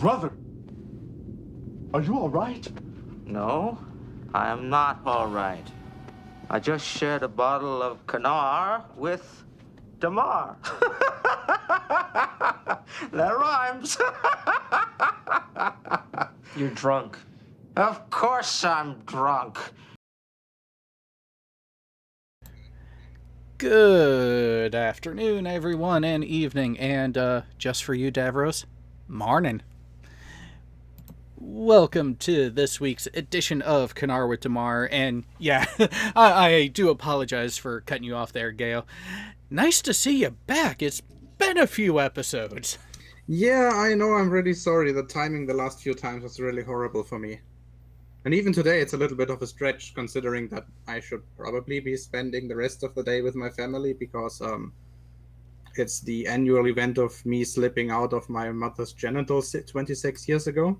Brother, are you all right? No, I am not all right. I just shared a bottle of Kanar with Damar. That rhymes. You're drunk. Of course I'm drunk. Good afternoon, everyone, and evening, and just for you, Davros, morning. Welcome to this week's edition of Kanar with Damar, and yeah, I do apologize for cutting you off there, Gail. Nice to see you back. It's been a few episodes. Yeah, I know, I'm really sorry. The timing the last few times was really horrible for me. And even today, it's a little bit of a stretch, considering that I should probably be spending the rest of the day with my family, because it's the annual event of me slipping out of my mother's genitals 26 years ago.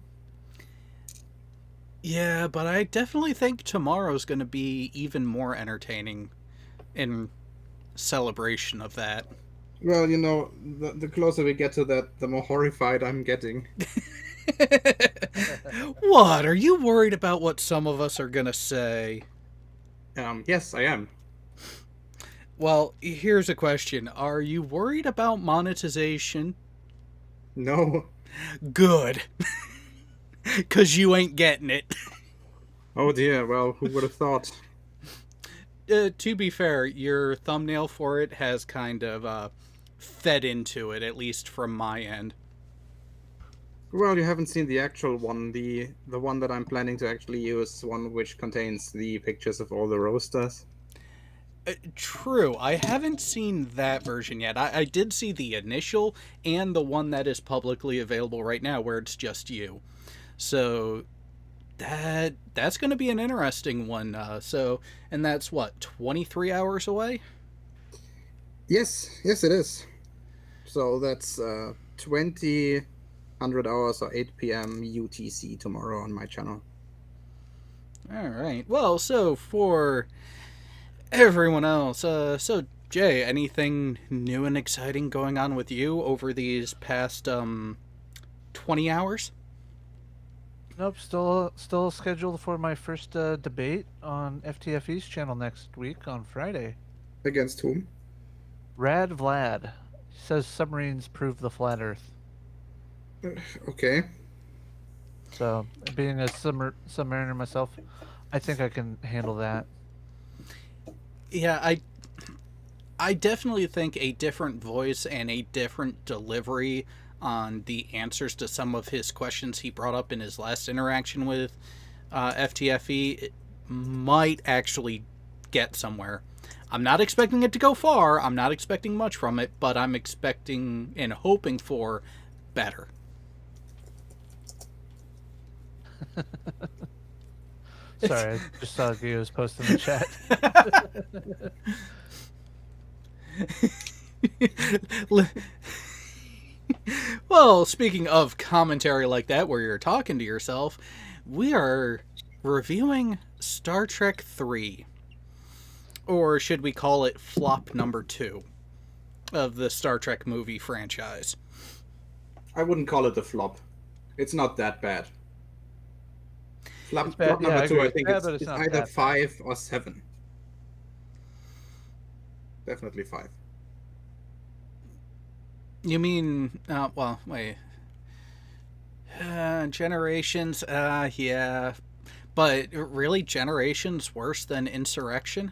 Yeah, but I definitely think tomorrow's going to be even more entertaining in celebration of that. Well, you know, the closer we get to that, the more horrified I'm getting. What? Are you worried about what some of us are going to say? Yes, I am. Well, here's a question. Are you worried about monetization? No. Good. 'Cause you ain't getting it. Oh dear, well, who would have thought? To be fair, your thumbnail for it has kind of fed into it, at least from my end. Well, you haven't seen the actual one. The one that I'm planning to actually use, one which contains the pictures of all the roasters. True, I haven't seen that version yet. I did see the initial and the one that is publicly available right now, where it's just you. So that's going to be an interesting one. And that's what, 23 hours away? Yes, it is. So that's 200 hours or 8 p.m. UTC tomorrow on my channel. All right. Well, so for everyone else, so Jay, anything new and exciting going on with you over these past 20 hours? Nope, still scheduled for my first debate on FTFE's channel next week on Friday. Against whom? Rad Vlad. He says submarines prove the flat Earth. Okay. So, being a submariner myself, I think I can handle that. Yeah, I definitely think a different voice and a different delivery on the answers to some of his questions he brought up in his last interaction with FTFE might actually get somewhere. I'm not expecting it to go far. I'm not expecting much from it, but I'm expecting and hoping for better. Sorry, I just saw Gio's post in the chat. Well, speaking of commentary like that where you're talking to yourself, we are reviewing Star Trek 3. Or should we call it flop number 2 of the Star Trek movie franchise? I wouldn't call it a flop. It's not that bad. Flop bad, number 2, I I think bad, it's not either bad. 5 or 7. Definitely 5. You mean, well, wait. Generations, yeah. But really, Generations worse than Insurrection?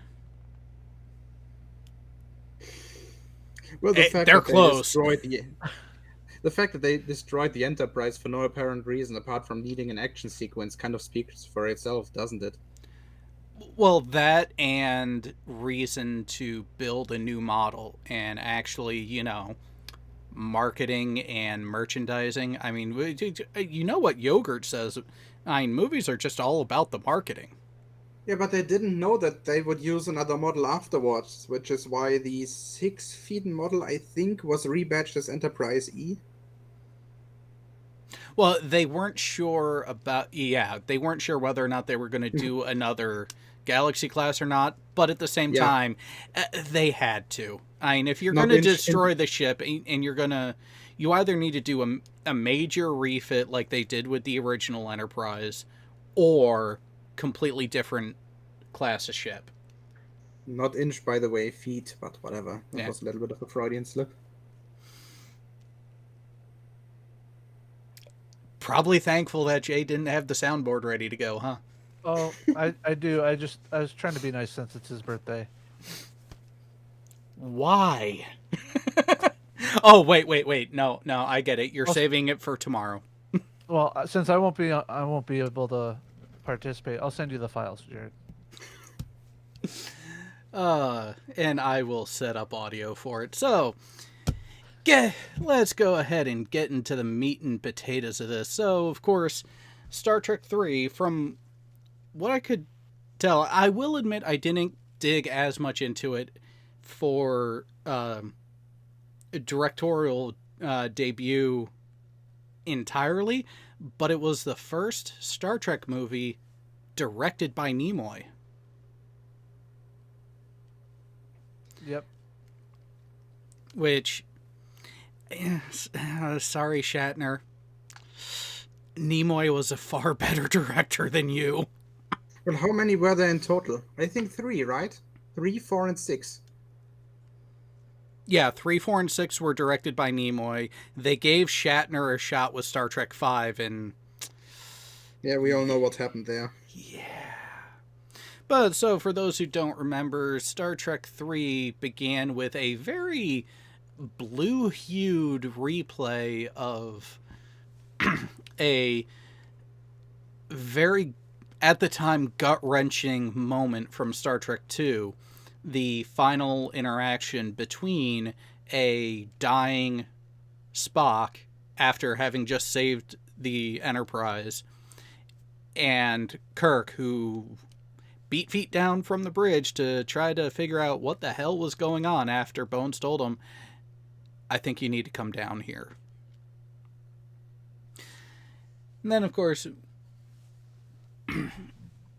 Well, the fact they're that close. The fact that they destroyed the Enterprise for no apparent reason apart from needing an action sequence kind of speaks for itself, doesn't it? Well, that and reason to build a new model and actually, marketing and merchandising. I mean, you know what Yogurt says. I mean, movies are just all about the marketing. Yeah, but they didn't know that they would use another model afterwards, which is why the 6 feet model, I think, was rebadged as Enterprise E. Well, they weren't sure about... Yeah, they weren't sure whether or not they were going to do another Galaxy class or not, but at the same Yeah. time, they had to. I mean, if you're Not going to in- destroy the ship and you're going to, you either need to do a major refit like they did with the original Enterprise, or completely different class of ship. Not inch, by the way, feet, but whatever. That Yeah. was a little bit of a Freudian slip. Probably thankful that Jay didn't have the soundboard ready to go, huh? Oh, I do. I was trying to be nice since it's his birthday. Why? Oh, wait. No, I get it. You're Well, saving it for tomorrow. Well, since I won't be able to participate, I'll send you the files, Jared. And I will set up audio for it. So, let's go ahead and get into the meat and potatoes of this. So, of course, Star Trek 3, from what I could tell, I will admit I didn't dig as much into it for a directorial debut entirely, but it was the first Star Trek movie directed by Nimoy. Yep. Which, sorry, Shatner, Nimoy was a far better director than you. Well, how many were there in total? I think 3, right? 3, 4, and 6. Yeah, 3, 4, and 6 were directed by Nimoy. They gave Shatner a shot with Star Trek 5, and Yeah, we all know what happened there. yeah. But so, for those who don't remember, Star Trek 3 began with a very blue-hued replay of a very, at the time, gut-wrenching moment from Star Trek 2. The final interaction between a dying Spock, after having just saved the Enterprise, and Kirk, who beat feet down from the bridge to try to figure out what the hell was going on after Bones told him, I think you need to come down here. And then, of course,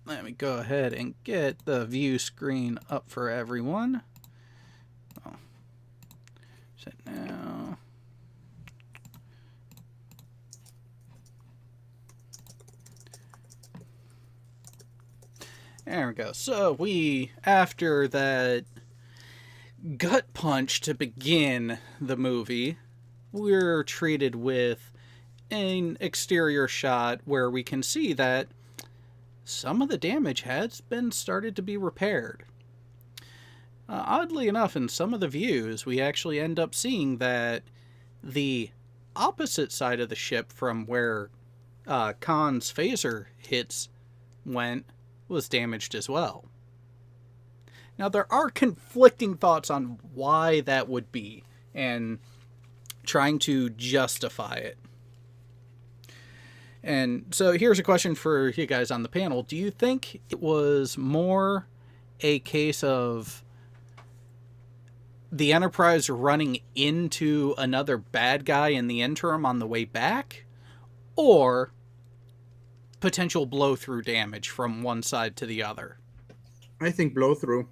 let me go ahead and get the view screen up for everyone. Oh. Set now. There we go. So after that gut punch to begin the movie, we're treated with an exterior shot where we can see that some of the damage has been started to be repaired. Oddly enough, in some of the views, we actually end up seeing that the opposite side of the ship from where Khan's phaser hits was damaged as well. Now, there are conflicting thoughts on why that would be, and trying to justify it. And so here's a question for you guys on the panel. Do you think it was more a case of the Enterprise running into another bad guy in the interim on the way back, or potential blow-through damage from one side to the other? I think blow through.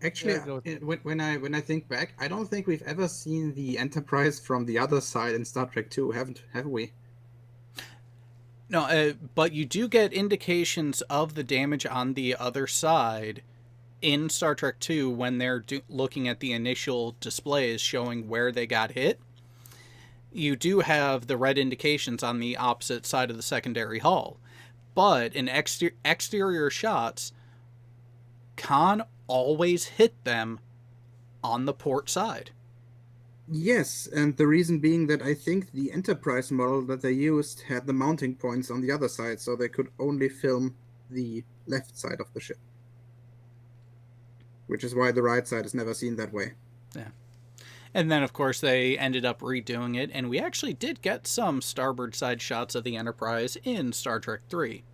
Actually, Yeah, when I think back, I don't think we've ever seen the Enterprise from the other side in Star Trek 2, have we? No, but you do get indications of the damage on the other side in Star Trek 2 when they're looking at the initial displays showing where they got hit. You do have the red indications on the opposite side of the secondary hull. But in exterior shots, Khan always hit them on the port side. Yes, and the reason being that I think the Enterprise model that they used had the mounting points on the other side, so they could only film the left side of the ship. Which is why the right side is never seen that way. Yeah. And then, of course, they ended up redoing it, and we actually did get some starboard side shots of the Enterprise in Star Trek 3.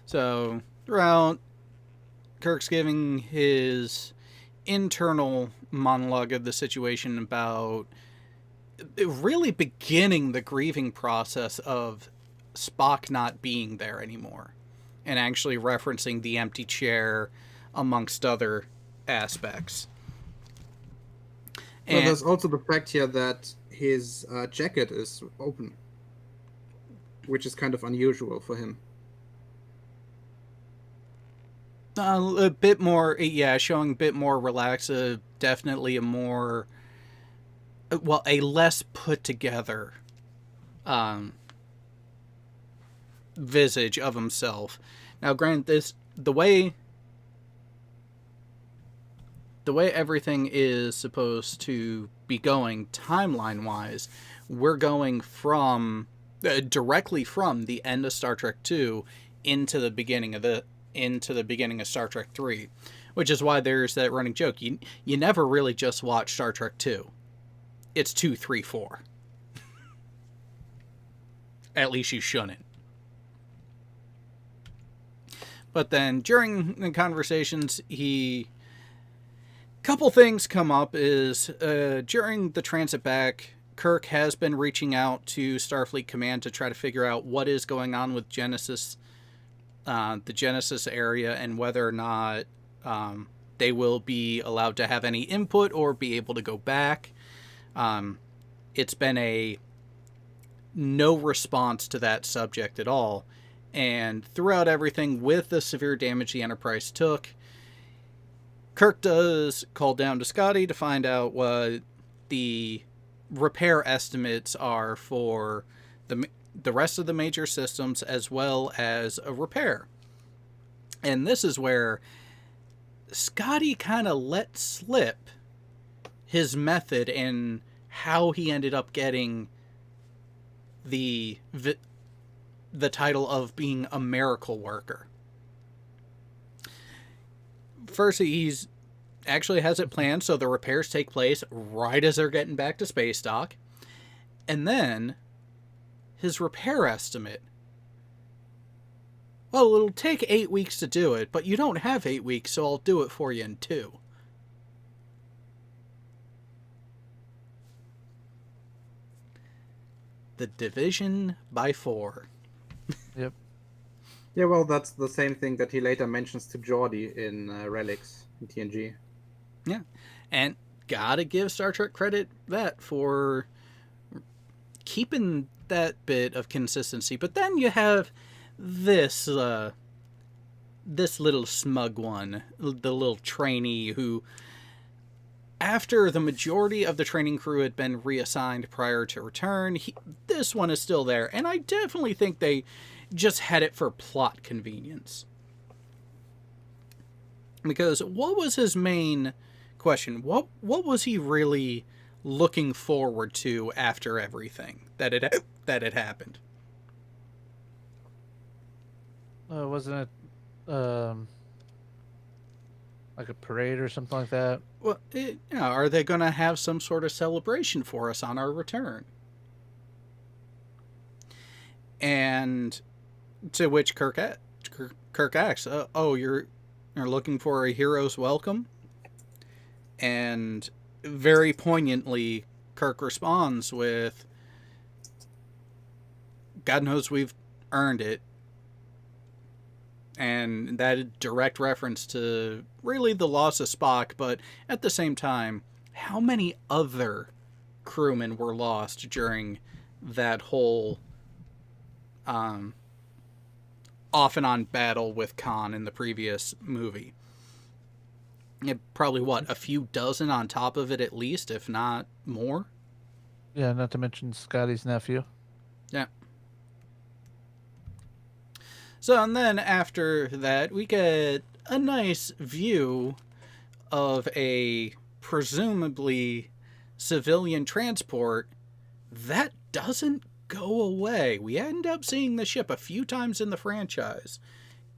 So, throughout, Kirk's giving his internal monologue of the situation about really beginning the grieving process of Spock not being there anymore, and actually referencing the empty chair amongst other aspects. Well, there's also the fact here that his jacket is open, which is kind of unusual for him. A bit more, yeah, showing a bit more relaxed, definitely a more, well, a less put together visage of himself. Now, granted, the way everything is supposed to be going timeline-wise, we're going from directly from the end of Star Trek II into the beginning of Star Trek 3, which is why there's that running joke. You never really just watch Star Trek 2. It's 2, 3, 4. At least you shouldn't. But then during the conversations, couple things come up is during the transit back, Kirk has been reaching out to Starfleet Command to try to figure out what is going on with Genesis, the Genesis area, and whether or not they will be allowed to have any input or be able to go back. It's been a no response to that subject at all. And throughout everything, with the severe damage the Enterprise took, Kirk does call down to Scotty to find out what the repair estimates are for the rest of the major systems, as well as a repair. And this is where Scotty kind of let slip his method and how he ended up getting the title of being a miracle worker. First, he's actually has it planned so the repairs take place right as they're getting back to space dock. And then his repair estimate, well, it'll take 8 weeks to do it, but you don't have 8 weeks, so I'll do it for you in 2. The division by 4. Yep. Yeah, well, that's the same thing that he later mentions to Geordi in Relics in TNG. Yeah, and gotta give Star Trek credit that for keeping that bit of consistency. But then you have this little smug one, the little trainee who, after the majority of the training crew had been reassigned prior to return, this one is still there, and I definitely think they just had it for plot convenience. Because what was his main question? What was he really looking forward to after everything that had happened? Wasn't it like a parade or something like that? Well, are they going to have some sort of celebration for us on our return? And to which Kirk asks, "Oh, you're looking for a hero's welcome?" And very poignantly, Kirk responds with, "God knows we've earned it." And that direct reference to really the loss of Spock, but at the same time, how many other crewmen were lost during that whole off and on battle with Khan in the previous movie? Probably, a few dozen on top of it at least, if not more? Yeah, not to mention Scotty's nephew. Yeah. So, and then after that, we get a nice view of a presumably civilian transport that doesn't go away. We end up seeing the ship a few times in the franchise.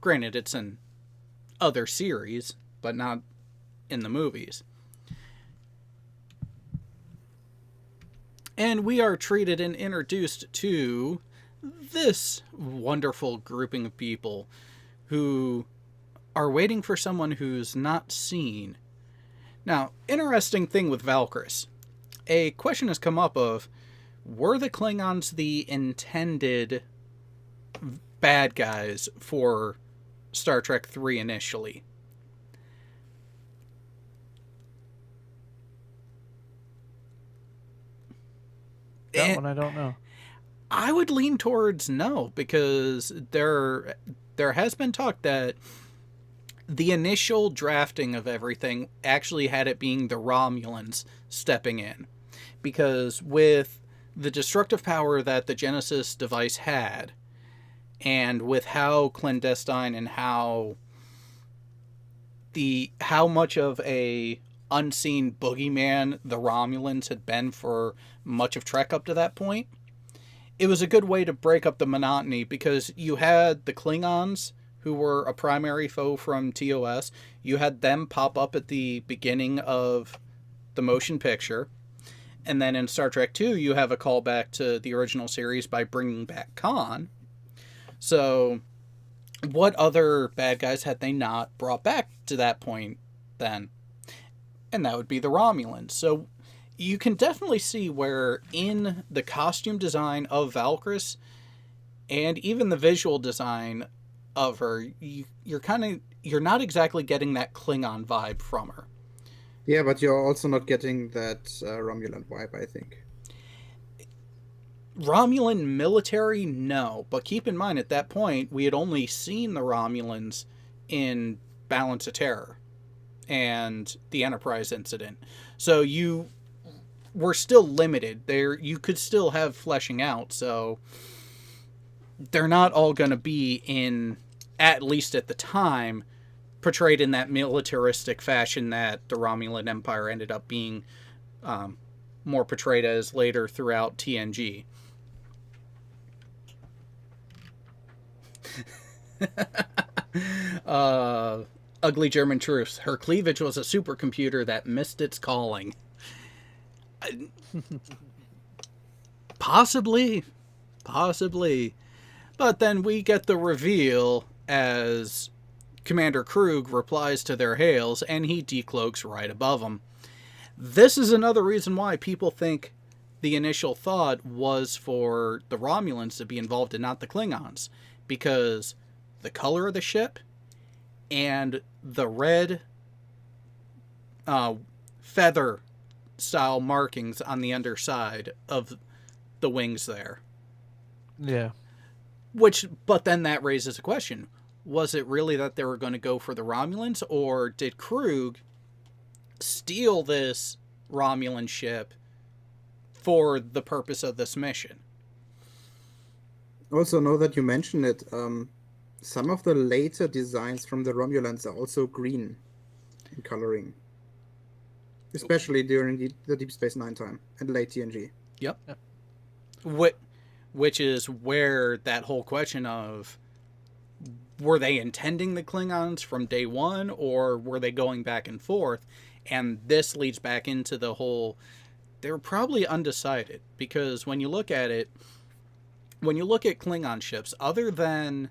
Granted, it's in other series, but not in the movies. And we are treated and introduced to this wonderful grouping of people who are waiting for someone who's not seen. Now, interesting thing with Valkyris. A question has come up of, were the Klingons the intended bad guys for Star Trek 3 initially. That one I don't know. I would lean towards no, because there has been talk that the initial drafting of everything actually had it being the Romulans stepping in. Because with the destructive power that the Genesis device had, and with how clandestine and how much of a unseen boogeyman the Romulans had been for much of Trek up to that point, it was a good way to break up the monotony, because you had the Klingons, who were a primary foe from TOS. You had them pop up at the beginning of the motion picture. And then in Star Trek II, you have a callback to the original series by bringing back Khan. So, what other bad guys had they not brought back to that point then? And that would be the Romulans. So, you can definitely see where in the costume design of Valkyris and even the visual design of her, you're not exactly getting that Klingon vibe from her. Yeah, but you're also not getting that Romulan vibe, I think. Romulan military, no. But keep in mind, at that point, we had only seen the Romulans in Balance of Terror and the Enterprise incident. So you were still limited. You could still have fleshing out, so they're not all going to be in, at least at the time, portrayed in that militaristic fashion that the Romulan Empire ended up being more portrayed as later throughout TNG. Ugly German truth. Her cleavage was a supercomputer that missed its calling. Possibly. But then we get the reveal as Commander Krug replies to their hails, and he decloaks right above them. This is another reason why people think the initial thought was for the Romulans to be involved and not the Klingons, because the color of the ship and the red feather style markings on the underside of the wings there. Yeah. But then that raises a question. Was it really that they were going to go for the Romulans, or did Krug steal this Romulan ship for the purpose of this mission? Also, now that you mention it, some of the later designs from the Romulans are also green in coloring. Especially during the Deep Space Nine time and late TNG. Yep. Which is where that whole question of, were they intending the Klingons from day one, or were they going back and forth? And this leads back into the whole, they're probably undecided, because when you look at it, when you look at Klingon ships, other than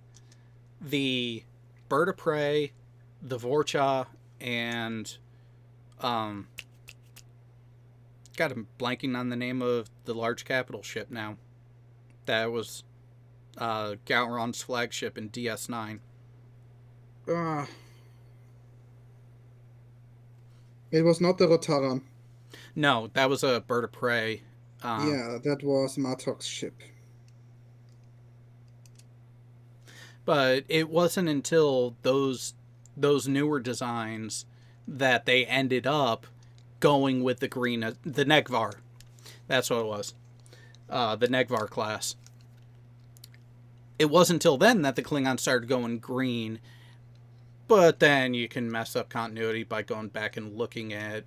the Bird of Prey, the Vorcha, and God, I'm blanking on the name of the large capital ship now. That was Gowron's flagship in DS9. It was not the Rotaran. No, that was a Bird of Prey. Yeah, that was Martok's ship. But it wasn't until those newer designs that they ended up going with the green, the Negvar. That's what it was. The Negvar class. It wasn't until then that the Klingons started going green. But then you can mess up continuity by going back and looking at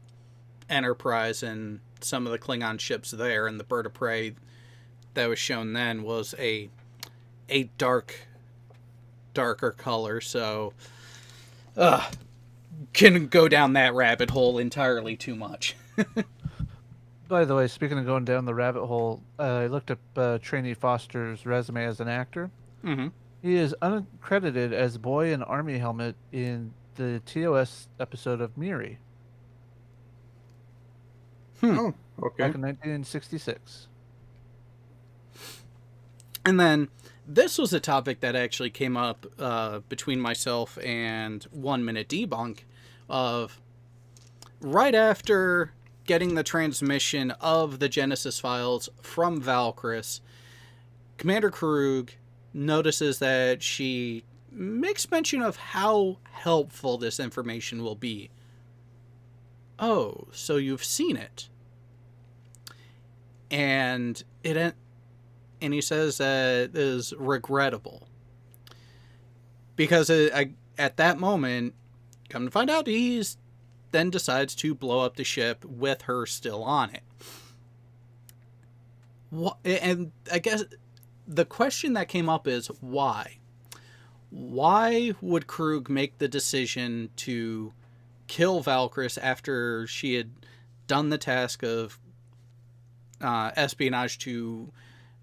Enterprise and some of the Klingon ships there, and the Bird of Prey that was shown then was a darker color, so can go down that rabbit hole entirely too much. By the way, speaking of going down the rabbit hole, I looked up Trainee Foster's resume as an actor. Mm-hmm. He is uncredited as Boy in Army Helmet in the TOS episode of Miri Oh, okay. back in 1966. And then this was a topic that actually came up between myself and 1 Minute Debunk of right after getting the transmission of the Genesis files from Valkyris, Commander Krug notices that she makes mention of how helpful this information will be. Oh, so you've seen it. And he says that it is regrettable. Because at that moment, come to find out, he's then decides to blow up the ship with her still on it. And I guess the question that came up is why? Why would Krug make the decision to kill Valkyris after she had done the task of espionage to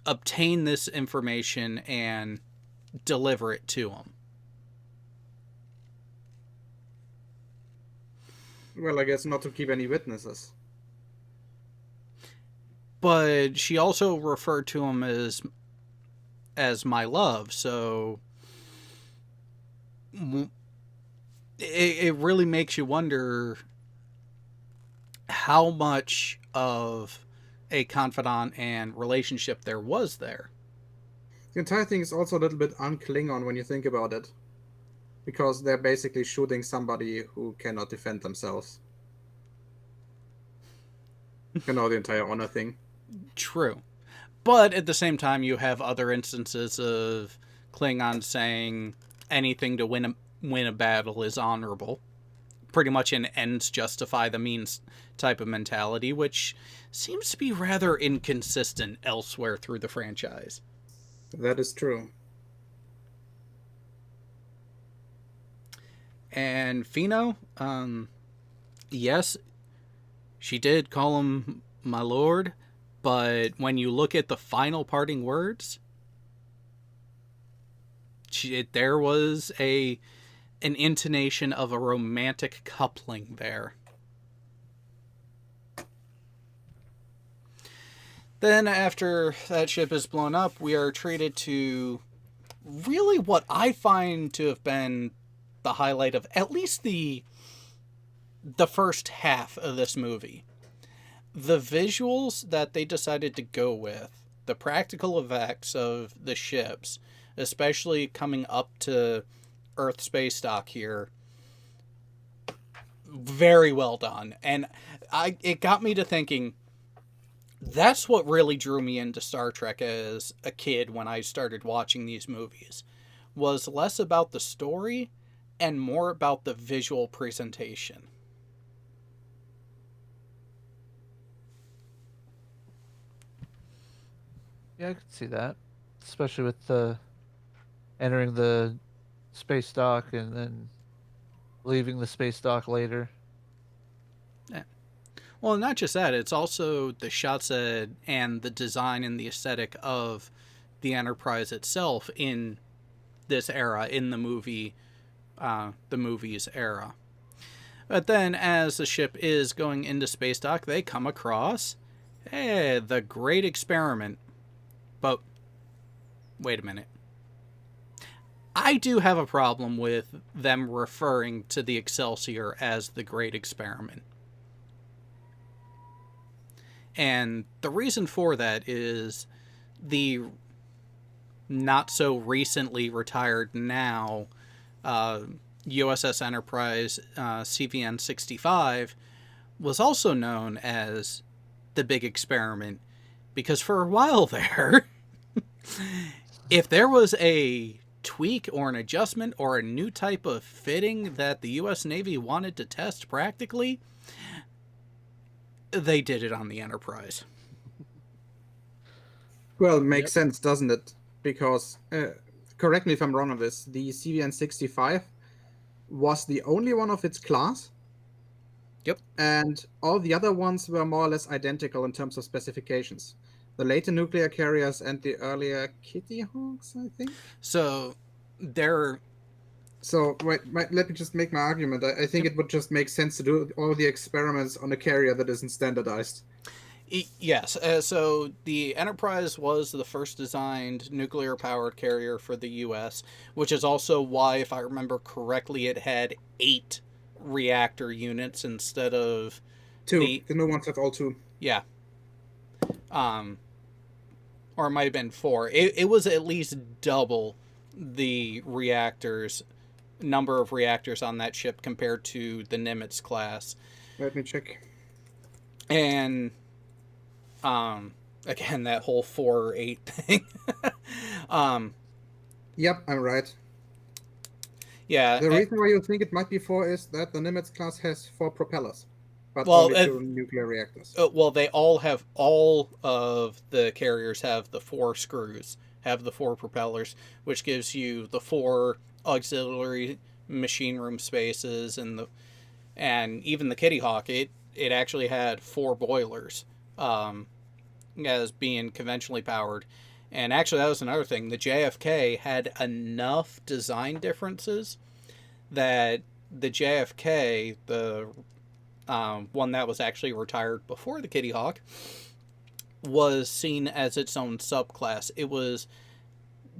obtain this information and deliver it to him? Well, I guess not to keep any witnesses. But she also referred to him as my love, so it really makes you wonder how much of a confidant and relationship there was there. The entire thing is also a little bit un-Klingon when you think about it. Because they're basically shooting somebody who cannot defend themselves. You know, the entire honor thing. True. But at the same time, you have other instances of Klingons saying anything to win a battle is honorable. Pretty much an ends justify the means type of mentality, which seems to be rather inconsistent elsewhere through the franchise. That is true. And Pheno, yes, she did call him my lord, but when you look at the final parting words, there was an intonation of a romantic coupling there. Then after that ship is blown up, we are treated to really what I find to have been the highlight of at least the first half of this movie. The visuals that they decided to go with, the practical effects of the ships, especially coming up to Earth space dock here, very well done. And it got me to thinking, that's what really drew me into Star Trek as a kid when I started watching these movies, was less about the story and more about the visual presentation. Yeah, I could see that, especially with entering the space dock and then leaving the space dock later. Yeah. Well, not just that, it's also the shots and the design and the aesthetic of the Enterprise itself in this era, in the movie's era. But then, as the ship is going into space dock, they come across, the Great Experiment. But, wait a minute. I do have a problem with them referring to the Excelsior as the Great Experiment. And the reason for that is the not so recently retired now USS Enterprise CVN 65 was also known as the Big Experiment, because for a while there, if there was a tweak or an adjustment or a new type of fitting that the US Navy wanted to test practically, they did it on the Enterprise. Well, makes sense, doesn't it? Because, correct me if I'm wrong on this, the CVN 65 was the only one of its class. Yep. And all the other ones were more or less identical in terms of specifications. The later nuclear carriers and the earlier Kitty Hawks, I think. So, they're... So, wait, let me just make my argument. I think it would just make sense to do all the experiments on a carrier that isn't standardized. Yes. So the Enterprise was the first designed nuclear-powered carrier for the U.S., which is also why, if I remember correctly, it had 8 reactor units instead of 2. The new ones have all 2. Yeah. Or it might have been 4. It was at least double the number of reactors on that ship compared to the Nimitz class. Let me check. And again, that whole 4 or 8 thing. Yep, I'm right. Yeah. The reason why you think it might be 4 is that the Nimitz class has 4 propellers, but Well, only 2 nuclear reactors. Well, all of the carriers have the 4 screws, have the 4 propellers, which gives you the 4 auxiliary machine room spaces, and even the Kitty Hawk. It actually had 4 boilers, as being conventionally powered. And actually, that was another thing. The JFK had enough design differences that the JFK, the one that was actually retired before the Kitty Hawk, was seen as its own subclass. It was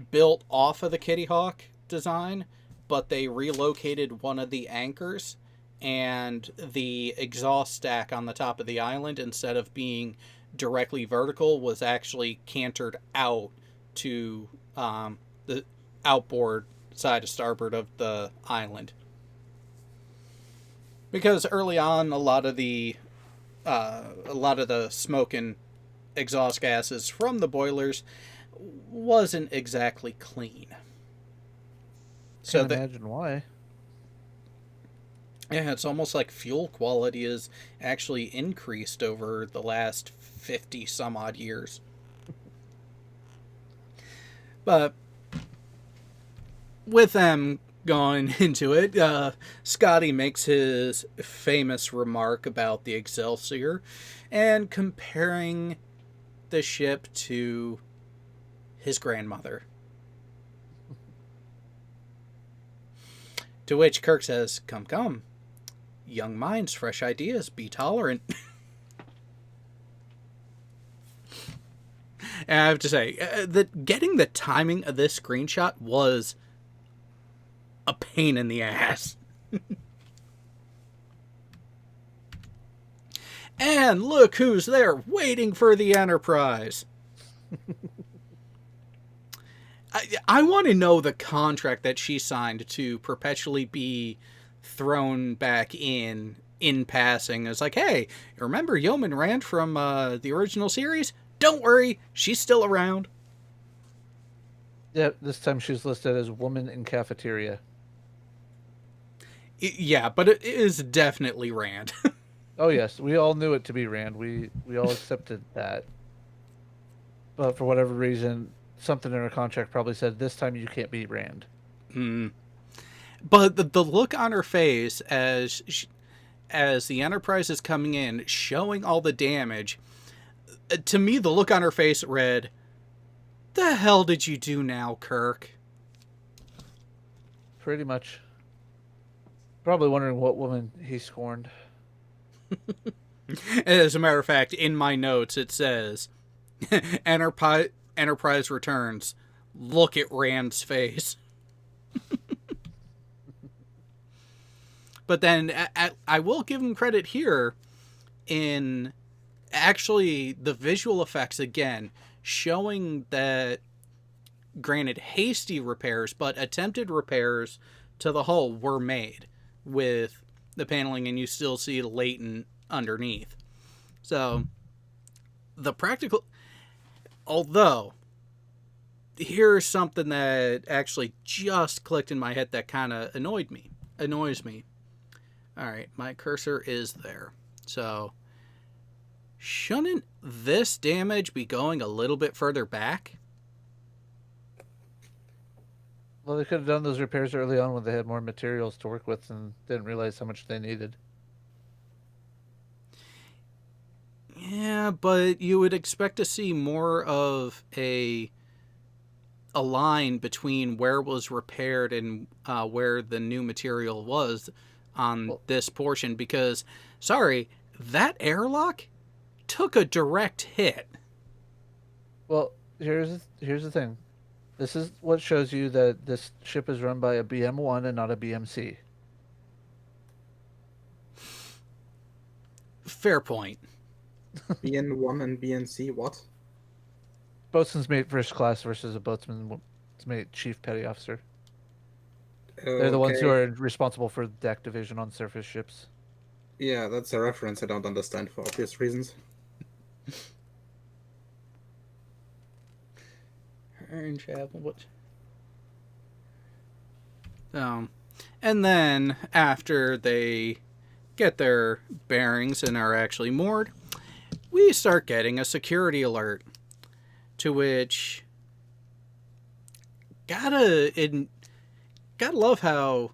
built off of the Kitty Hawk design, but they relocated one of the anchors, and the exhaust stack on the top of the island, instead of being directly vertical, was actually cantered out to the outboard side of starboard of the island. Because early on, a lot of the smoke and exhaust gases from the boilers wasn't exactly clean. Can't imagine why. Yeah, it's almost like fuel quality is actually increased over the last 50 some odd years. But with them going into it, Scotty makes his famous remark about the Excelsior and comparing the ship to his grandmother. To which Kirk says, Come. Young minds, fresh ideas, be tolerant. And I have to say, that getting the timing of this screenshot was a pain in the ass. And look who's there, waiting for the Enterprise. I want to know the contract that she signed to perpetually be thrown back in passing. It's like, hey, remember Yeoman Rand from the original series? Don't worry, she's still around. Yeah, this time she's listed as woman in cafeteria. Yeah, but it is definitely Rand. Oh yes, we all knew it to be Rand. We all accepted that. But for whatever reason, something in her contract probably said this time you can't be Rand. But the look on her face as the Enterprise is coming in, showing all the damage, to me the look on her face read, "The hell did you do now, Kirk?" Pretty much. Probably wondering what woman he scorned. As a matter of fact, in my notes it says, Enterprise returns. Look at Rand's face. But then I will give him credit here in actually the visual effects again, showing that, granted, hasty repairs, but attempted repairs to the hull were made with the paneling, and you still see it latent underneath. So the practical, although here's something that actually just clicked in my head that kind of annoys me. All right, my cursor is there. So shouldn't this damage be going a little bit further back? Well, they could have done those repairs early on when they had more materials to work with and didn't realize how much they needed. Yeah, but you would expect to see more of a line between where it was repaired and where the new material was on this portion, because, sorry, that airlock took a direct hit. Well, here's the thing. This is what shows you that this ship is run by a BM-1 and not a BMC. Fair point. BN1 and BNC, what? Boatswain's mate first class versus a boatswain's mate chief petty officer. They're the ones who are responsible for deck division on surface ships. Yeah, that's a reference I don't understand for obvious reasons. And then after they get their bearings and are actually moored, we start getting a security alert, to which gotta love how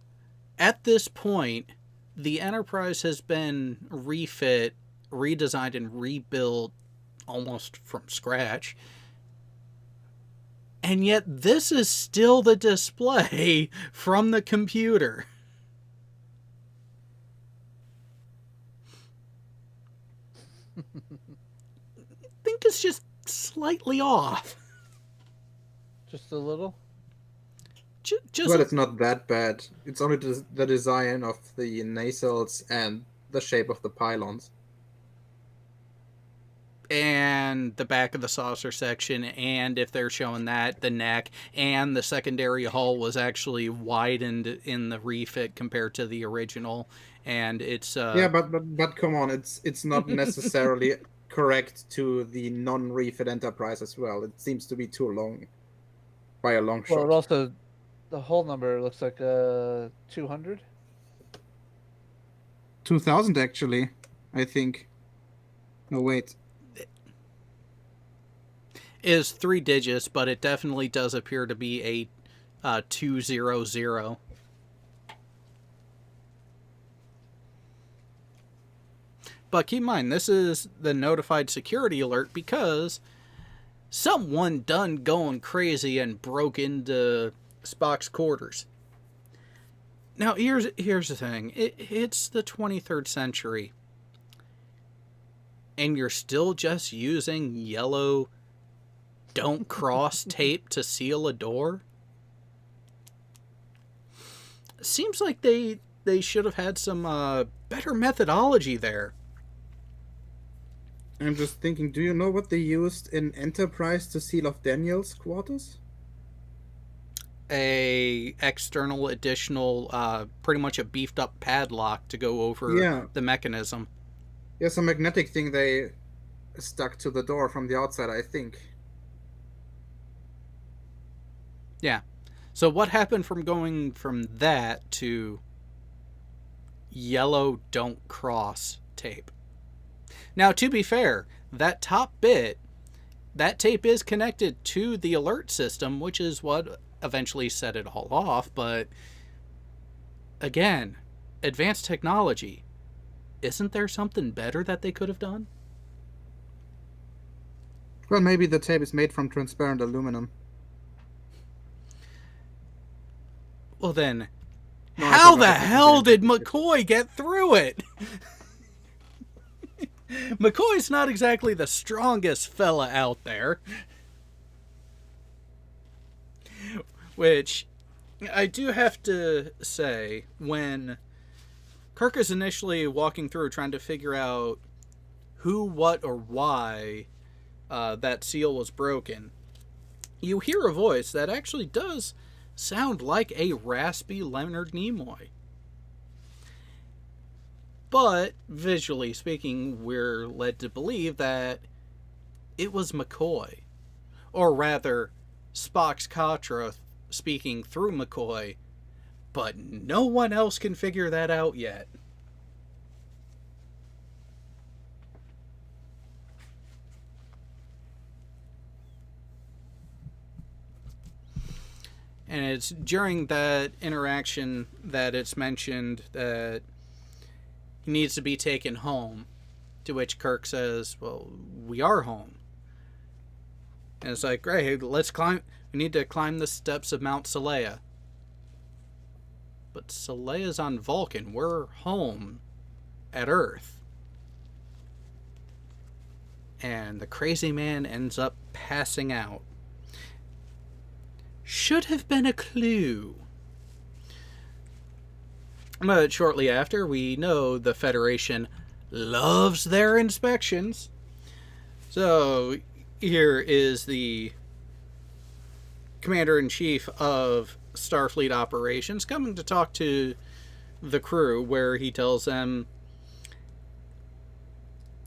at this point the Enterprise has been refit, redesigned, and rebuilt almost from scratch. And yet this is still the display from the computer. I think it's just slightly off. Just a little? Just Well, it's not that bad. It's only the design of the nacelles and the shape of the pylons. and the back of the saucer section, and if they're showing that, the neck, and the secondary hull was actually widened in the refit compared to the original, and it's Yeah, but come on, it's not necessarily correct to the non-refit Enterprise as well. It seems to be too long, by a long Well, shot. it also, the hull number looks like 200. 2000 actually, I think. No, wait. is 3 digits, but it definitely does appear to be a 200. But keep in mind, this is the notified security alert because someone done going crazy and broke into Spock's quarters. Now, here's the thing. It's the 23rd century. And you're still just using yellow don't cross tape to seal a door? Seems like they should have had some better methodology there. I'm just thinking, do you know what they used in Enterprise to seal off Daniel's quarters? A external additional, pretty much a beefed up padlock to go over the mechanism. Yeah, some magnetic thing they stuck to the door from the outside, I think. Yeah. So what happened from going from that to yellow don't cross tape? Now, to be fair, that top bit, that tape is connected to the alert system, which is what eventually set it all off. But again, advanced technology. Isn't there something better that they could have done? Well, maybe the tape is made from transparent aluminum. Well then, No, I how forgot the that hell did technology. McCoy get through it? McCoy's not exactly the strongest fella out there. Which, I do have to say, when Kirk is initially walking through trying to figure out who, what, or why that seal was broken, you hear a voice that actually does sound like a raspy Leonard Nimoy. But, visually speaking, we're led to believe that it was McCoy. Or rather, Spock's Katra speaking through McCoy. But no one else can figure that out yet. And it's during that interaction that it's mentioned that he needs to be taken home. To which Kirk says, well, we are home. And it's like, great, let's climb. We need to climb the steps of Mount Seleia. But Seleia's on Vulcan. We're home at Earth. and the crazy man ends up passing out. Should have been a clue. But shortly after, we know the Federation loves their inspections. So here is the Commander-in-Chief of Starfleet Operations coming to talk to the crew, where he tells them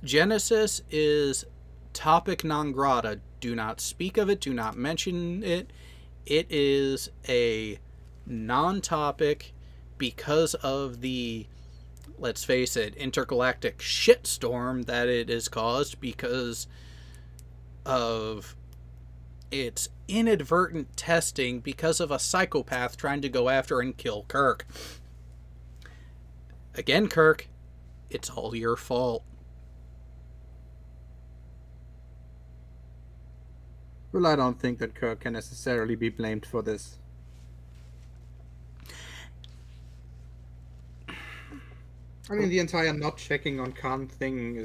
Genesis is topic non grata. Do not speak of it. Do not mention it. It is a non-topic because of the, let's face it, intergalactic shitstorm that it has caused because of its inadvertent testing because of a psychopath trying to go after and kill Kirk. Again, Kirk, it's all your fault. Well, I don't think that Kirk can necessarily be blamed for this. I mean, the entire not checking on Khan thing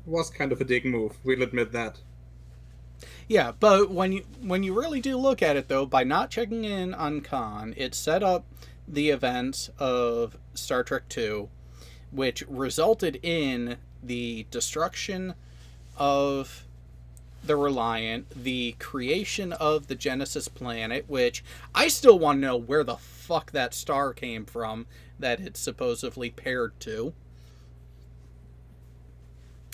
was kind of a dick move. We'll admit that. Yeah, but when you really do look at it, though, by not checking in on Khan, it set up the events of Star Trek II, which resulted in the destruction of the Reliant, the creation of the Genesis planet, which I still want to know where the fuck that star came from that it's supposedly paired to.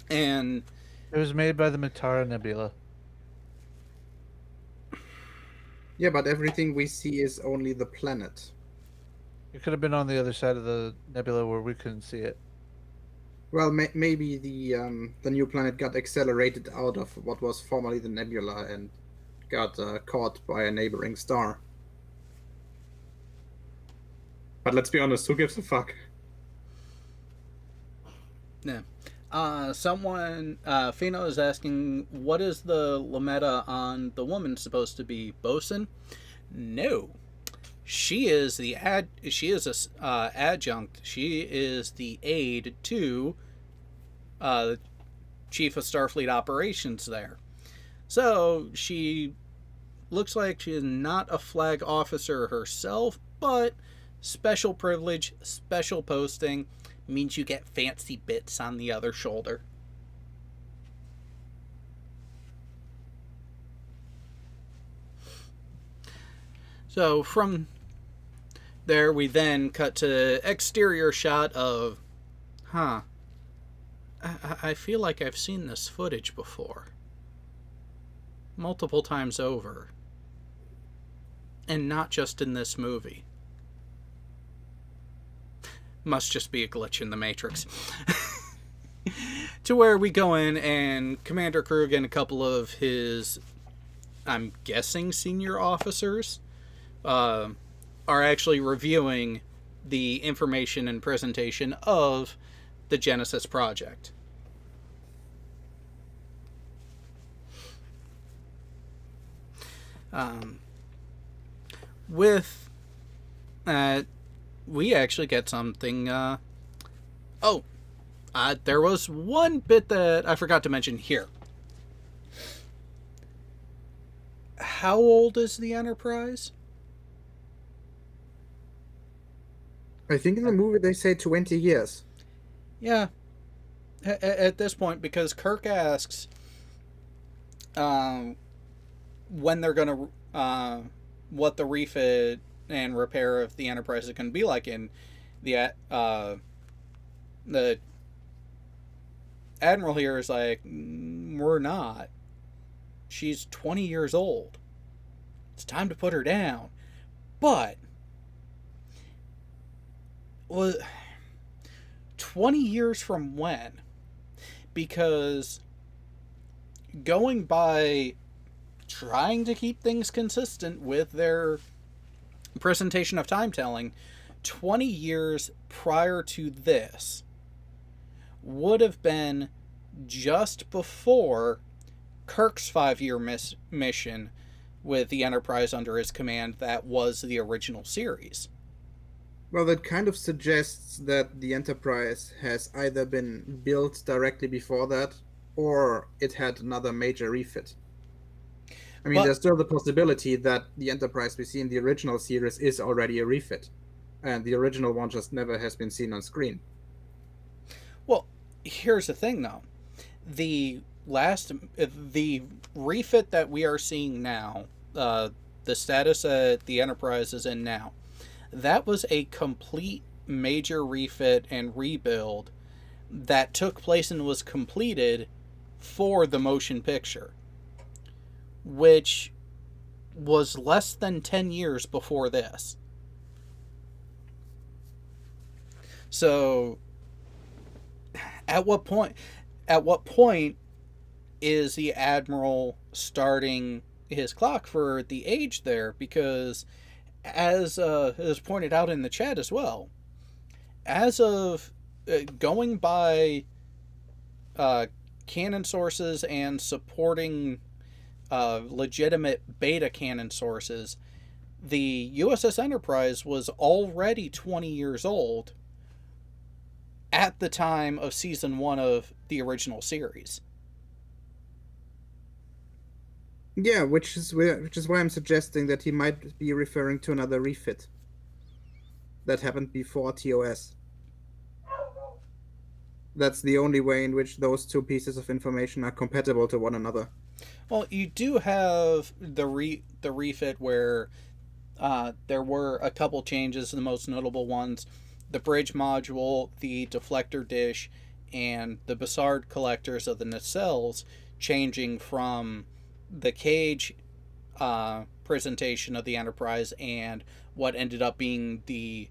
And it was made by the Mitara Nebula. Yeah, but everything we see is only the planet. It could have been on the other side of the nebula where we couldn't see it. Well, maybe the new planet got accelerated out of what was formerly the nebula and got caught by a neighboring star. But let's be honest, who gives a fuck? Yeah. Someone, Fino is asking, what is the Lametta on the woman supposed to be? Bosun? No. She is the adjunct. She is the aide to Chief of Starfleet Operations there. So she looks like she is not a flag officer herself, but special privilege, special posting means you get fancy bits on the other shoulder. So from there, we then cut to exterior shot of, I feel like I've seen this footage before. Multiple times over. And not just in this movie. Must just be a glitch in the Matrix. To where we go in and Commander Krug and a couple of his, I'm guessing, senior officers, are actually reviewing the information and presentation of the Genesis project. With that, we actually get something. There was one bit that I forgot to mention here. How old is the Enterprise? I think in the movie they say 20 years. Yeah. At this point, because Kirk asks when they're going to, what the refit and repair of the Enterprise is going to be like, and the Admiral here is like, we're not. She's 20 years old. It's time to put her down. But 20 years from when? Because going by trying to keep things consistent with their presentation of time telling, 20 years prior to this would have been just before Kirk's 5-year mission with the Enterprise under his command that was the original series. Well, that kind of suggests that the Enterprise has either been built directly before that, or it had another major refit. I mean, But- there's still the possibility that the Enterprise we see in the original series is already a refit, and the original one just never has been seen on screen. Well, here's the thing, though. The refit that we are seeing now, the status that the Enterprise is in now, that was a complete major refit and rebuild that took place and was completed for the motion picture, which was less than 10 years before this. So at what point is the Admiral starting his clock for the age there? Because as is pointed out in the chat as well, as of going by canon sources and supporting legitimate beta canon sources, the USS Enterprise was already 20 years old at the time of season 1 of the original series. Yeah, which is why I'm suggesting that he might be referring to another refit that happened before TOS. That's the only way in which those two pieces of information are compatible to one another. Well, you do have the refit where there were a couple changes, the most notable ones: the bridge module, the deflector dish, and the Bassard collectors of the nacelles changing from the cage presentation of the Enterprise and what ended up being the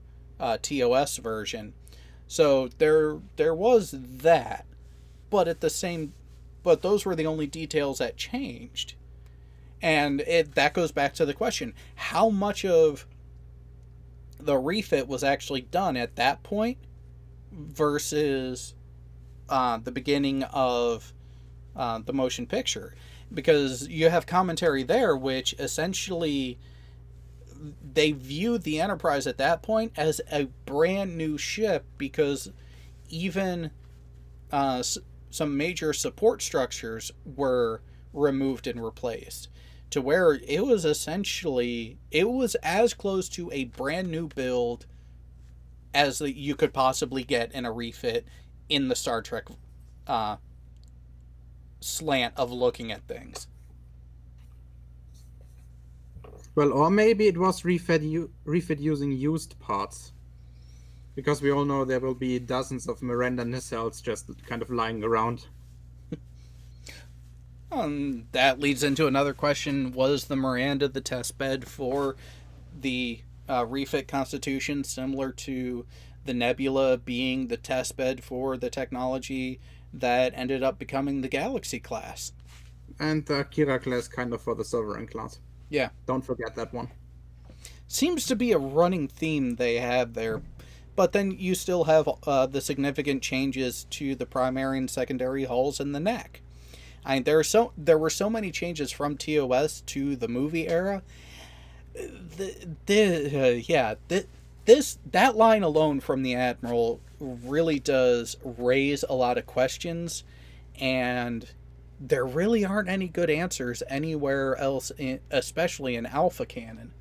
TOS version. So there was that, but those were the only details that changed. And that goes back to the question: how much of the refit was actually done at that point versus the beginning of the motion picture? Because you have commentary there which essentially they viewed the Enterprise at that point as a brand new ship, because even some major support structures were removed and replaced, to where it was as close to a brand new build as you could possibly get in a refit in the Star Trek slant of looking at things. Well, or maybe it was refit using used parts, because we all know there will be dozens of Miranda nacelles just kind of lying around. That leads into another question: was the Miranda the test bed for the refit Constitution, similar to the Nebula being the test bed for the technology that ended up becoming the Galaxy class? And the Kira class kind of for the Sovereign class. Yeah. Don't forget that one. Seems to be a running theme they have there. But then you still have the significant changes to the primary and secondary hulls in the neck. I mean, there were so many changes from TOS to the movie era. That line alone from the Admiral really does raise a lot of questions, and there really aren't any good answers anywhere else, especially in Alpha canon.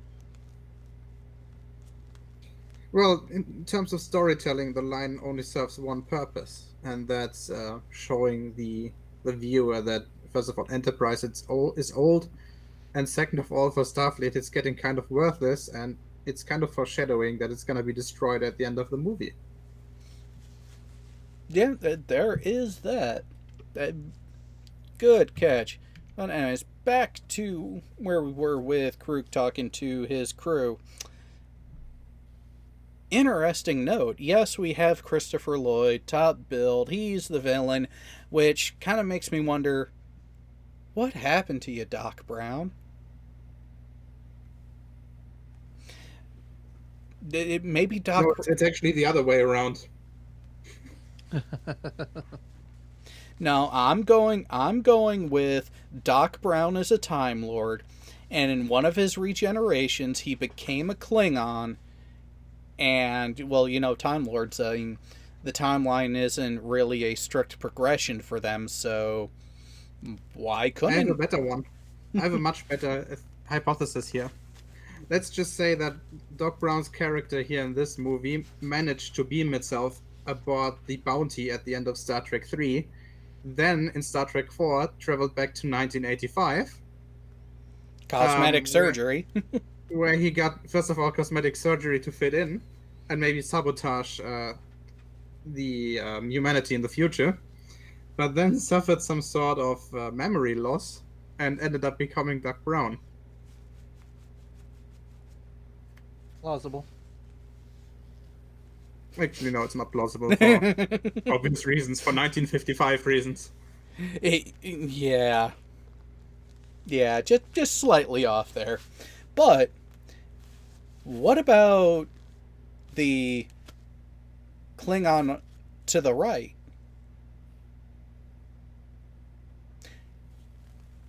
Well, in terms of storytelling, the line only serves one purpose, and that's showing the viewer that, first of all, Enterprise is old, and second of all, for Starfleet, it's getting kind of worthless, and it's kind of foreshadowing that it's going to be destroyed at the end of the movie. Yeah, there is that. Good catch. But anyways, back to where we were with Karuk talking to his crew. Interesting note. Yes, we have Christopher Lloyd, top billed. He's the villain, which kind of makes me wonder, what happened to you, Doc Brown? Maybe Doc... No, it's actually the other way around. No, I'm going with Doc Brown as a Time Lord, and in one of his regenerations, he became a Klingon, and, well, you know, Time Lords, the timeline isn't really a strict progression for them, so why I have a couldn't? better one. I have a much better hypothesis here. Let's just say that Doc Brown's character here in this movie managed to beam itself aboard the Bounty at the end of Star Trek 3, then in Star Trek 4 traveled back to 1985. Cosmetic surgery. Where he got, first of all, cosmetic surgery to fit in, and maybe sabotage the humanity in the future, but then suffered some sort of memory loss and ended up becoming Doc Brown. Plausible. Actually, no, it's not plausible for obvious reasons, for 1955 reasons. Yeah. Yeah, just slightly off there. But what about the Klingon to the right?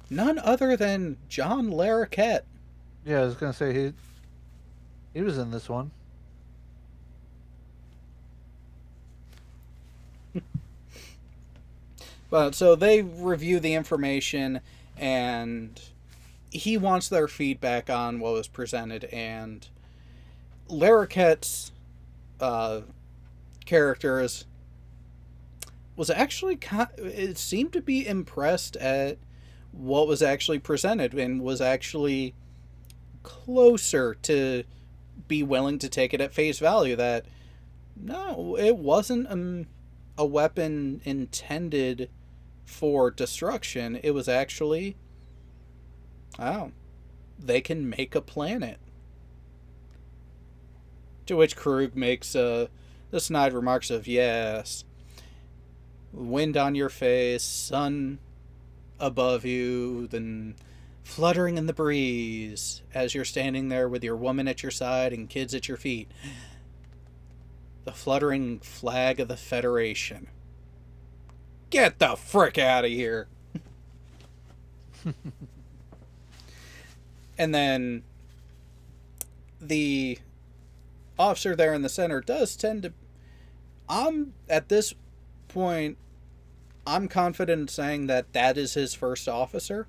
None other than John Larroquette. Yeah, I was gonna say he was in this one. But so they review the information, and he wants their feedback on what was presented. And Larroquette's character was actually it seemed to be impressed at what was actually presented, and was actually closer to be willing to take it at face value that no, it wasn't a weapon intended for destruction. It was actually, they can make a planet. To which Krug makes the snide remarks of, yes, wind on your face, sun above you, then fluttering in the breeze as you're standing there with your woman at your side and kids at your feet. The fluttering flag of the Federation. Get the frick out of here. And then the officer there in the center does tend to... at this point, I'm confident in saying that is his first officer,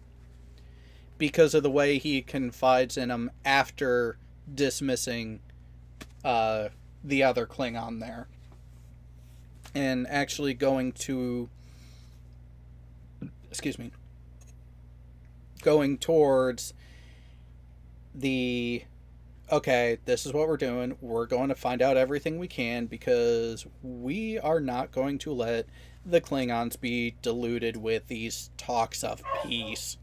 because of the way he confides in him after dismissing the other Klingon there. And actually going towards okay, this is what we're doing. We're going to find out everything we can, because we are not going to let the Klingons be deluded with these talks of peace.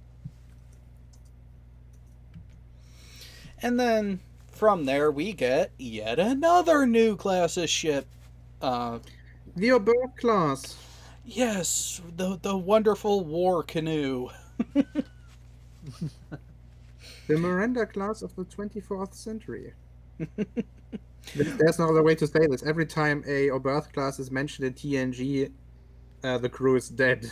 And then from there we get yet another new class of ship. The Oberth class. Yes, the wonderful war canoe. The Miranda class of the 24th century. There's no other way to say this. Every time a Oberth class is mentioned in TNG, the crew is dead.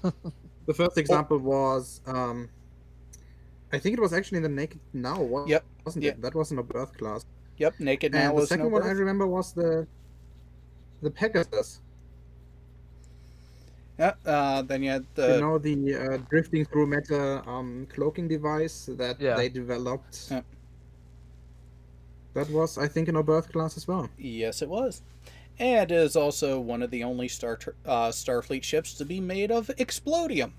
The first example was, I think it was actually in the Naked Now, wasn't it? That was an Oberth class. Yep, Naked Now And was the second one I remember was the Pegasus. Yeah, then you had the... the drifting through matter cloaking device that they developed. Yeah. That was, I think, an Oberth class as well. Yes, it was. And it is also one of the only Starfleet ships to be made of explodium.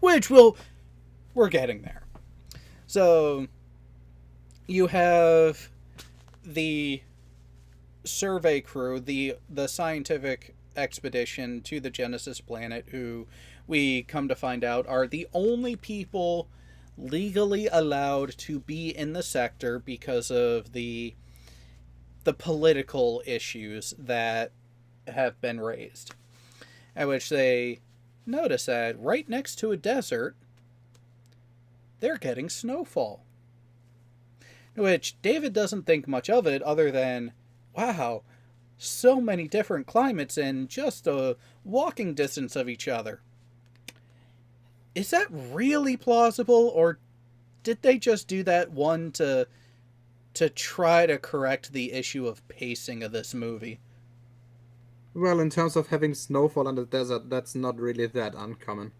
Which we're getting there. So, you have the survey crew, the scientific expedition to the Genesis planet, who we come to find out are the only people legally allowed to be in the sector because of the political issues that have been raised. At which they notice that right next to a desert, they're getting snowfall. Which David doesn't think much of it other than, wow, so many different climates in just a walking distance of each other. Is that really plausible, or did they just do that, one, to to try to correct the issue of pacing of this movie. Well, in terms of having snowfall in the desert, that's not really that uncommon.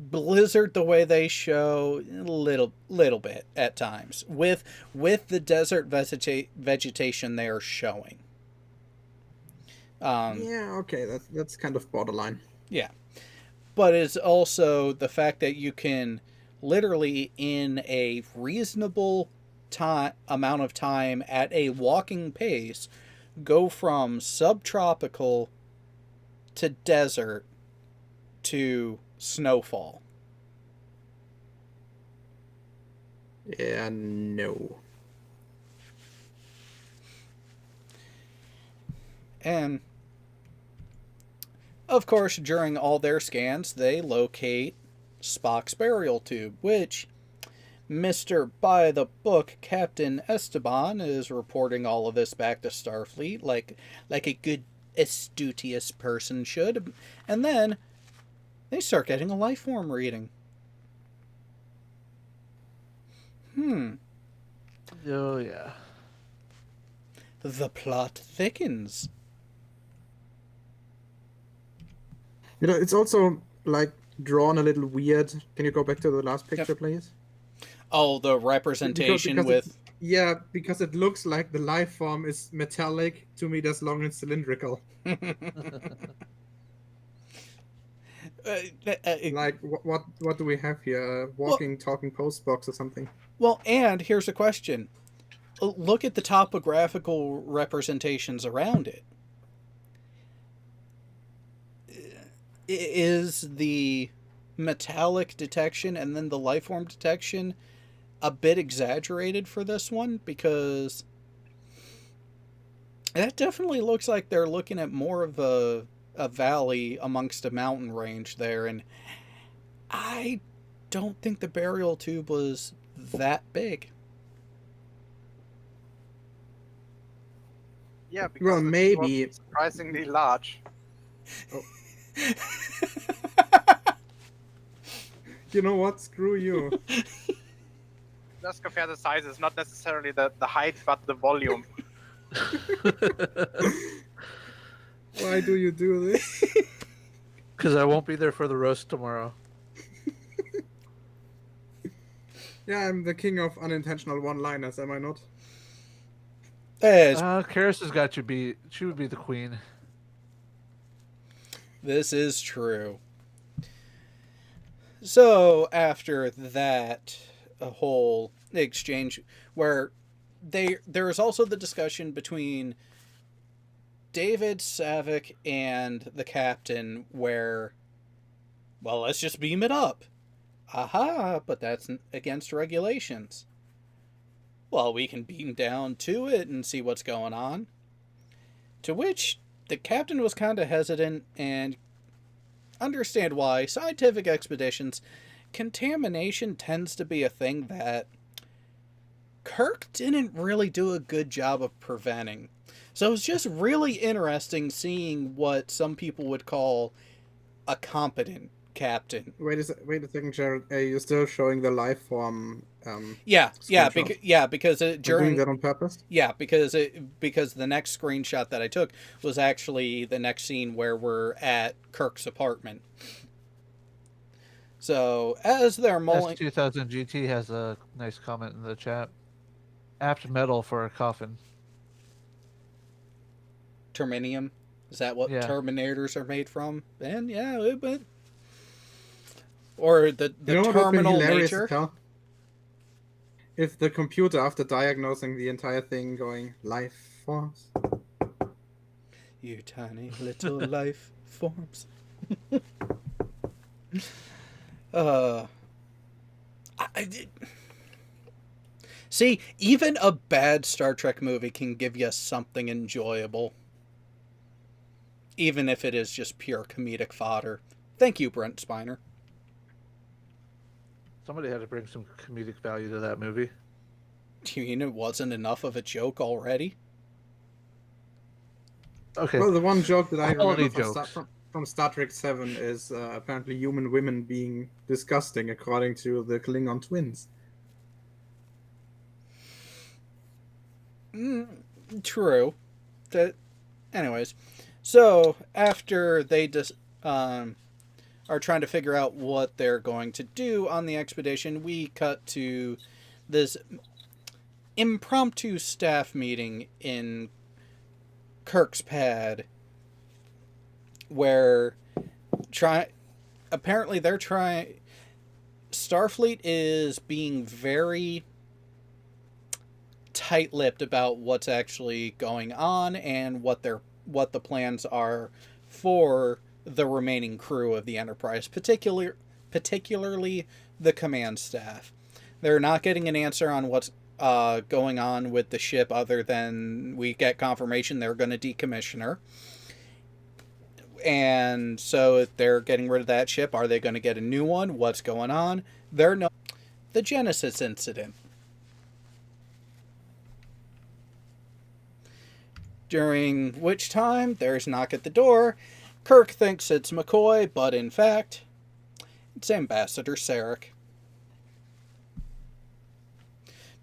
Blizzard, the way they show, a little bit at times with the desert vegetation they are showing. Yeah, okay, that's kind of borderline. Yeah, but it's also the fact that you can literally in a reasonable amount of time at a walking pace go from subtropical to desert to snowfall. Yeah, no. And of course, during all their scans, they locate Spock's burial tube, which Mr. By the Book Captain Esteban is reporting all of this back to Starfleet like a good astucious person should. And then they start getting a life form reading. Oh, yeah. The plot thickens. It's also, like, drawn a little weird. Can you go back to the last picture, please? Oh, the representation because yeah, because it looks like the life form is metallic, 2 meters long and cylindrical. Like, what do we have here? A walking, talking post box or something? Well, and here's a question. Look at the topographical representations around it. Is the metallic detection and then the life form detection a bit exaggerated for this one? Because that definitely looks like they're looking at more of a valley amongst a mountain range there, and I don't think the burial tube was that big. Yeah, because Well, it maybe. was surprisingly large. Oh. You know what? Screw you. Just compare the sizes, not necessarily the height, but the volume. Why do you do this? Because I won't be there for the roast tomorrow. Yeah, I'm the king of unintentional one-liners, am I not? Karis has got you beat. She would be the queen. This is true. So, after that whole exchange, where there is also the discussion between David, Savick, and the captain, where, well, let's just beam it up. Aha, but that's against regulations. Well, we can beam down to it and see what's going on. To which the captain was kind of hesitant, and understand why. Scientific expeditions, contamination tends to be a thing that Kirk didn't really do a good job of preventing. So it's just really interesting seeing what some people would call a competent captain. Wait a second, Jared. Are you still showing the life form? Because during doing that on purpose. Yeah, because the next screenshot that I took was actually the next scene where we're at Kirk's apartment. So as they're mulling, S2000 GT has a nice comment in the chat. Apt metal for a coffin. Terminium, is that what Terminators are made from? And yeah, but or the terminal nature. If the computer, after diagnosing the entire thing, going life forms. You tiny little life forms. See, even a bad Star Trek movie can give you something enjoyable. Even if it is just pure comedic fodder. Thank you, Brent Spiner. Somebody had to bring some comedic value to that movie. Do you mean it wasn't enough of a joke already? Okay. Well, the one joke that I remember from Star Trek 7 is apparently human women being disgusting, according to the Klingon twins. True. Anyways, so after they just are trying to figure out what they're going to do on the expedition, we cut to this impromptu staff meeting in Kirk's pad, where apparently they're trying. Starfleet is being very tight-lipped about what's actually going on and what the plans are for the remaining crew of the Enterprise, particularly the command staff. They're not getting an answer on what's going on with the ship, other than we get confirmation they're going to decommission her. And so they're getting rid of that ship. Are they going to get a new one? What's going on? The Genesis incident. During which time, there's a knock at the door. Kirk thinks it's McCoy, but in fact, it's Ambassador Sarek.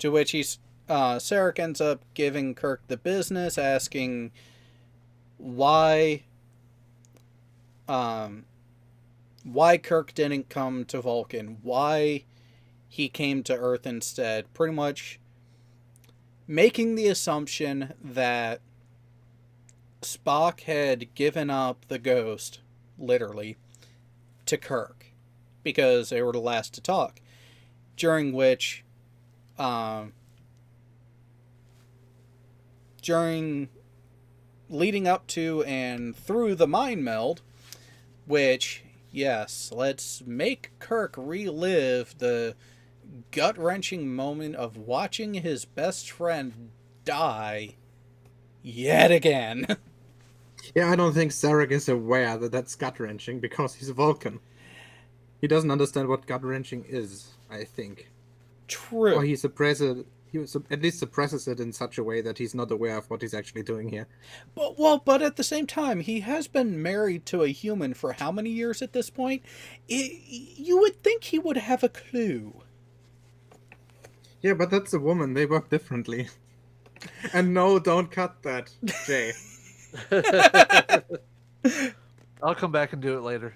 To which Sarek ends up giving Kirk the business, asking why Kirk didn't come to Vulcan, why he came to Earth instead, pretty much making the assumption that Spock had given up the ghost, literally, to Kirk, because they were the last to talk, during which, leading up to and through the mind meld, which, yes, let's make Kirk relive the gut-wrenching moment of watching his best friend die yet again. Yeah, I don't think Sarek is aware that that's gut-wrenching, because he's a Vulcan. He doesn't understand what gut-wrenching is, I think. True. Or he at least suppresses it in such a way that he's not aware of what he's actually doing here. But at the same time, he has been married to a human for how many years at this point? You would think he would have a clue. Yeah, but that's a woman. They work differently. And no, don't cut that, Jay. I'll come back and do it later.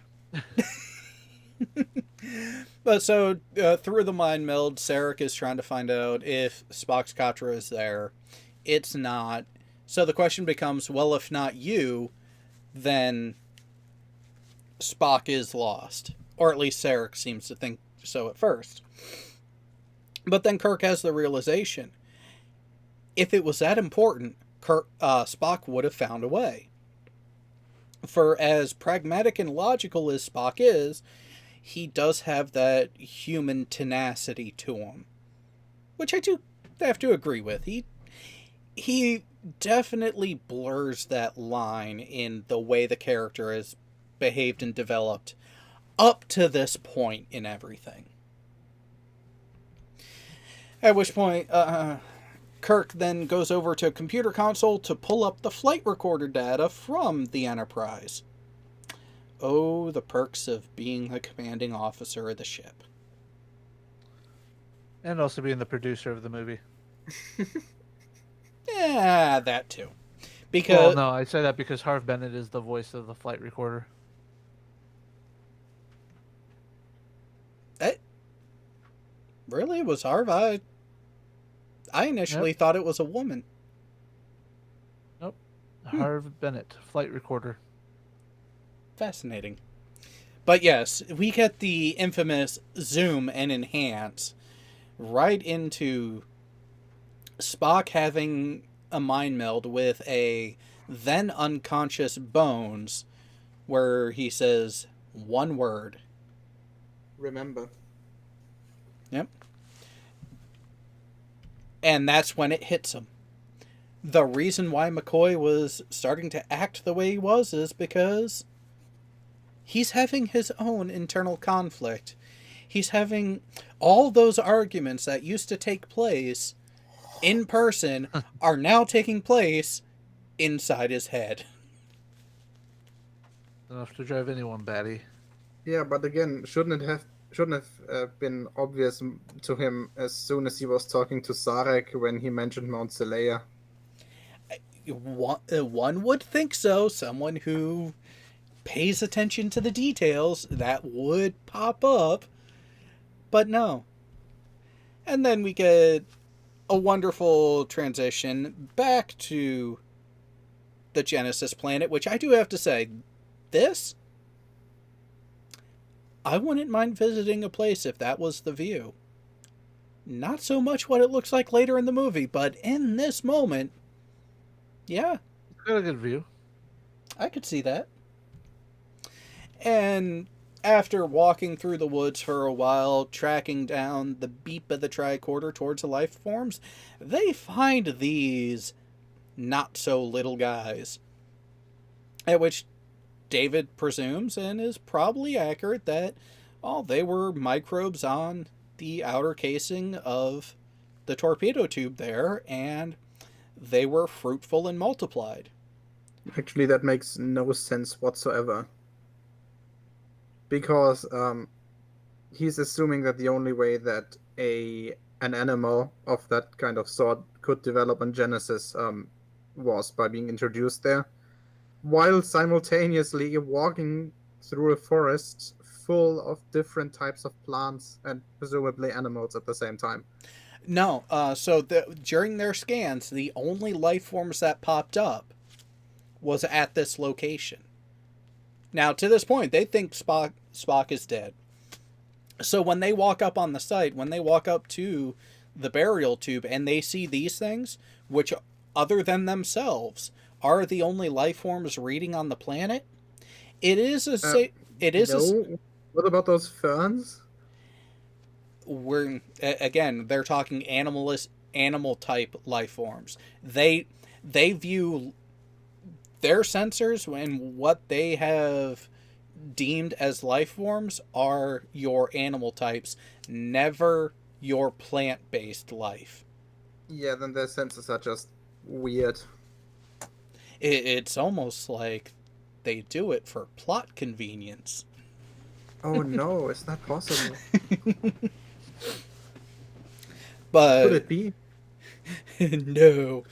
But so, through the mind meld, Sarek is trying to find out if Spock's Katra is there. It's not. So the question becomes, well, if not you, then Spock is lost. Or at least Sarek seems to think so at first. But then Kirk has the realization, if it was that important, Spock would have found a way. For as pragmatic and logical as Spock is, he does have that human tenacity to him, which I do have to agree with. He definitely blurs that line in the way the character has behaved and developed up to this point in everything. At which point, Kirk then goes over to a computer console to pull up the flight recorder data from the Enterprise. Oh, the perks of being the commanding officer of the ship. And also being the producer of the movie. Yeah, that too. Because Well, no, I say that because Harv Bennett is the voice of the flight recorder. Really? It was Harv? I initially thought it was a woman. Nope. Harv Bennett, flight recorder. Fascinating. But yes, we get the infamous zoom and enhance right into Spock having a mind meld with a then unconscious Bones, where he says one word. Remember. Yep. And that's when it hits him. The reason why McCoy was starting to act the way he was is because he's having his own internal conflict. He's having all those arguments that used to take place in person are now taking place inside his head. Enough to drive anyone batty. Yeah, but again, shouldn't have been obvious to him as soon as he was talking to Sarek when he mentioned Mount Selea. One would think so. Someone who pays attention to the details, that would pop up. But no. And then we get a wonderful transition back to the Genesis planet, which I do have to say, this, I wouldn't mind visiting a place if that was the view. Not so much what it looks like later in the movie, but in this moment, yeah, It's got a good view. I could see that. And after walking through the woods for a while, tracking down the beep of the tricorder towards the life forms, they find these not so little guys. At which David presumes, and is probably accurate, that they were microbes on the outer casing of the torpedo tube there, and they were fruitful and multiplied. Actually, that makes no sense whatsoever. Because he's assuming that the only way that an animal of that kind of sort could develop on Genesis was by being introduced there, while simultaneously walking through a forest full of different types of plants and presumably animals at the same time. No, during their scans, the only life forms that popped up was at this location. Now, to this point, they think Spock is dead. So when they walk up on the site, when they walk up to the burial tube and they see these things, which other than themselves are the only life forms reading on the planet, it is What about those ferns? They're talking animal type life forms. They view their sensors and what they have deemed as life forms are your animal types, never your plant-based life. Yeah, then their sensors are just weird. It's almost like they do it for plot convenience. Oh no, is that possible? But Could it be? No.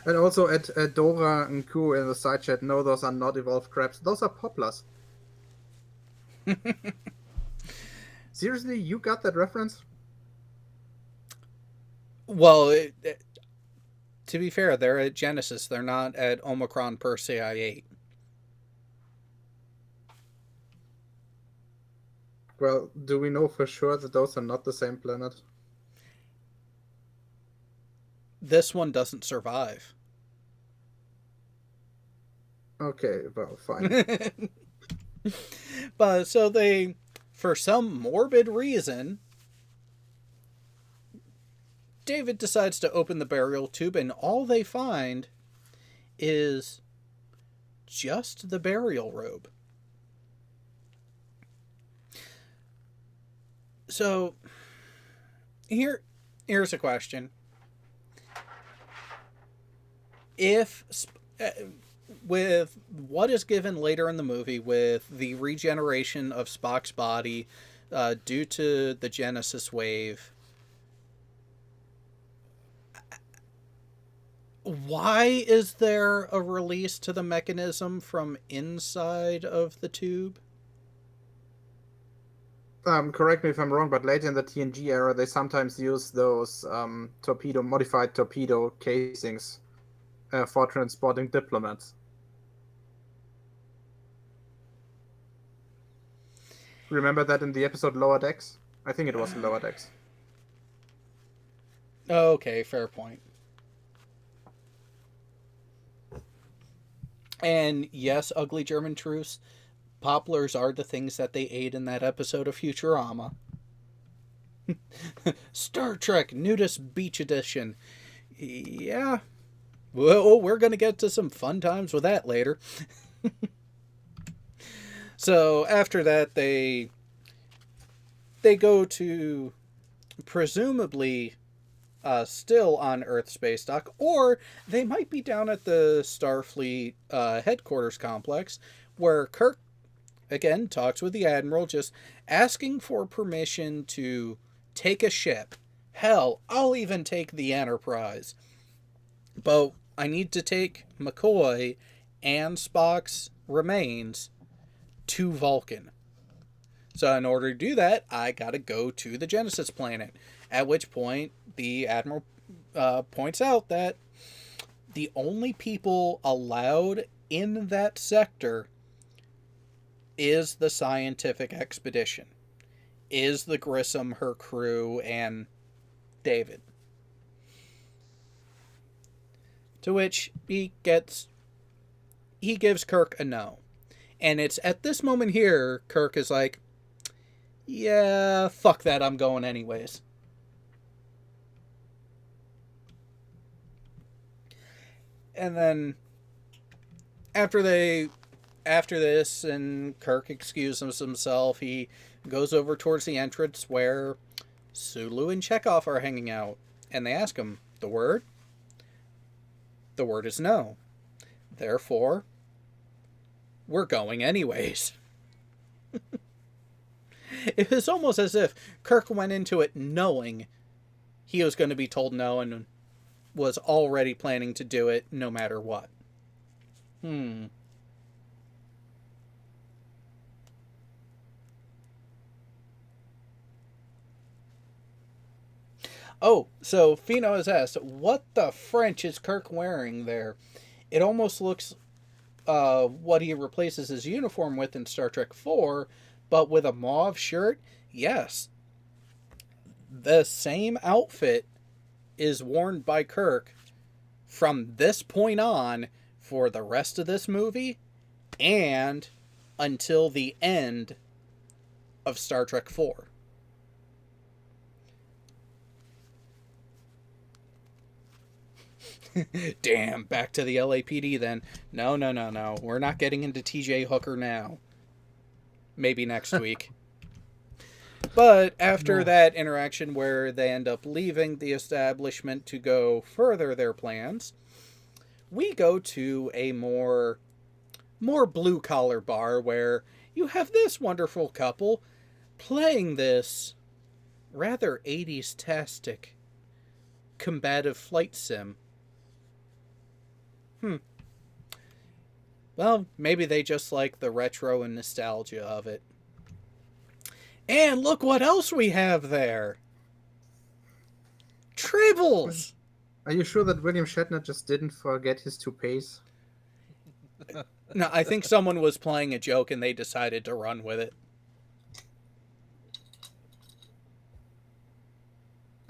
And also at Dora and Ku in the side chat, no, those are not evolved crabs. Those are poplars. Seriously, you got that reference? Well, to be fair, they're at Genesis. They're not at Omicron Persei 8. Well, do we know for sure that those are not the same planet? This one doesn't survive. Okay, well, fine. But so they, for some morbid reason, David decides to open the burial tube, and all they find is just the burial robe. So here's a question. If with what is given later in the movie with the regeneration of Spock's body due to the Genesis wave, why is there a release to the mechanism from inside of the tube? Correct me if I'm wrong, but later in the TNG era, they sometimes use those modified torpedo casings for transporting diplomats. Remember that in the episode Lower Decks? I think it was Lower Decks. Okay, fair point. And yes, Ugly German Truce, poplars are the things that they ate in that episode of Futurama. Star Trek Nudist Beach Edition. Yeah. Well, we're going to get to some fun times with that later. So after that, they go to presumably still on Earth space dock, or they might be down at the Starfleet headquarters complex, where Kirk again talks with the Admiral, just asking for permission to take a ship. Hell, I'll even take the Enterprise. But I need to take McCoy and Spock's remains to Vulcan. So in order to do that, I gotta go to the Genesis planet. At which point, the Admiral points out that the only people allowed in that sector is the scientific expedition. Is the Grissom, her crew, and David. To which he gives Kirk a no. And it's at this moment here, Kirk is like, yeah, fuck that, I'm going anyways. And then, after this, and Kirk excuses himself, he goes over towards the entrance where Sulu and Chekhov are hanging out. And they ask him, the word? The word is no. Therefore, we're going anyways. It was almost as if Kirk went into it knowing he was going to be told no and was already planning to do it no matter what. Oh, so Fino has asked, what the French is Kirk wearing there? It almost looks what he replaces his uniform with in Star Trek IV, but with a mauve shirt? Yes. The same outfit is worn by Kirk from this point on for the rest of this movie and until the end of Star Trek IV. Damn, back to the LAPD then. No. We're not getting into TJ Hooker now. Maybe next week. But after that interaction where they end up leaving the establishment to go further their plans, we go to a more blue-collar bar where you have this wonderful couple playing this rather 80s-tastic combative flight sim. Well, maybe they just like the retro and nostalgia of it. And look what else we have there! Tribbles! Are you sure that William Shatner just didn't forget his toupees? No, I think someone was playing a joke and they decided to run with it.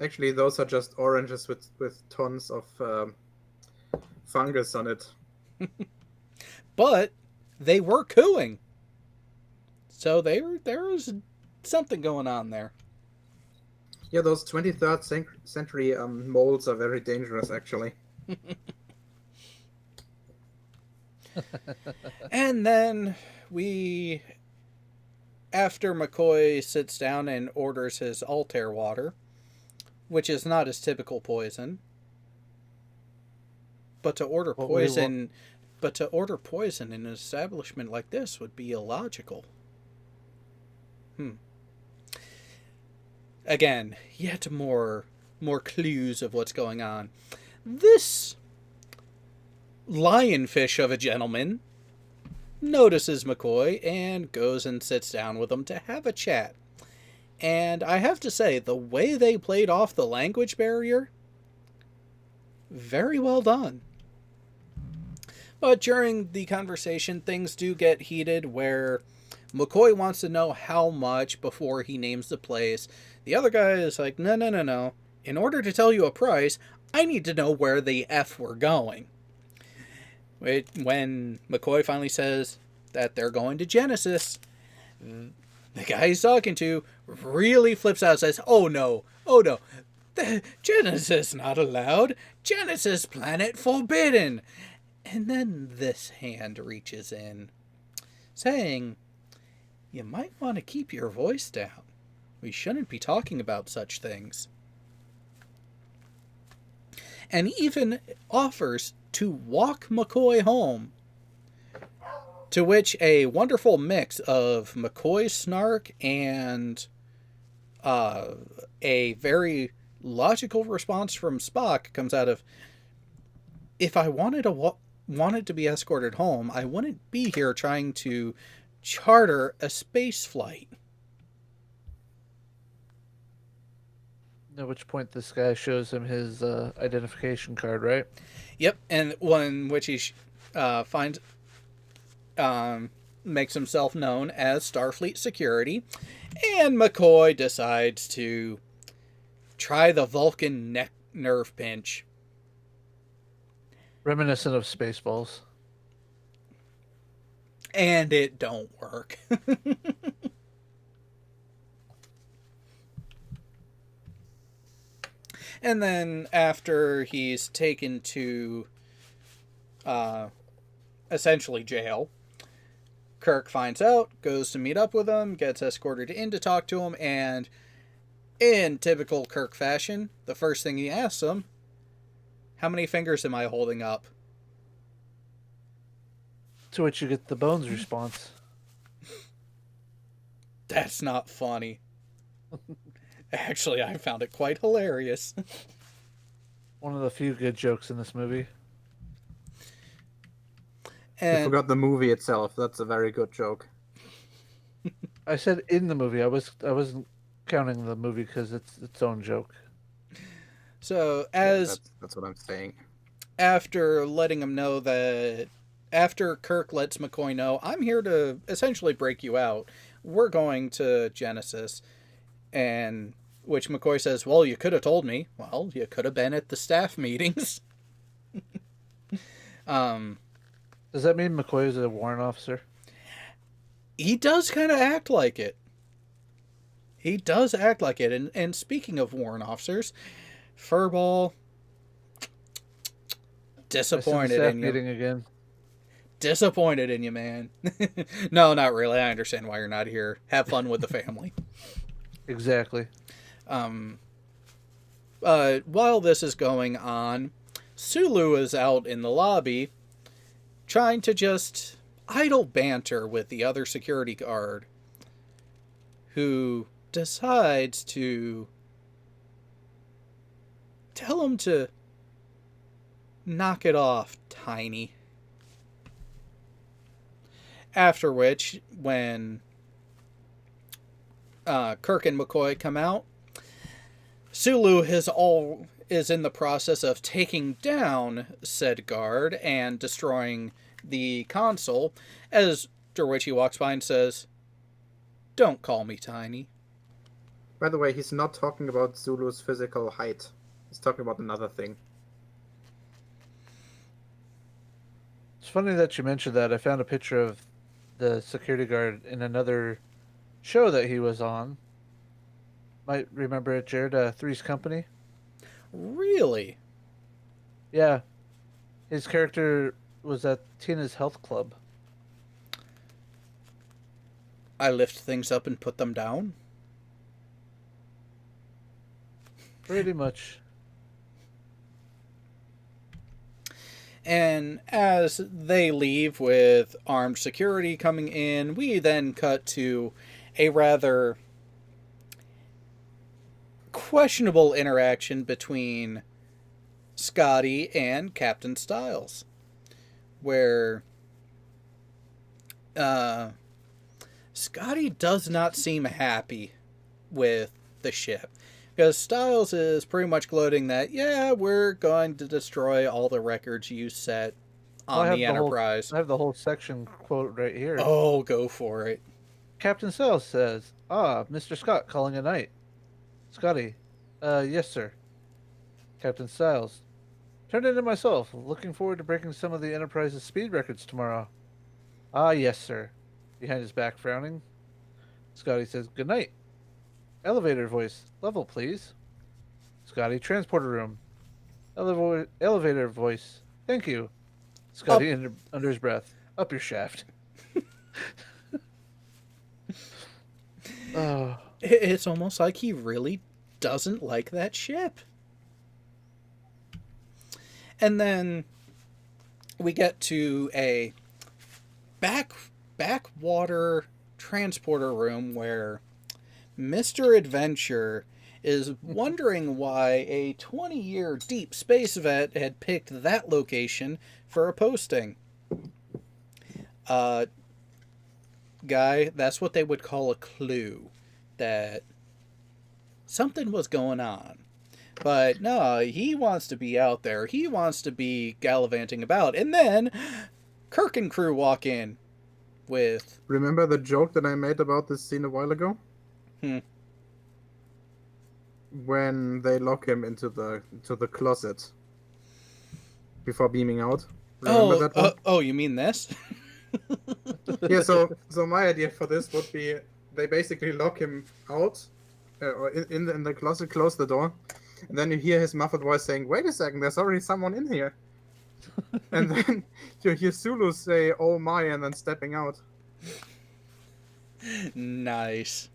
Actually, those are just oranges with tons of fungus on it. But they were cooing. So there was something going on there. Yeah, those 23rd century molds are very dangerous, actually. And then after McCoy sits down and orders his Altair water, which is not his typical poison, but to order poison in an establishment like this would be illogical. Again, yet more clues of what's going on. This lionfish of a gentleman notices McCoy and goes and sits down with him to have a chat. And I have to say, the way they played off the language barrier, very well done. But during the conversation, things do get heated where McCoy wants to know how much before he names the place. The other guy is like, no. In order to tell you a price, I need to know where the F we're going. When McCoy finally says that they're going to Genesis, the guy he's talking to really flips out and says, oh no, the Genesis not allowed, Genesis planet forbidden. And then this hand reaches in, saying, you might want to keep your voice down. We shouldn't be talking about such things. And even offers to walk McCoy home. To which a wonderful mix of McCoy's snark and a very logical response from Spock comes out of, if I wanted to be escorted home, I wouldn't be here trying to charter a space flight. At which point this guy shows him his identification card, right? Yep, and one which he finds makes himself known as Starfleet Security, and McCoy decides to try the Vulcan neck nerve pinch. Reminiscent of Spaceballs. And it don't work. And then after he's taken to essentially jail, Kirk finds out, goes to meet up with him, gets escorted in to talk to him, and in typical Kirk fashion, the first thing he asks him, how many fingers am I holding up? To which you get the Bones response. That's not funny. Actually, I found it quite hilarious. One of the few good jokes in this movie. I And forgot the movie itself. That's a very good joke. I said in the movie. I wasn't counting the movie because it's its own joke. so, Yeah, that's what I'm saying. after letting him know that, after Kirk lets McCoy know, I'm here to essentially break you out, we're going to Genesis, and which McCoy says, well, you could have told me. Well, you could have been at the staff meetings. Does that mean McCoy is a warrant officer? He does kind of act like it. He does act like it. And speaking of warrant officers, Furball, disappointed staff in you. meeting again. Disappointed in you, man. No, not really. I understand why you're not here. Have fun with the family. Exactly. While this is going on, Sulu is out in the lobby trying to just idle banter with the other security guard, who decides to tell him to knock it off, Tiny. After which, when Kirk and McCoy come out, Sulu is in the process of taking down said guard and destroying the console, after which he walks by and says, "Don't call me Tiny." By the way, he's not talking about Zulu's physical height. He's talking about another thing. It's funny that you mentioned that. I found a picture of the security guard in another show that he was on. Might remember it, Jared. Three's Company. Really? Yeah. His character was at Tina's Health Club. I lift things up and put them down? Pretty much. And as they leave with armed security coming in, we then cut to a rather questionable interaction between Scotty and Captain Styles, where Scotty does not seem happy with the ship. Because Styles is pretty much gloating that, yeah, we're going to destroy all the records you set on the Enterprise. I have the whole section quote right here. Oh, go for it. Captain Styles says, Mr. Scott calling a night. Scotty, yes, sir. Captain Styles, turned into myself. Looking forward to breaking some of the Enterprise's speed records tomorrow. Yes, sir. Behind his back, frowning. Scotty says, good night. Elevator voice. Level, please. Scotty, transporter room. Elevator voice. Thank you. Scotty, under his breath. Up your shaft. Oh. It's almost like he really doesn't like that ship. And then we get to a backwater transporter room where Mr. Adventure is wondering why a 20-year deep space vet had picked that location for a posting. Guy, that's what they would call a clue that something was going on. But no, he wants to be out there. He wants to be gallivanting about. And then Kirk and crew walk in with... Remember the joke that I made about this scene a while ago? When they lock him into the closet before beaming out. Remember that one? Oh, you mean this? Yeah, so my idea for this would be they basically lock him out or in the closet, close the door, and then you hear his muffled voice saying, "Wait a second, there's already someone in here." And then you hear Sulu say, "Oh my," and then stepping out. Nice.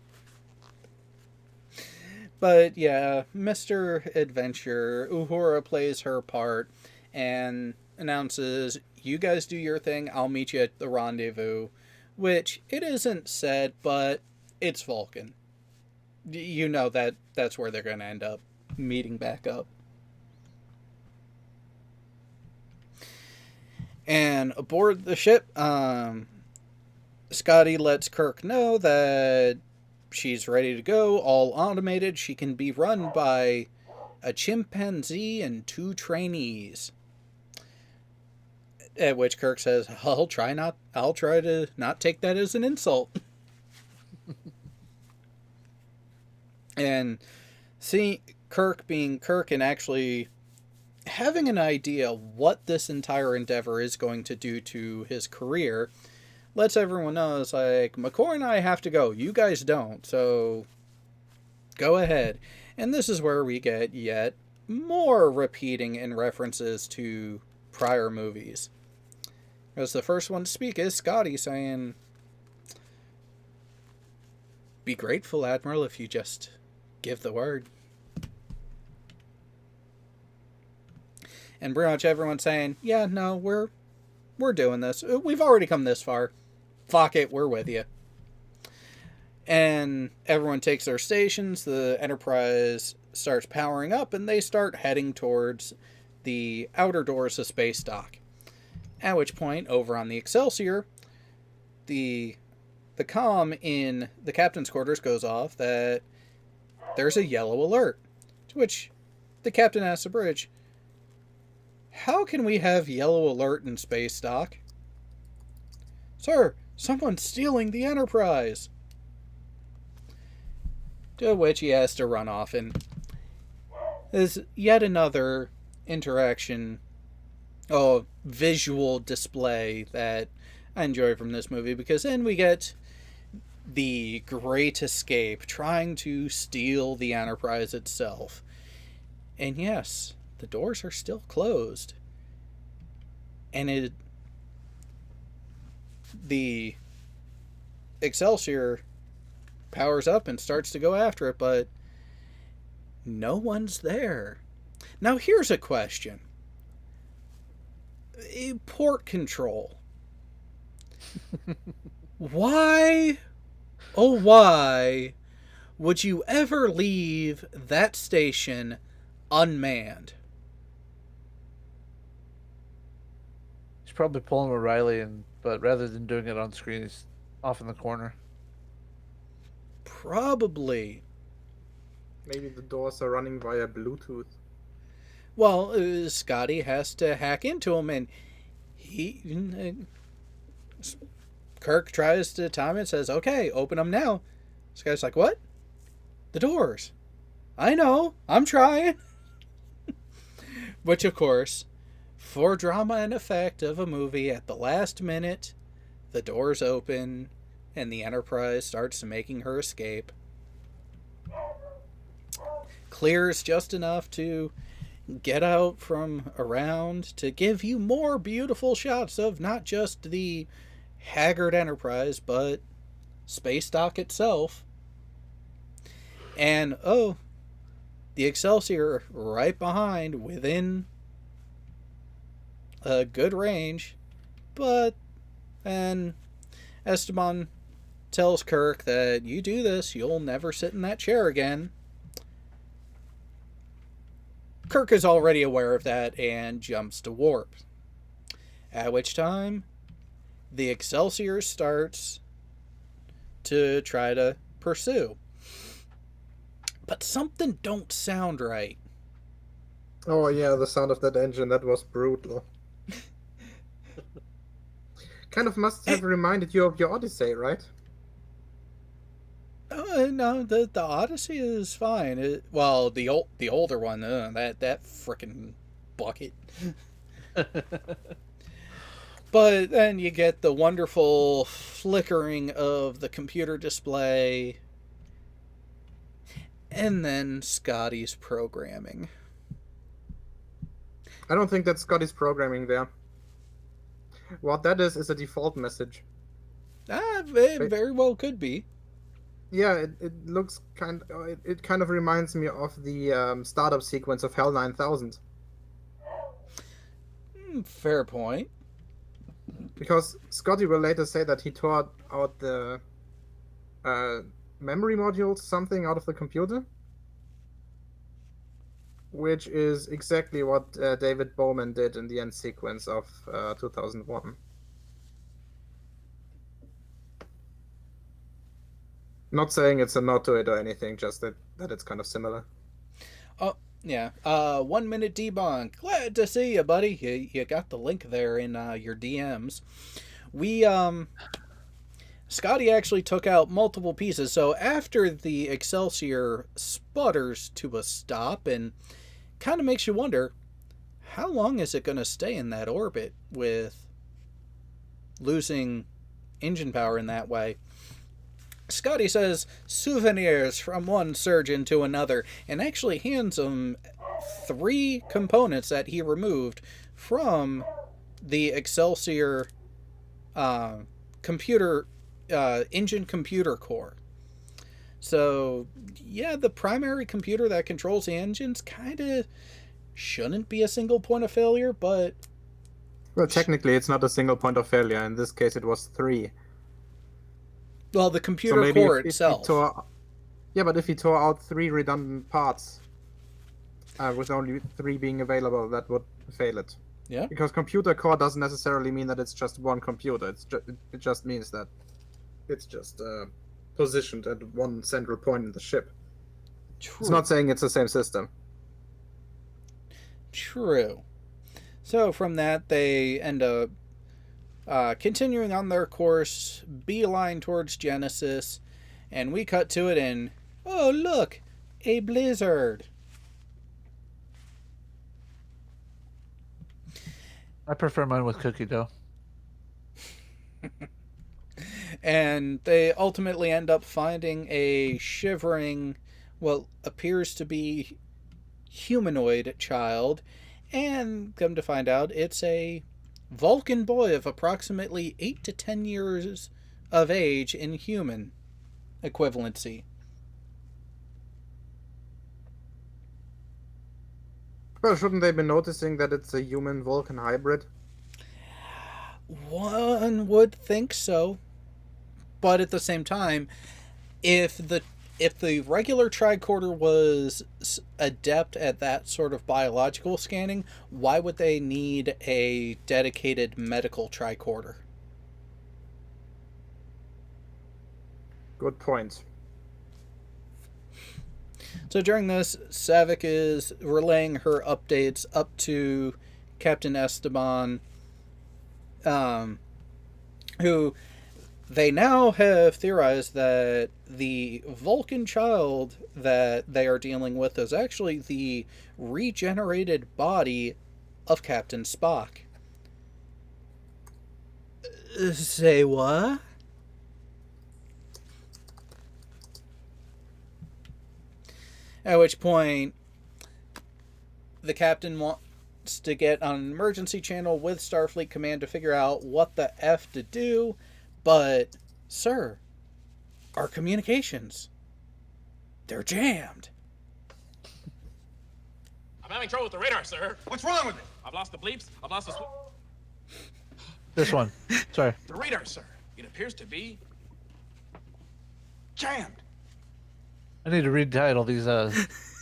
But yeah, Mr. Adventure, Uhura plays her part and announces, "You guys do your thing, I'll meet you at the rendezvous," which it isn't said, but it's Vulcan. You know that's where they're going to end up meeting back up. And aboard the ship, Scotty lets Kirk know that she's ready to go, all automated. She can be run by a chimpanzee and 2 trainees. At which Kirk says, I'll try to not take that as an insult. And see Kirk being Kirk and actually having an idea what this entire endeavor is going to do to his career lets everyone know, it's like, McCoy and I have to go. You guys don't, so go ahead. And this is where we get yet more repeating and references to prior movies. As the first one to speak is Scotty saying, "Be grateful, Admiral, if you just give the word." And pretty much everyone's saying, yeah, no, we're doing this. We've already come this far. Fuck it, we're with you. And everyone takes their stations, the Enterprise starts powering up, and they start heading towards the outer doors of space dock. At which point, over on the Excelsior, the comm in the captain's quarters goes off that there's a yellow alert. To which the captain asks the bridge, "How can we have yellow alert in space dock?" "Sir, someone's stealing the Enterprise." To which he has to run off, and there's yet another interaction, visual display that I enjoy from this movie, because then we get the Great Escape trying to steal the Enterprise itself. And yes, the doors are still closed. And the Excelsior powers up and starts to go after it, but no one's there. Now here's a question. Port control. Why, oh why, would you ever leave that station unmanned? He's probably pulling O'Reilly, but rather than doing it on screen, he's off in the corner. Probably. Maybe the doors are running via Bluetooth. Well, Scotty has to hack into him, and Kirk tries to time it, says, "Okay, open them now." This guy's like, "What? The doors." "I know, I'm trying." Which, of course, for drama and effect of a movie, at the last minute, the doors open, and the Enterprise starts making her escape. Clears just enough to get out from around to give you more beautiful shots of not just the haggard Enterprise, but space dock itself. And, the Excelsior right behind, within a good range. But then Esteban tells Kirk that you do this, you'll never sit in that chair again. Kirk is already aware of that and jumps to warp. At which time, the Excelsior starts to try to pursue. But something don't sound right. Oh yeah, the sound of that engine, that was brutal. Kind of must have reminded you of your Odyssey, right? No, the Odyssey is fine. The older one, that frickin' bucket. But then you get the wonderful flickering of the computer display, and then Scotty's programming. I don't think that Scotty's programming there. What that is a default message. It very well could be. Yeah, it looks it kind of reminds me of the startup sequence of HAL 9000. Fair point. Because Scotty will later say that he tore out the memory modules, something out of the computer, which is exactly what David Bowman did in the end sequence of 2001. Not saying it's a nod to it or anything, just that it's kind of similar. Oh, yeah. 1 minute debunk. Glad to see you, buddy. You got the link there in your DMs. Scotty actually took out multiple pieces. So after the Excelsior sputters to a stop and kind of makes you wonder, how long is it going to stay in that orbit with losing engine power in that way? Scotty says souvenirs from one surgeon to another and actually hands him 3 components that he removed from the Excelsior computer engine computer core. So yeah, the primary computer that controls the engines kind of shouldn't be a single point of failure, but well, technically it's not a single point of failure. In this case it was 3. Well, the computer core itself. Yeah, but if he tore out 3 redundant parts, with only 3 being available, that would fail it. Yeah. Because computer core doesn't necessarily mean that it's just one computer. It just means that it's just positioned at one central point in the ship. True. It's not saying it's the same system. True. So from that, they end up continuing on their course, beeline towards Genesis, and we cut to it and, oh look, a blizzard. I prefer mine with cookie dough. And they ultimately end up finding a shivering, what appears to be humanoid child, and come to find out it's a Vulcan boy of approximately 8 to 10 years of age in human equivalency. Well, shouldn't they be noticing that it's a human Vulcan hybrid? One would think so. But at the same time, if the regular tricorder was adept at that sort of biological scanning, why would they need a dedicated medical tricorder? Good point. So during this, Savick is relaying her updates up to Captain Esteban, who they now have theorized that the Vulcan child that they are dealing with is actually the regenerated body of Captain Spock. Say what? At which point, the captain wants to get on an emergency channel with Starfleet Command to figure out what the F to do. But, sir, our communications, they're jammed. I'm having trouble with the radar, sir. What's wrong with it? I've lost the bleeps. I've lost the... This one. Sorry. The radar, sir. It appears to be... Jammed. I need to retitle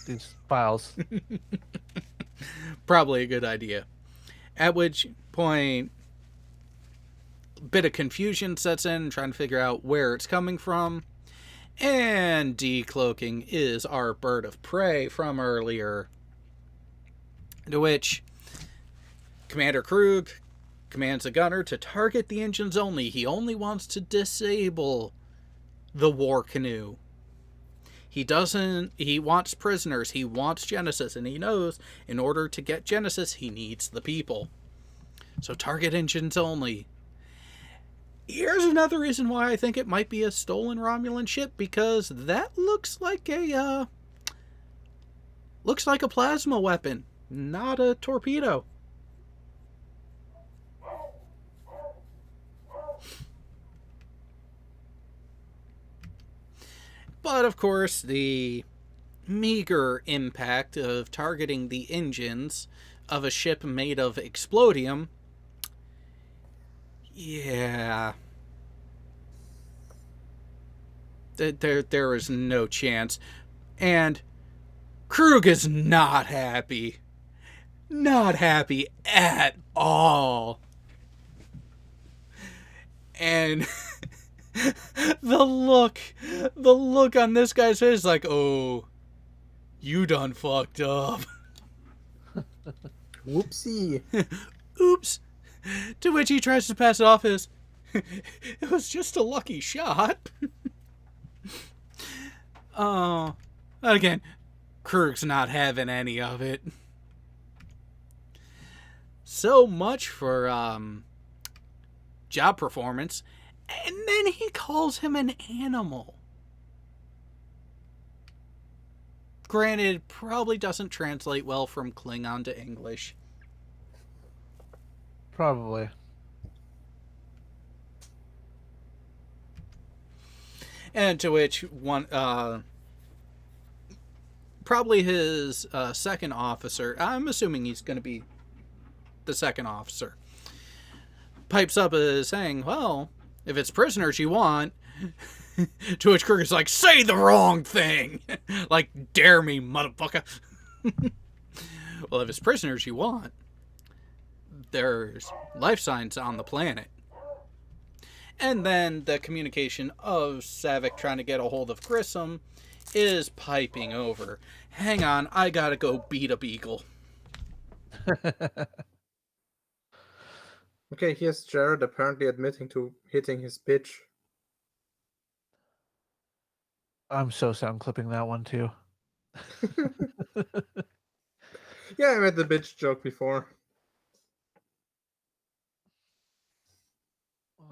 these files. Probably a good idea. At which point, a bit of confusion sets in, trying to figure out where it's coming from. And decloaking is our bird of prey from earlier. To which Commander Krug commands the gunner to target the engines only. He only wants to disable the war canoe. He wants prisoners, he wants Genesis, and he knows in order to get Genesis, he needs the people. So target engines only. Here's another reason why I think it might be a stolen Romulan ship, because that looks like a plasma weapon, not a torpedo. But of course, the meager impact of targeting the engines of a ship made of explodium, yeah, there is no chance. And Krug is not happy. Not happy at all. And the look on this guy's face is like, oh, you done fucked up. Whoopsie. Oops. To which he tries to pass it off as, it was just a lucky shot. Oh, again, Krug's not having any of it. So much for job performance. And then he calls him an animal. Granted, probably doesn't translate well from Klingon to English. Probably. And to which one, probably his second officer, I'm assuming he's going to be the second officer, pipes up as saying, well, if it's prisoners you want. To which Kirk is like, say the wrong thing. Like, dare me, motherfucker. Well, if it's prisoners you want, there's life signs on the planet. And then the communication of Savick trying to get a hold of Grissom is piping over. Hang on, I gotta go beat a beagle. Okay, here's Jared apparently admitting to hitting his bitch. I'm so sound clipping that one too. Yeah, I made the bitch joke before.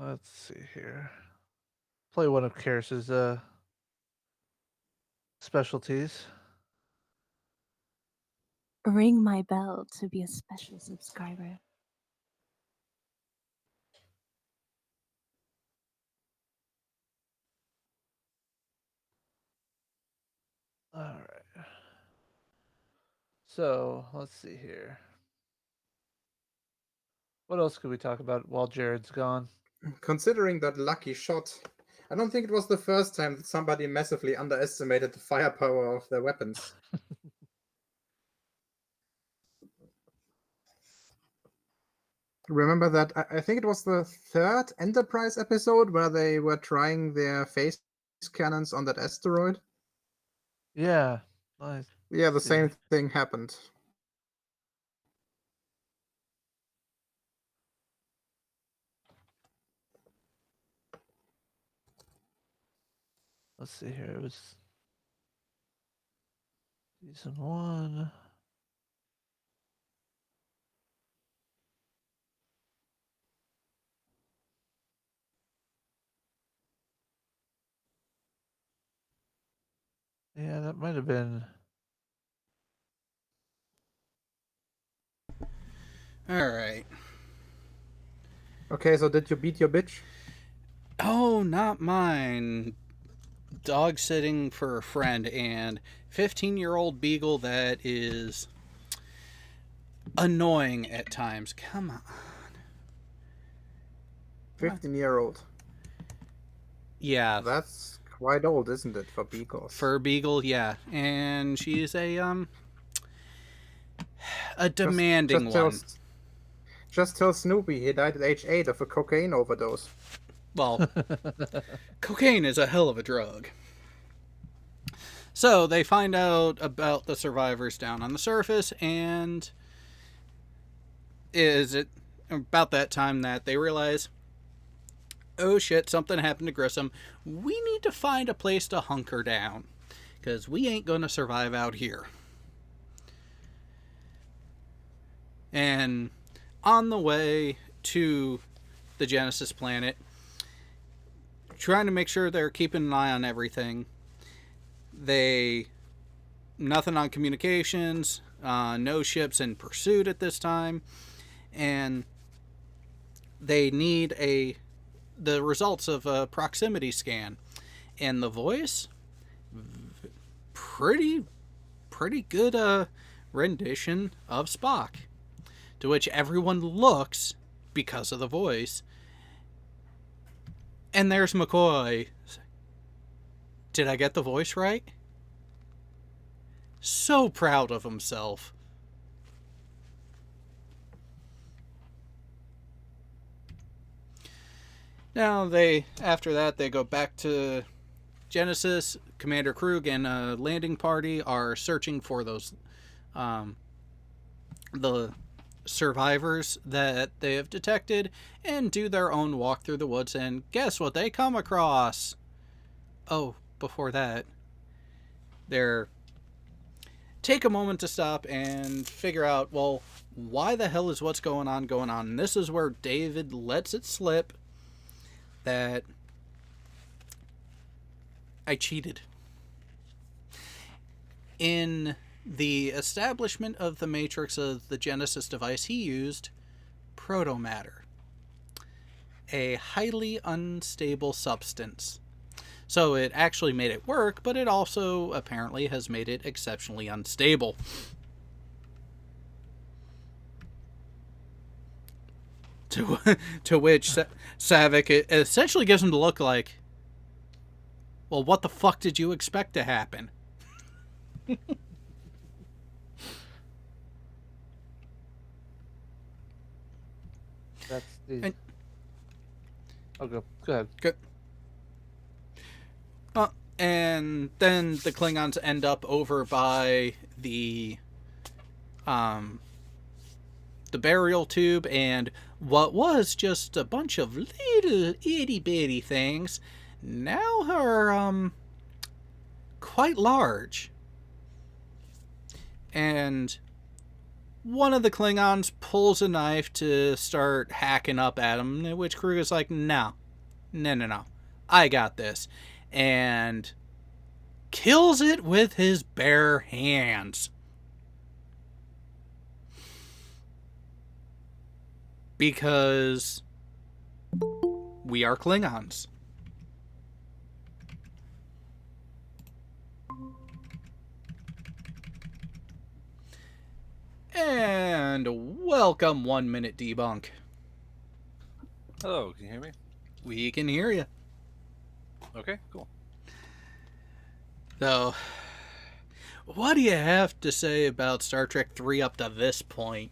Let's see here. Play one of Karis's specialties. Ring my bell to be a special subscriber. All right. So let's see here. What else could we talk about while Jared's gone? Considering that lucky shot, I don't think it was the first time that somebody massively underestimated the firepower of their weapons. Remember that? I think it was the third Enterprise episode where they were trying their phase cannons on that asteroid. Yeah. Yeah, the same thing happened. Let's see here. It was season 1. Yeah, that might have been. Alright. Okay, so did you beat your bitch? Oh, not mine. Dog sitting for a friend and 15-year-old beagle that is annoying at times. Come on. 15-year-old. Yeah. That's quite old, isn't it, for beagles? For a beagle, yeah. And she's a a demanding one. Just tell Snoopy he died at age 8 of a cocaine overdose. Well, cocaine is a hell of a drug. So they find out about the survivors down on the surface, and is it about that time that they realize, oh shit, something happened to Grissom. We need to find a place to hunker down, because we ain't going to survive out here. And on the way to the Genesis planet, trying to make sure they're keeping an eye on everything. Nothing on communications, no ships in pursuit at this time, and they need the results of a proximity scan. And the voice, pretty good rendition of Spock, to which everyone looks because of the voice. And there's McCoy. Did I get the voice right? So proud of himself. Now after that, they go back to Genesis. Commander Krug and a landing party are searching for those, the survivors that they have detected, and do their own walk through the woods, and guess what they come across? Oh, before that, take a moment to stop and figure out, well, why the hell is what's going on? And this is where David lets it slip that I cheated. In the establishment of the matrix of the Genesis device, he used protomatter, a highly unstable substance. So it actually made it work, but it also apparently has made it exceptionally unstable. To which Savick essentially gives him the look like, well, what the fuck did you expect to happen? That's the... Go ahead. Good. And then the Klingons end up over by the burial tube, and what was just a bunch of little itty-bitty things now are quite large. And one of the Klingons pulls a knife to start hacking up at him, which Krug is like, no, I got this. And kills it with his bare hands. Because we are Klingons. And welcome 1 Minute Debunk. Hello, can you hear me? We can hear you. Okay, cool. So, what do you have to say about Star Trek 3 up to this point?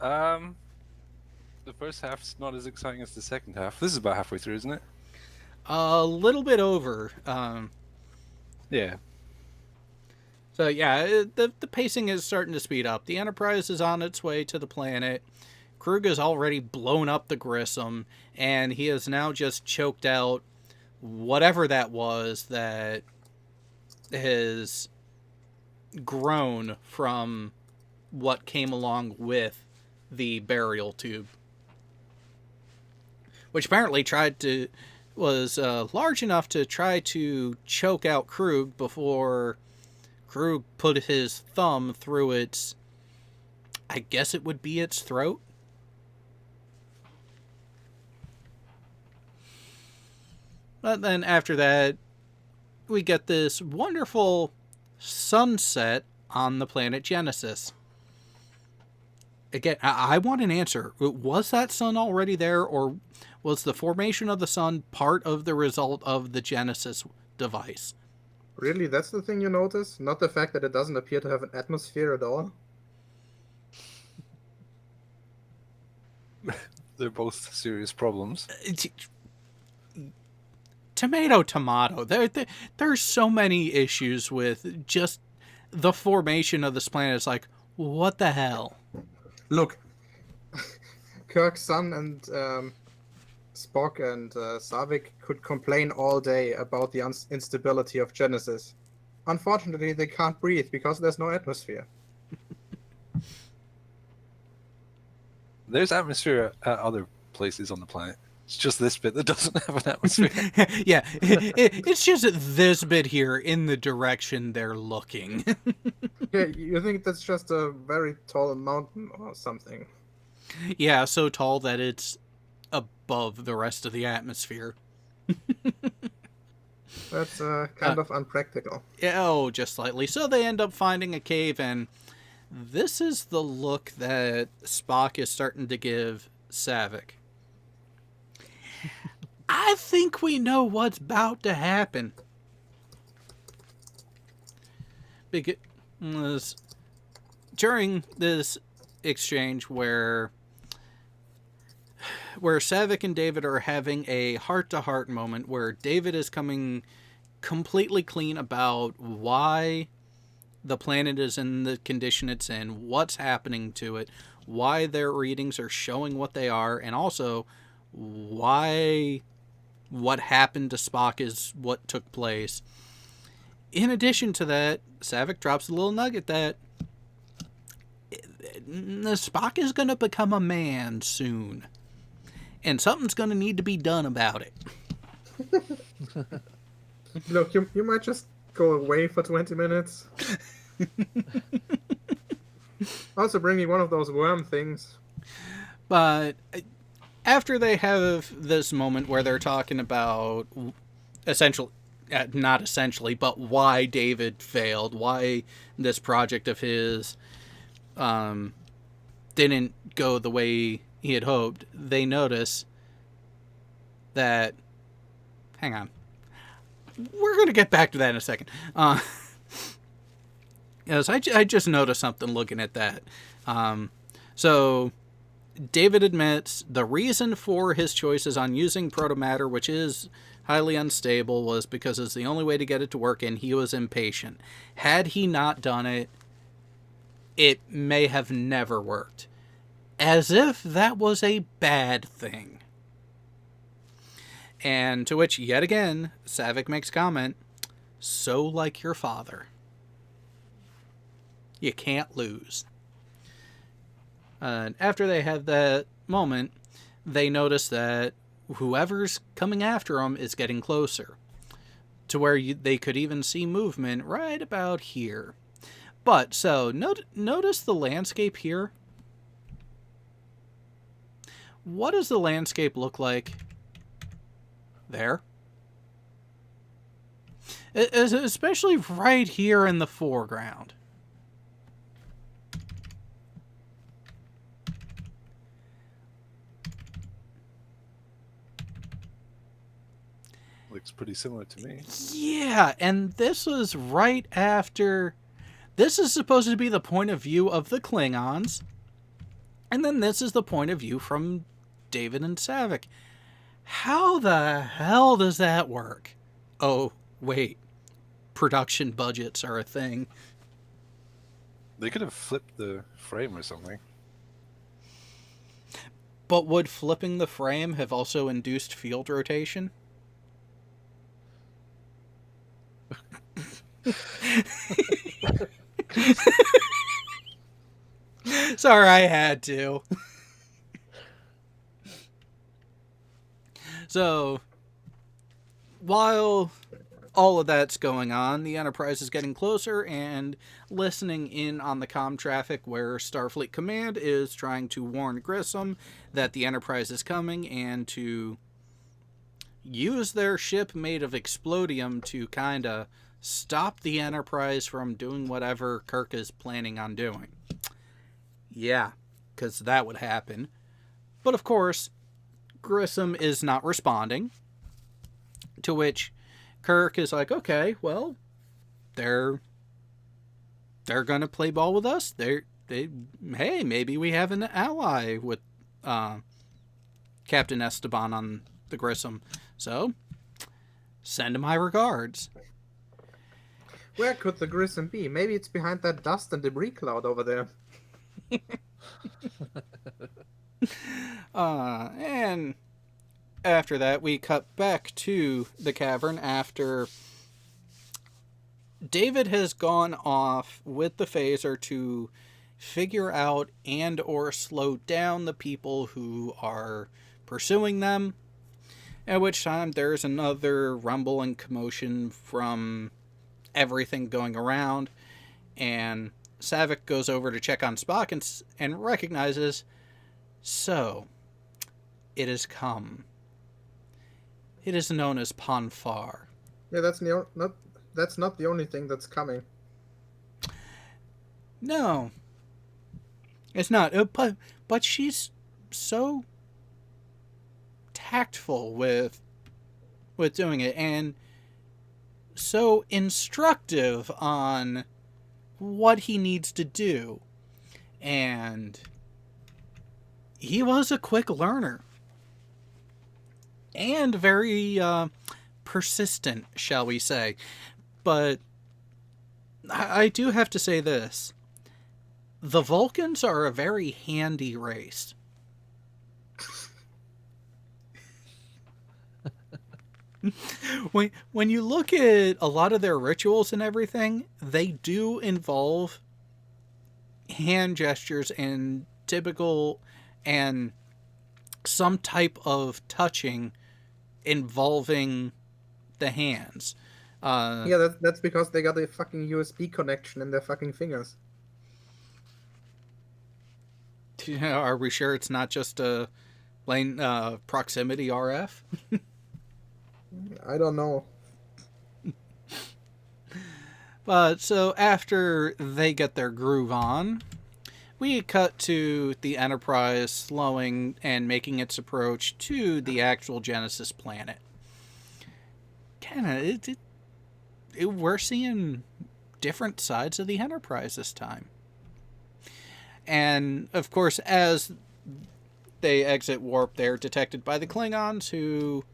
The first half's not as exciting as the second half. This is about halfway through, isn't it? A little bit over. Yeah. So yeah, the pacing is starting to speed up. The Enterprise is on its way to the planet. Krug has already blown up the Grissom, and he has now just choked out whatever that was that has grown from what came along with the burial tube, which apparently was large enough to try to choke out Krug before Krug put his thumb through its, I guess it would be its throat. But then after that, we get this wonderful sunset on the planet Genesis. Again, I want an answer. Was that sun already there, or was the formation of the sun part of the result of the Genesis device? Really, that's the thing you notice? Not the fact that it doesn't appear to have an atmosphere at all? They're both serious problems. Tomato. There's so many issues with just the formation of this planet. It's like, what the hell? Look, Kirk's son and Spock and Savik could complain all day about the instability of Genesis. Unfortunately, they can't breathe because there's no atmosphere. There's atmosphere at other places on the planet. It's just this bit that doesn't have an atmosphere. Yeah, it's just this bit here in the direction they're looking. Yeah, you think that's just a very tall mountain or something? Yeah, so tall that it's above the rest of the atmosphere. That's kind of unpractical. Oh, just slightly. So they end up finding a cave, and this is the look that Spock is starting to give Savik. I think we know what's about to happen. Because during this exchange where Savik and David are having a heart-to-heart moment, where David is coming completely clean about why the planet is in the condition it's in, what's happening to it, why their readings are showing what they are, and also why what happened to Spock is what took place. In addition to that, Savik drops a little nugget that Spock is going to become a man soon. And something's going to need to be done about it. Look, you might just go away for 20 minutes. Also bring me one of those worm things. But after they have this moment where they're talking about not essentially, but why David failed, why this project of his didn't go the way he had hoped, they notice that... Hang on. We're going to get back to that in a second. Yes, I just noticed something looking at that. So David admits the reason for his choices on using protomatter, which is highly unstable, was because it's the only way to get it to work, and he was impatient. Had he not done it, it may have never worked. As if that was a bad thing. And to which, yet again, Savik makes comment, so like your father. You can't lose. After they have that moment, they notice that whoever's coming after them is getting closer. To where they could even see movement right about here. But, so, notice the landscape here. What does the landscape look like there? Especially right here in the foreground. Looks pretty similar to me. Yeah, and this was right after... This is supposed to be the point of view of the Klingons. And then this is the point of view from David and Savik. How the hell does that work? Oh, wait. Production budgets are a thing. They could have flipped the frame or something. But would flipping the frame have also induced field rotation? Sorry, I had to. So, while all of that's going on, the Enterprise is getting closer and listening in on the comm traffic where Starfleet Command is trying to warn Grissom that the Enterprise is coming and to use their ship made of explodium to kind of stop the Enterprise from doing whatever Kirk is planning on doing. Yeah, because that would happen. But of course, Grissom is not responding. To which Kirk is like, okay, well, they're gonna play ball with us. Hey, maybe we have an ally with Captain Esteban on the Grissom. So send him my regards. Where could the Grissom be? Maybe it's behind that dust and debris cloud over there. And after that, we cut back to the cavern after David has gone off with the phaser to figure out and or slow down the people who are pursuing them. At which time there's another rumble and commotion from everything going around, and Saavik goes over to check on Spock and recognizes, so, it has come. It is known as Ponfar. Yeah, that's not the only thing that's coming. No, it's not. But she's so tactful with doing it, and so instructive on what he needs to do. And he was a quick learner. And very persistent, shall we say. But I do have to say this. The Vulcans are a very handy race. When you look at a lot of their rituals and everything, they do involve hand gestures and typical and some type of touching involving the hands. Yeah, that's because they got a fucking USB connection in their fucking fingers. Are we sure it's not just a plain proximity RF? I don't know. But so after they get their groove on, we cut to the Enterprise slowing and making its approach to the actual Genesis planet. We're seeing different sides of the Enterprise this time. And, of course, as they exit warp, they're detected by the Klingons, who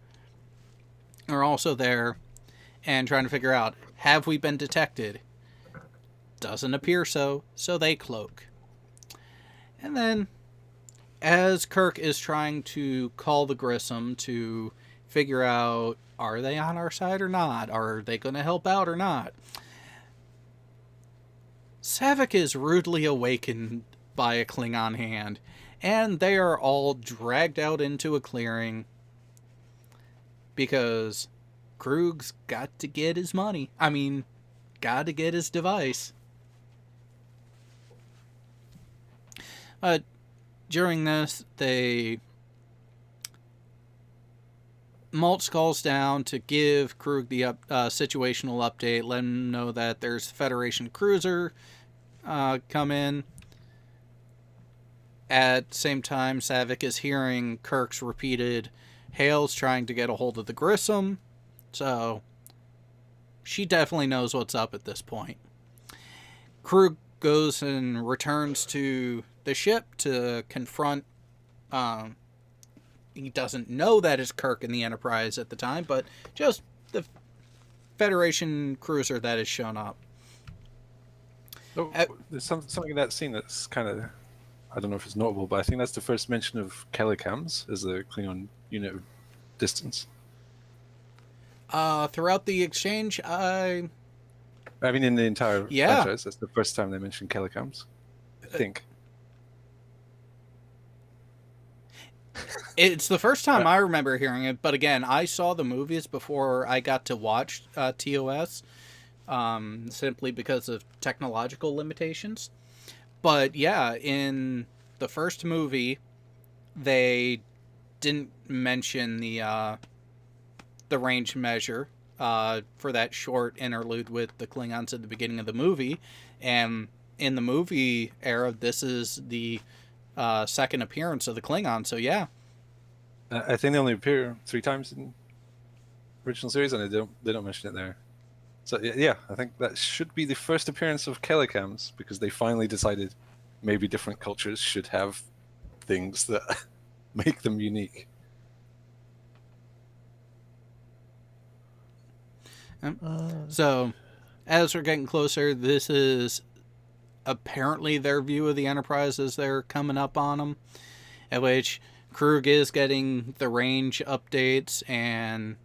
are also there and trying to figure out, have we been detected? Doesn't appear so they cloak. And then, as Kirk is trying to call the Grissom to figure out, are they on our side or not? Are they going to help out or not? Saavik is rudely awakened by a Klingon hand, and they are all dragged out into a clearing because Krug's got to get his money. I mean, got to get his device. During this, Maltz calls down to give Krug the situational update, let him know that there's a Federation cruiser come in. At the same time, Saavik is hearing Kirk's repeated hails trying to get a hold of the Grissom, so she definitely knows what's up at this point. Krug goes and returns to the ship to confront. He doesn't know that it's Kirk in the Enterprise at the time, but just the Federation cruiser that has shown up. Oh, there's something in that scene that's kind of, I don't know if it's notable, but I think that's the first mention of Kelicams as a Klingon unit of distance. Throughout the exchange, I mean, in the entire franchise, that's the first time they mentioned Kelicams, I think. It's the first time I remember hearing it, but again, I saw the movies before I got to watch TOS, simply because of technological limitations. But yeah, in the first movie, they didn't mention the range measure for that short interlude with the Klingons at the beginning of the movie, and in the movie era, this is the second appearance of the Klingon. So yeah, I think they only appear 3 times in original series, and they don't mention it there. So yeah, I think that should be the first appearance of Kelicams, because they finally decided maybe different cultures should have things that make them unique. So, as we're getting closer, this is apparently their view of the Enterprise as they're coming up on them, at which Krug is getting the range updates and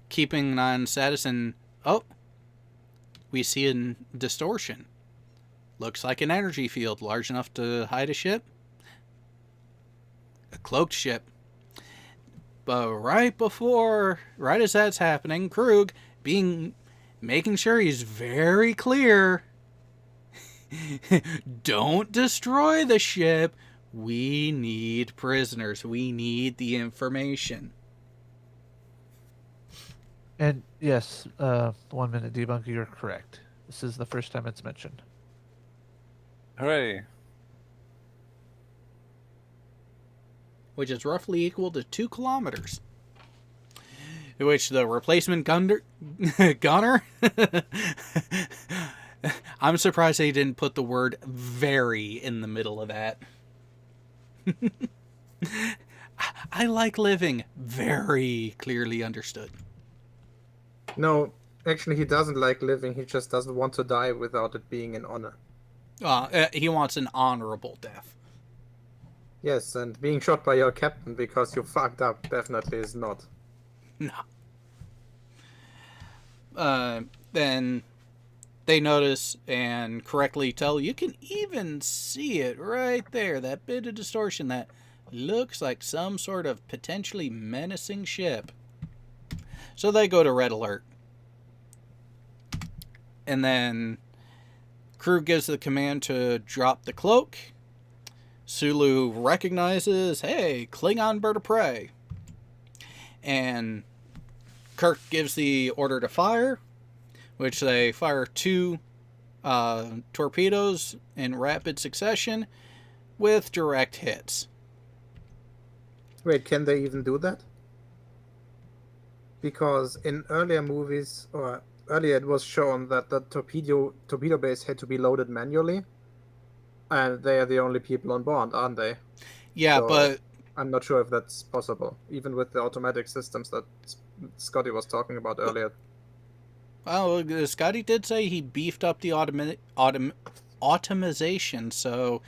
keeping an eye on status, and we see a distortion. Looks like an energy field large enough to hide a ship. A cloaked ship. But right as that's happening, Krug, making sure he's very clear, don't destroy the ship. We need prisoners. We need the information. And yes, 1 minute debunker, you're correct. This is the first time it's mentioned. Hooray! Which is roughly equal to 2 kilometers. In which the replacement gunner I'm surprised they didn't put the word very in the middle of that. I like living. Very clearly understood. No, actually, he doesn't like living. He just doesn't want to die without it being an honor. He wants an honorable death. Yes, and being shot by your captain because you fucked up definitely is not. No. Then they notice and correctly tell, you can even see it right there, that bit of distortion that looks like some sort of potentially menacing ship. So they go to red alert. And then crew gives the command to drop the cloak. Sulu recognizes, hey, Klingon bird of prey. And Kirk gives the order to fire, which they fire 2 torpedoes in rapid succession with direct hits. Wait, can they even do that? Because in earlier movies, or earlier it was shown that the torpedo base had to be loaded manually, and they are the only people on board, aren't they? Yeah, So but I'm not sure if that's possible, even with the automatic systems that Scotty was talking about earlier. Oh, Scotty did say he beefed up the automation, so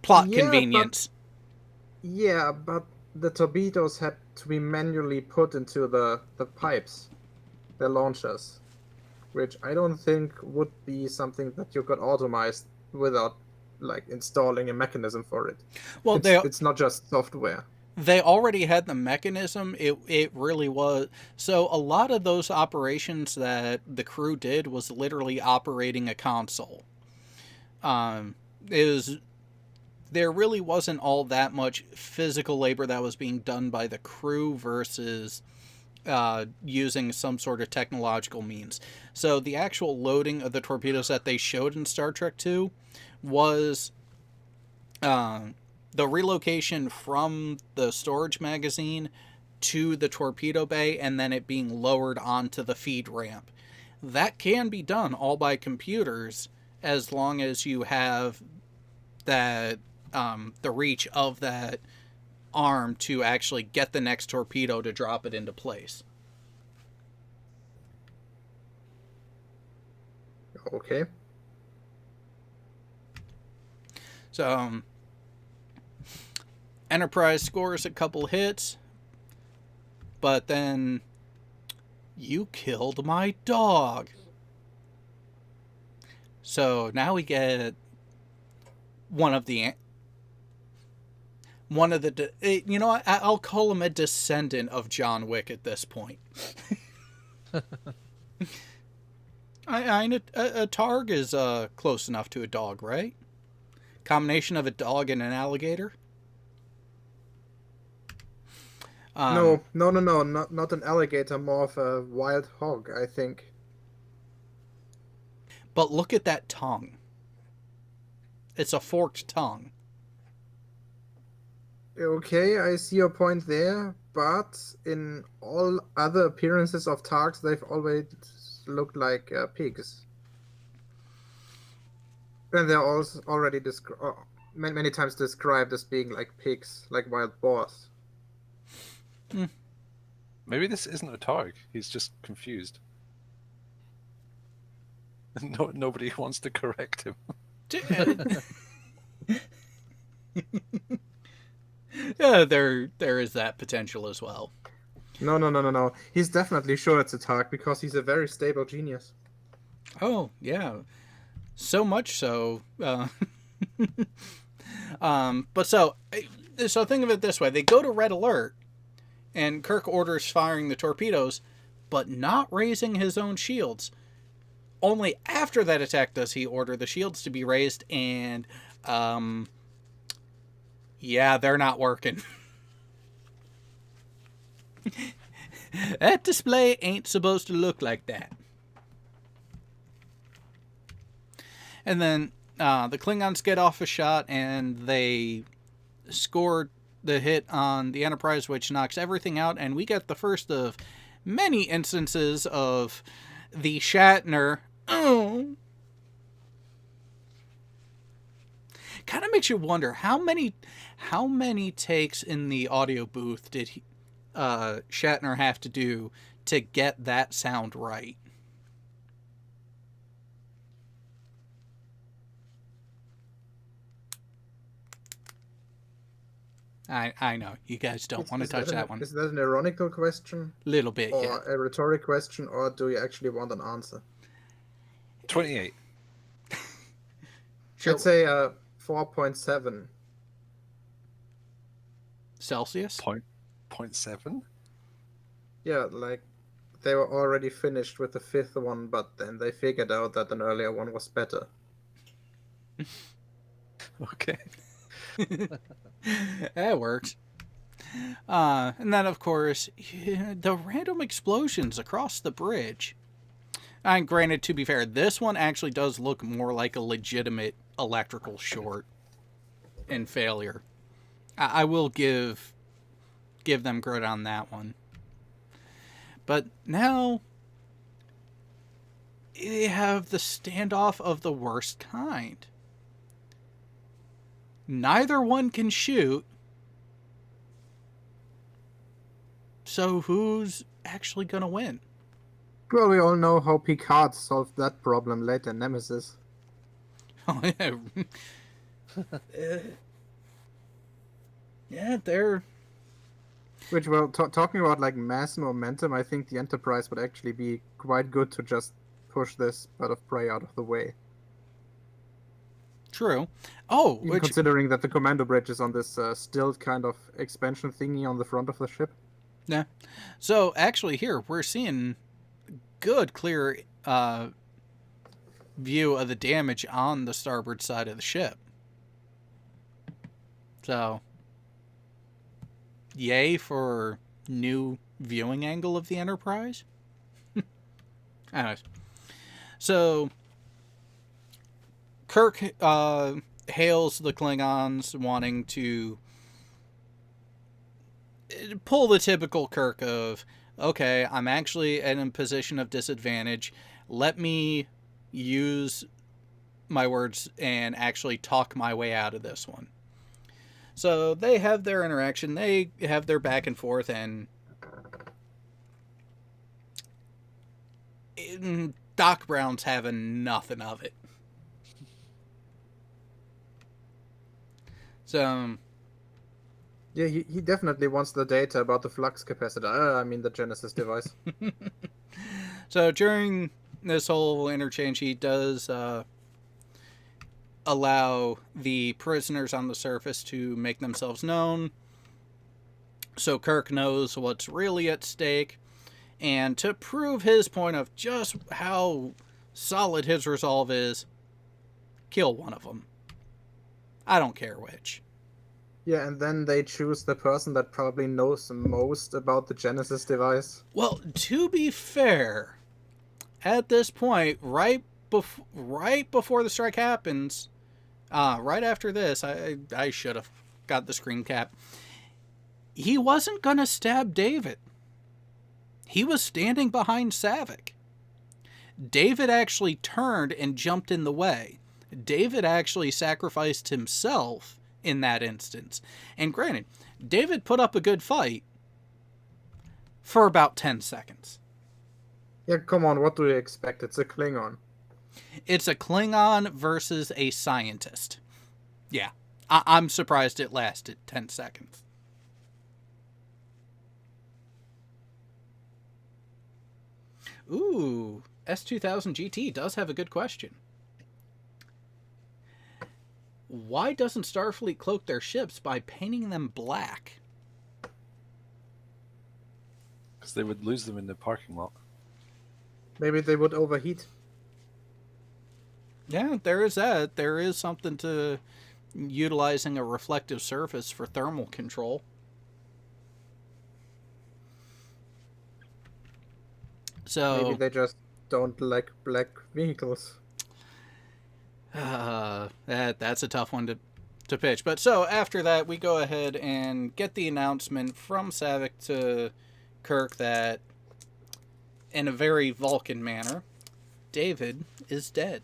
plot convenience. But the torpedoes had to be manually put into the pipes, the launchers, which I don't think would be something that you could automate without like installing a mechanism for it. Well, it's not just software. They already had the mechanism. It really was. So a lot of those operations that the crew did was literally operating a console. There really wasn't all that much physical labor that was being done by the crew versus using some sort of technological means. So the actual loading of the torpedoes that they showed in Star Trek II was the relocation from the storage magazine to the torpedo bay and then it being lowered onto the feed ramp. That can be done all by computers as long as you have that the reach of that arm to actually get the next torpedo to drop it into place. Okay. So Enterprise scores a couple hits, but then you killed my dog. So now we get I'll call him a descendant of John Wick at this point. A targ is close enough to a dog, right? Combination of a dog and an alligator. No, not an alligator, more of a wild hog, I think. But look at that tongue. It's a forked tongue. Okay, I see your point there, but in all other appearances of Targs, they've always looked like pigs. And they're also already many times described as being like pigs, like wild boars. Maybe this isn't a Targ. He's just confused. Nobody wants to correct him. Yeah, there is that potential as well. No. He's definitely sure it's a Targ because he's a very stable genius. Oh, yeah. So much so. But so think of it this way. They go to red alert, and Kirk orders firing the torpedoes, but not raising his own shields. Only after that attack does he order the shields to be raised, and, yeah, they're not working. That display ain't supposed to look like that. And then the Klingons get off a shot, and they score the hit on the Enterprise, which knocks everything out, and we get the first of many instances of the Shatner. Oh. Kind of makes you wonder how many takes in the audio booth did Shatner have to do to get that sound right. I know you guys don't want to touch that one. Is that an ironical question? Little bit, or yeah. a rhetoric question, or do you actually want an answer? 28. Should say 4.7 Celsius. 0.7. Yeah, like they were already finished with the fifth one, but then they figured out that an earlier one was better. Okay. That works. And then, of course, the random explosions across the bridge. And granted, to be fair, this one actually does look more like a legitimate electrical short and failure. I will give them credit on that one. But now they have the standoff of the worst kind. Neither one can shoot. So who's actually going to win? Well, we all know how Picard solved that problem later in Nemesis. Oh, yeah. Yeah, they're... Which, well, talking about, like, mass momentum, I think the Enterprise would actually be quite good to just push this bird of prey out of the way. True. Oh, even considering that the commando bridge is on this stilt kind of expansion thingy on the front of the ship. Yeah. So, actually, here, we're seeing good, clear view of the damage on the starboard side of the ship. So, yay for new viewing angle of the Enterprise. Anyways. So, Kirk hails the Klingons, wanting to pull the typical Kirk of, okay, I'm actually in a position of disadvantage. Let me use my words and actually talk my way out of this one. So they have their interaction. They have their back and forth, and Doc Brown's having nothing of it. So, yeah, he definitely wants the data about the flux capacitor. I mean, the Genesis device. So during this whole interchange, he does allow the prisoners on the surface to make themselves known, so Kirk knows what's really at stake. And to prove his point of just how solid his resolve is, kill one of them. I don't care which. Yeah, and then they choose the person that probably knows the most about the Genesis device. Well, to be fair, at this point, right before the strike happens, right after this, I should have got the screen cap. he wasn't going to stab David. He was standing behind Savick. David actually turned and jumped in the way. David actually sacrificed himself in that instance. And granted, David put up a good fight for about 10 seconds. Yeah, come on, what do you expect? It's a Klingon. It's a Klingon versus a scientist. Yeah, I'm surprised it lasted 10 seconds. Ooh, S2000 GT does have a good question. Why doesn't Starfleet cloak their ships by painting them black? Because they would lose them in the parking lot. Maybe they would overheat. Yeah, there is that. There is something to utilizing a reflective surface for thermal control. So maybe they just don't like black vehicles. That's a tough one to pitch. But so after that, we go ahead and get the announcement from Savick to Kirk that, in a very Vulcan manner, David is dead.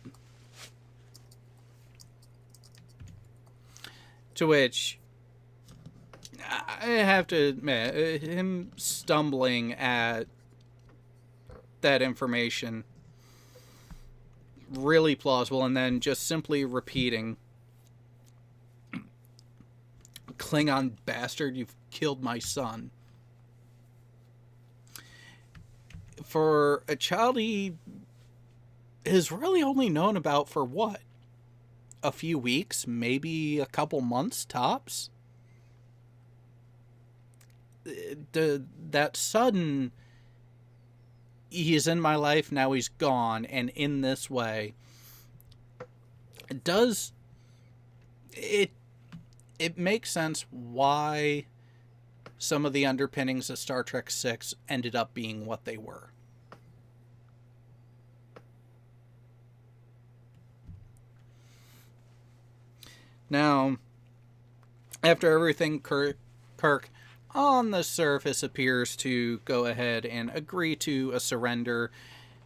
To which I have to admit, him stumbling at that information, really plausible, and then just simply repeating, Klingon bastard, you've killed my son. For a child he is really only known about for what? A few weeks, maybe a couple months tops? That sudden, he's in my life, now he's gone, and in this way, it makes sense why some of the underpinnings of Star Trek VI ended up being what they were. Now, after everything, Kirk on the surface appears to go ahead and agree to a surrender,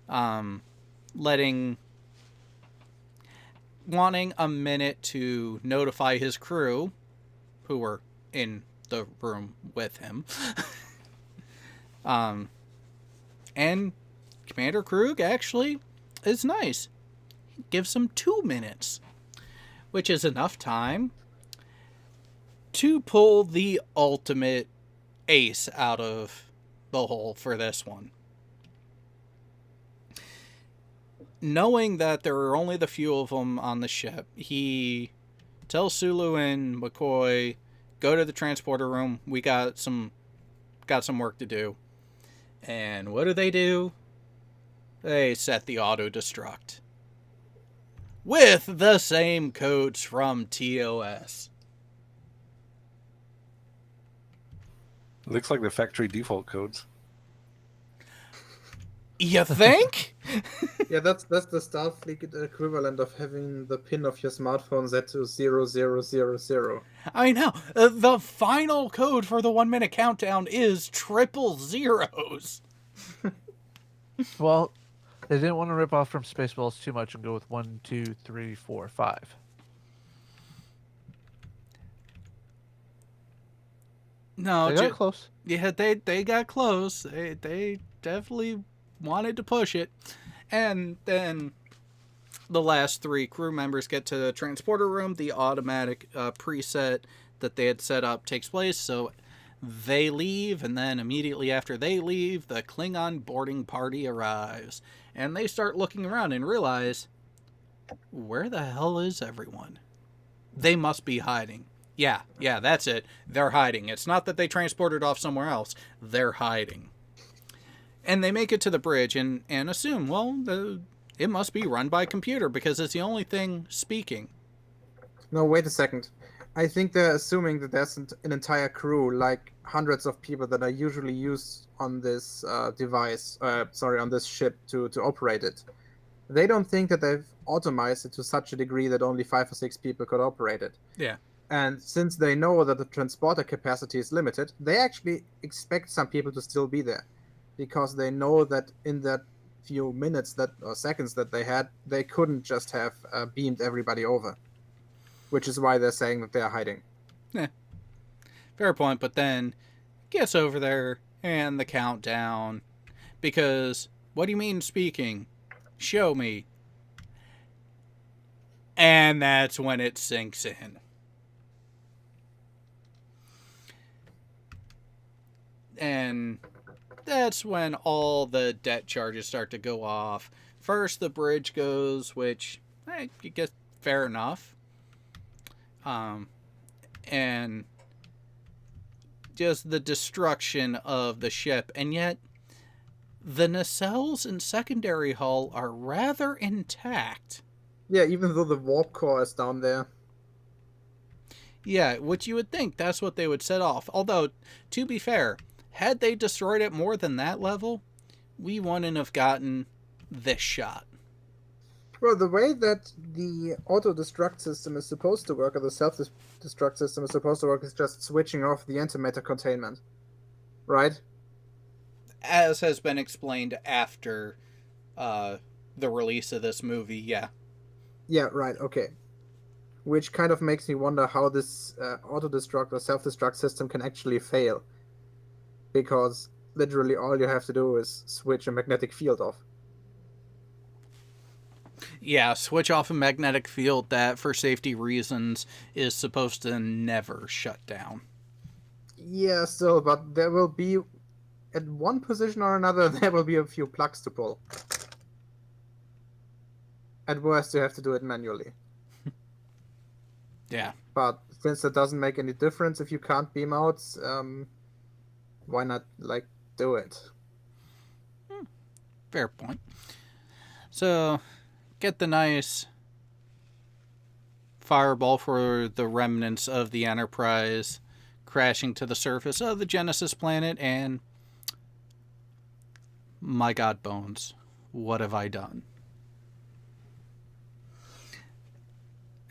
wanting a minute to notify his crew, who were in the room with him. And Commander Krug actually is nice. He gives him 2 minutes, which is enough time to pull the ultimate ace out of the hole for this one. Knowing that there are only the few of them on the ship, he tells Sulu and McCoy, go to the transporter room. We got some work to do. And what do? They set the auto-destruct. With the same codes from TOS. Looks like the factory default codes. You think? Yeah, that's the Starfleet equivalent of having the pin of your smartphone set to 0000. I know. The final code for the 1 minute countdown is 000. Well, they didn't want to rip off from Spaceballs too much and go with 1, 2, 3, 4, 5. No, they got close. Yeah, they got close. They definitely wanted to push it. And then the last 3 crew members get to the transporter room. The automatic preset that they had set up takes place. So they leave, and then immediately after they leave, the Klingon boarding party arrives. And they start looking around and realize, where the hell is everyone? They must be hiding. Yeah, that's it. They're hiding. It's not that they transported off somewhere else. They're hiding. And they make it to the bridge and assume, well, it must be run by computer because it's the only thing speaking. No, wait a second. I think they're assuming that there's an entire crew, like hundreds of people that are usually used on this on this ship to operate it. They don't think that they've automized it to such a degree that only 5 or 6 people could operate it. Yeah. And since they know that the transporter capacity is limited, they actually expect some people to still be there, because they know that in that few minutes or seconds that they had, they couldn't just have beamed everybody over, which is why they're saying that they're hiding. Yeah, fair point. But then gets over there and the countdown, because what do you mean speaking? Show me. And that's when it sinks in. And that's when all the debt charges start to go off. First, the bridge goes, which I guess fair enough. And just the destruction of the ship. And yet, the nacelles in secondary hull are rather intact. Yeah, even though the warp core is down there. Yeah, which you would think that's what they would set off. Although, to be fair, had they destroyed it more than that level, we wouldn't have gotten this shot. Well, the way that the auto-destruct system is supposed to work, or the self-destruct system is supposed to work, is just switching off the antimatter containment. Right? As has been explained after the release of this movie, yeah. Yeah, right, okay. Which kind of makes me wonder how this auto-destruct or self-destruct system can actually fail. Because literally all you have to do is switch a magnetic field off. Yeah, switch off a magnetic field that, for safety reasons, is supposed to never shut down. Yeah, still, but there will be, at one position or another, there will be a few plugs to pull. At worst, you have to do it manually. Yeah. But since it doesn't make any difference if you can't beam out, why not, do it? Fair point. So, get the nice fireball for the remnants of the Enterprise crashing to the surface of the Genesis planet, and my God, Bones, what have I done?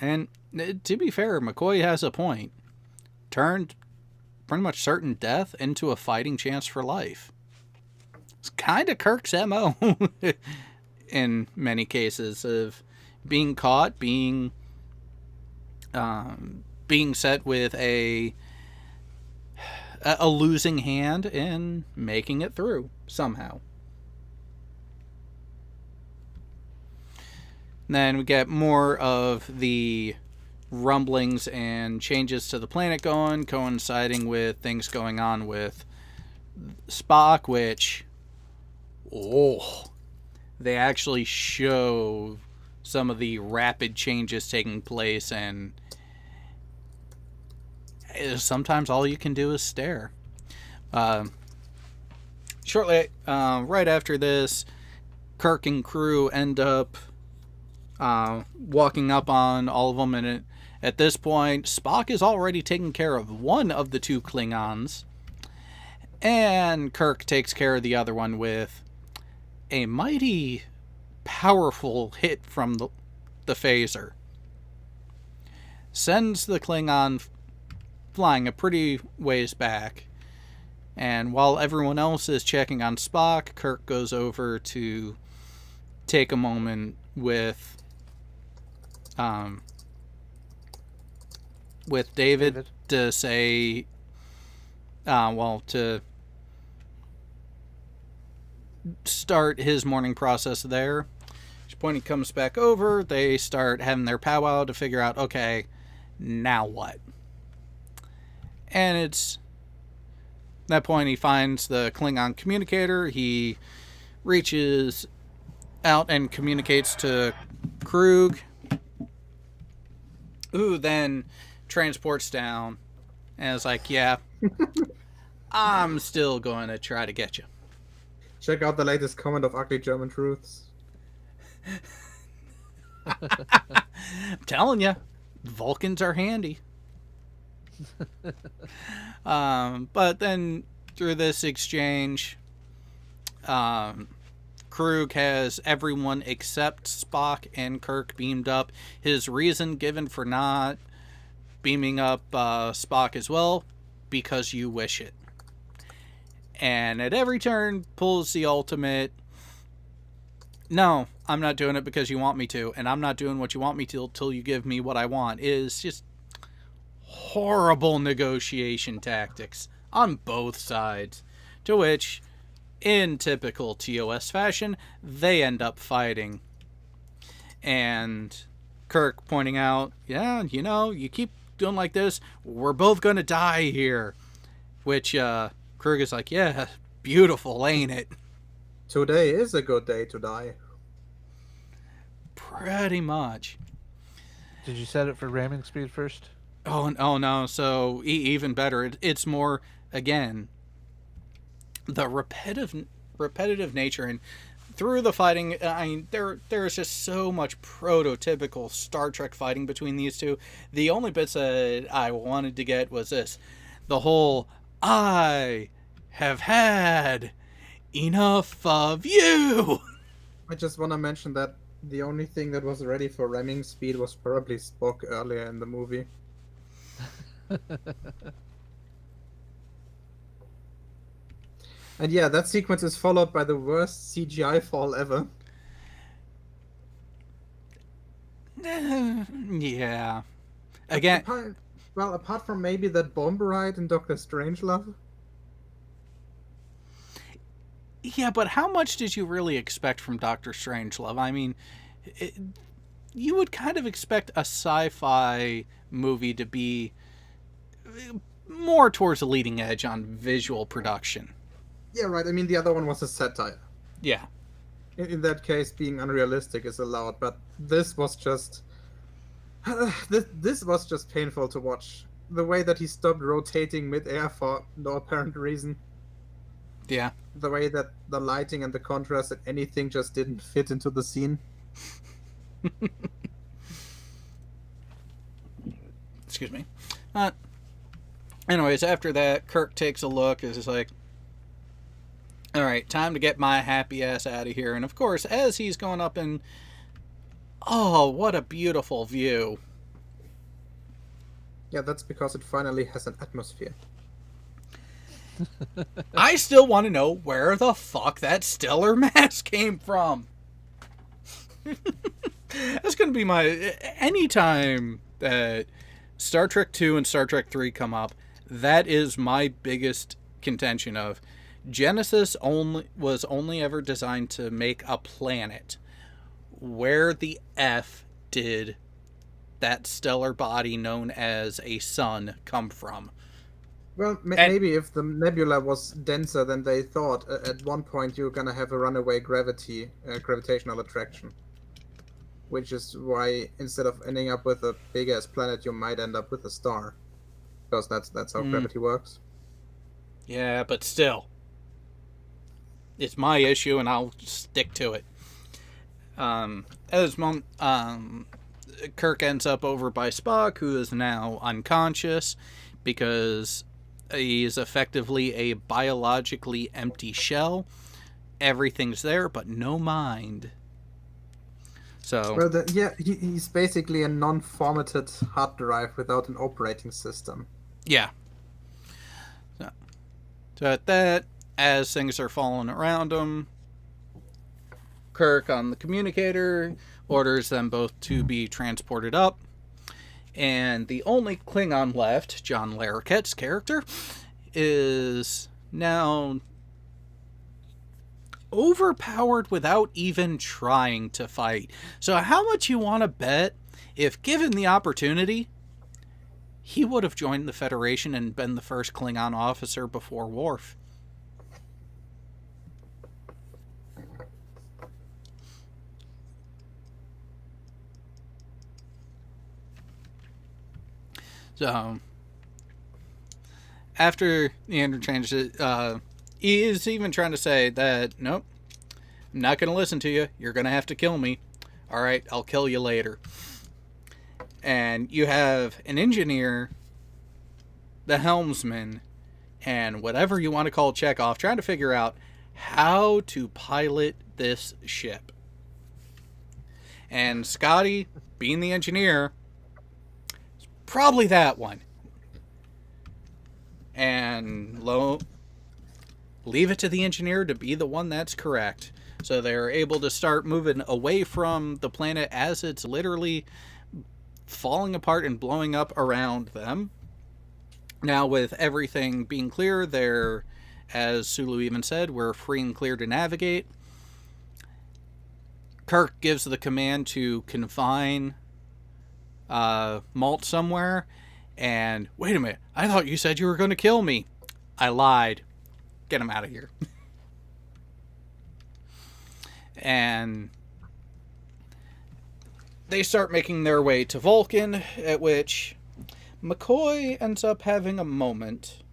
And to be fair, McCoy has a point. Turned pretty much certain death into a fighting chance for life. It's kind of Kirk's MO in many cases, of being caught, being set with a losing hand, and making it through somehow. Then we get more of the rumblings and changes to the planet going, coinciding with things going on with Spock, which, they actually show some of the rapid changes taking place, and sometimes all you can do is stare. Shortly, right after this, Kirk and crew end up walking up on all of them, and at this point, Spock is already taking care of one of the two Klingons, and Kirk takes care of the other one with a mighty powerful hit from the phaser. Sends the Klingon flying a pretty ways back, and while everyone else is checking on Spock, Kirk goes over to take a moment with David to say, to start his morning process there. At which point he comes back over, they start having their powwow to figure out, okay, now what? And it's at that point he finds the Klingon communicator, he reaches out and communicates to Krug, who then transports down and is like, yeah, I'm still going to try to get you. Check out the latest comment of Ugly German Truths. I'm telling you, Vulcans are handy. But then through this exchange, Krug has everyone except Spock and Kirk beamed up. His reason given for not beaming up Spock as well, because you wish it. And at every turn, pulls the ultimate, no, I'm not doing it because you want me to, and I'm not doing what you want me to till you give me what I want. It is just horrible negotiation tactics on both sides, to which, in typical TOS fashion, they end up fighting. And Kirk pointing out, yeah, you know, you keep doing like this, we're both gonna die here. Which, Krug is like, yeah, beautiful, ain't it? Today is a good day to die. Pretty much. Did you set it for ramming speed first? Oh no, so even better. It's more, again, the repetitive nature, and through the fighting, I mean, there is just so much prototypical Star Trek fighting between these two. The only bits that I wanted to get was this. The whole, I have had enough of you. I just want to mention that the only thing that was ready for ramming speed was probably Spock earlier in the movie. And yeah, that sequence is followed by the worst CGI fall ever. Yeah. Again, apart from maybe that bomb ride in Doctor Strangelove. Yeah, but how much did you really expect from Doctor Strangelove? I mean, you would kind of expect a sci-fi movie to be more towards the leading edge on visual production. Yeah, right. I mean, the other one was a satire. Yeah. In that case, being unrealistic is allowed, but this was just... this was just painful to watch. The way that he stopped rotating mid-air for no apparent reason. Yeah. The way that the lighting and the contrast and anything just didn't fit into the scene. Excuse me. Anyways, after that, Kirk takes a look. Is like, all right, time to get my happy ass out of here. And of course, as he's going up and, oh, what a beautiful view. Yeah, that's because it finally has an atmosphere. I still want to know where the fuck that stellar mass came from. That's going to be my... Anytime that Star Trek 2 and Star Trek 3 come up, that is my biggest contention of... Genesis was only ever designed to make a planet. Where the F did that stellar body known as a sun come from? Well, maybe if the nebula was denser than they thought, at one point you're gonna have a runaway gravitational attraction. Which is why, instead of ending up with a big-ass planet, you might end up with a star. Because that's how gravity works. Yeah, but still. It's my issue, and I'll stick to it. At this moment, Kirk ends up over by Spock, who is now unconscious, because he's effectively a biologically empty shell. Everything's there, but no mind. So, well, he's basically a non-formatted hard drive without an operating system. Yeah. So at that, as things are falling around him, Kirk on the communicator orders them both to be transported up. And the only Klingon left, John Larroquette's character, is now overpowered without even trying to fight. So how much you want to bet, if given the opportunity, he would have joined the Federation and been the first Klingon officer before Worf? So, after the interchange, he is even trying to say that, nope, I'm not going to listen to you. You're going to have to kill me. All right, I'll kill you later. And you have an engineer, the helmsman, and whatever you want to call Chekhov, trying to figure out how to pilot this ship. And Scotty, being the engineer, is Probably that one. And leave it to the engineer to be the one that's correct. So they're able to start moving away from the planet as it's literally falling apart and blowing up around them. Now, with everything being clear, they're, as Sulu even said, we're free and clear to navigate. Kirk gives the command to confine Malt somewhere. And, wait a minute, I thought you said you were going to kill me. I lied. Get him out of here. And they start making their way to Vulcan, at which McCoy ends up having a moment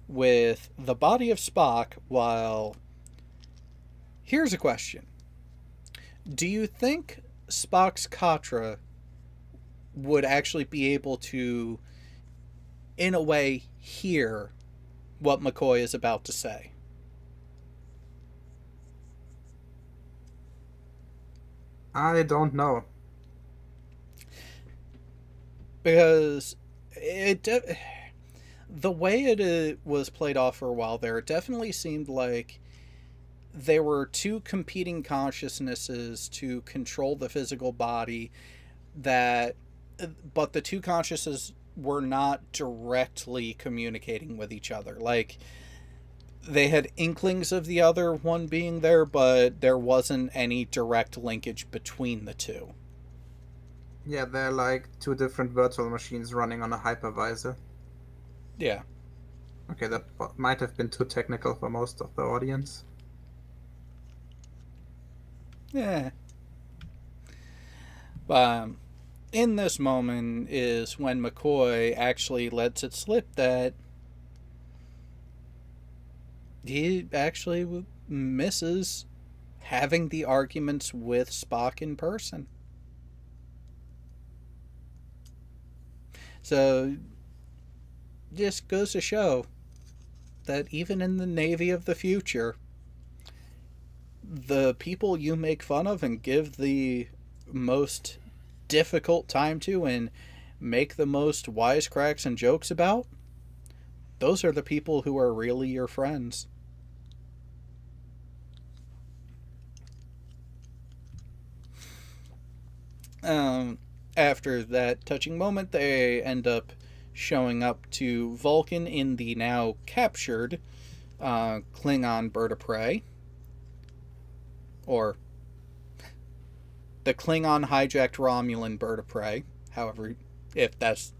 with the body of Spock while... Here's a question. Do you think Spock's Katra would actually be able to, in a way, hear what McCoy is about to say? I don't know. Because the way it was played off for a while there, it definitely seemed like there were two competing consciousnesses to control the physical body, but the two consciousnesses were not directly communicating with each other. Like, they had inklings of the other one being there, but there wasn't any direct linkage between the two. Yeah, they're like two different virtual machines running on a hypervisor. Yeah. Okay, that might have been too technical for most of the audience. Yeah. In this moment is when McCoy actually lets it slip that he actually misses having the arguments with Spock in person. So, just goes to show that even in the Navy of the future, the people you make fun of and give the most difficult time to and make the most wisecracks and jokes about, those are the people who are really your friends. After that touching moment, they end up showing up to Vulcan in the now captured Klingon bird of prey. Or the Klingon hijacked Romulan bird of prey, however, if that's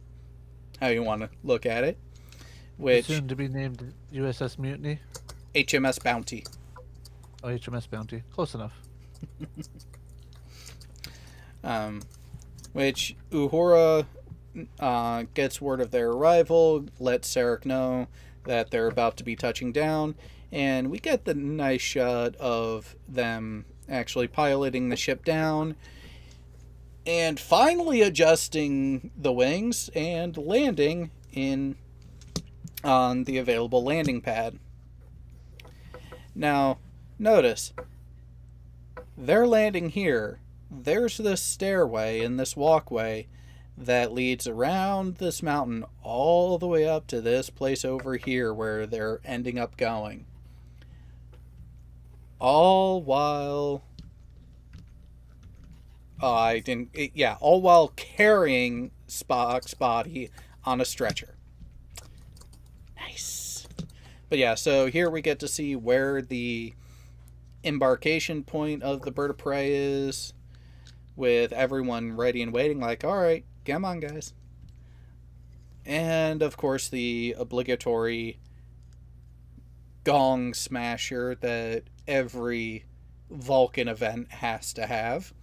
how you want to look at it. Which, soon to be named USS Mutiny? HMS Bounty. Oh, HMS Bounty. Close enough. Which Uhura gets word of their arrival, lets Sarek know that they're about to be touching down, and we get the nice shot of them actually piloting the ship down and finally adjusting the wings and landing on the available landing pad. Now, notice, they're landing here. There's this stairway and this walkway that leads around this mountain all the way up to this place over here where they're ending up going. All while... all while carrying Spock's body on a stretcher. Nice. But yeah, so here we get to see where the embarkation point of the bird of prey is, with everyone ready and waiting, like, alright, come on, guys. And, of course, the obligatory gong smasher that every Vulcan event has to have.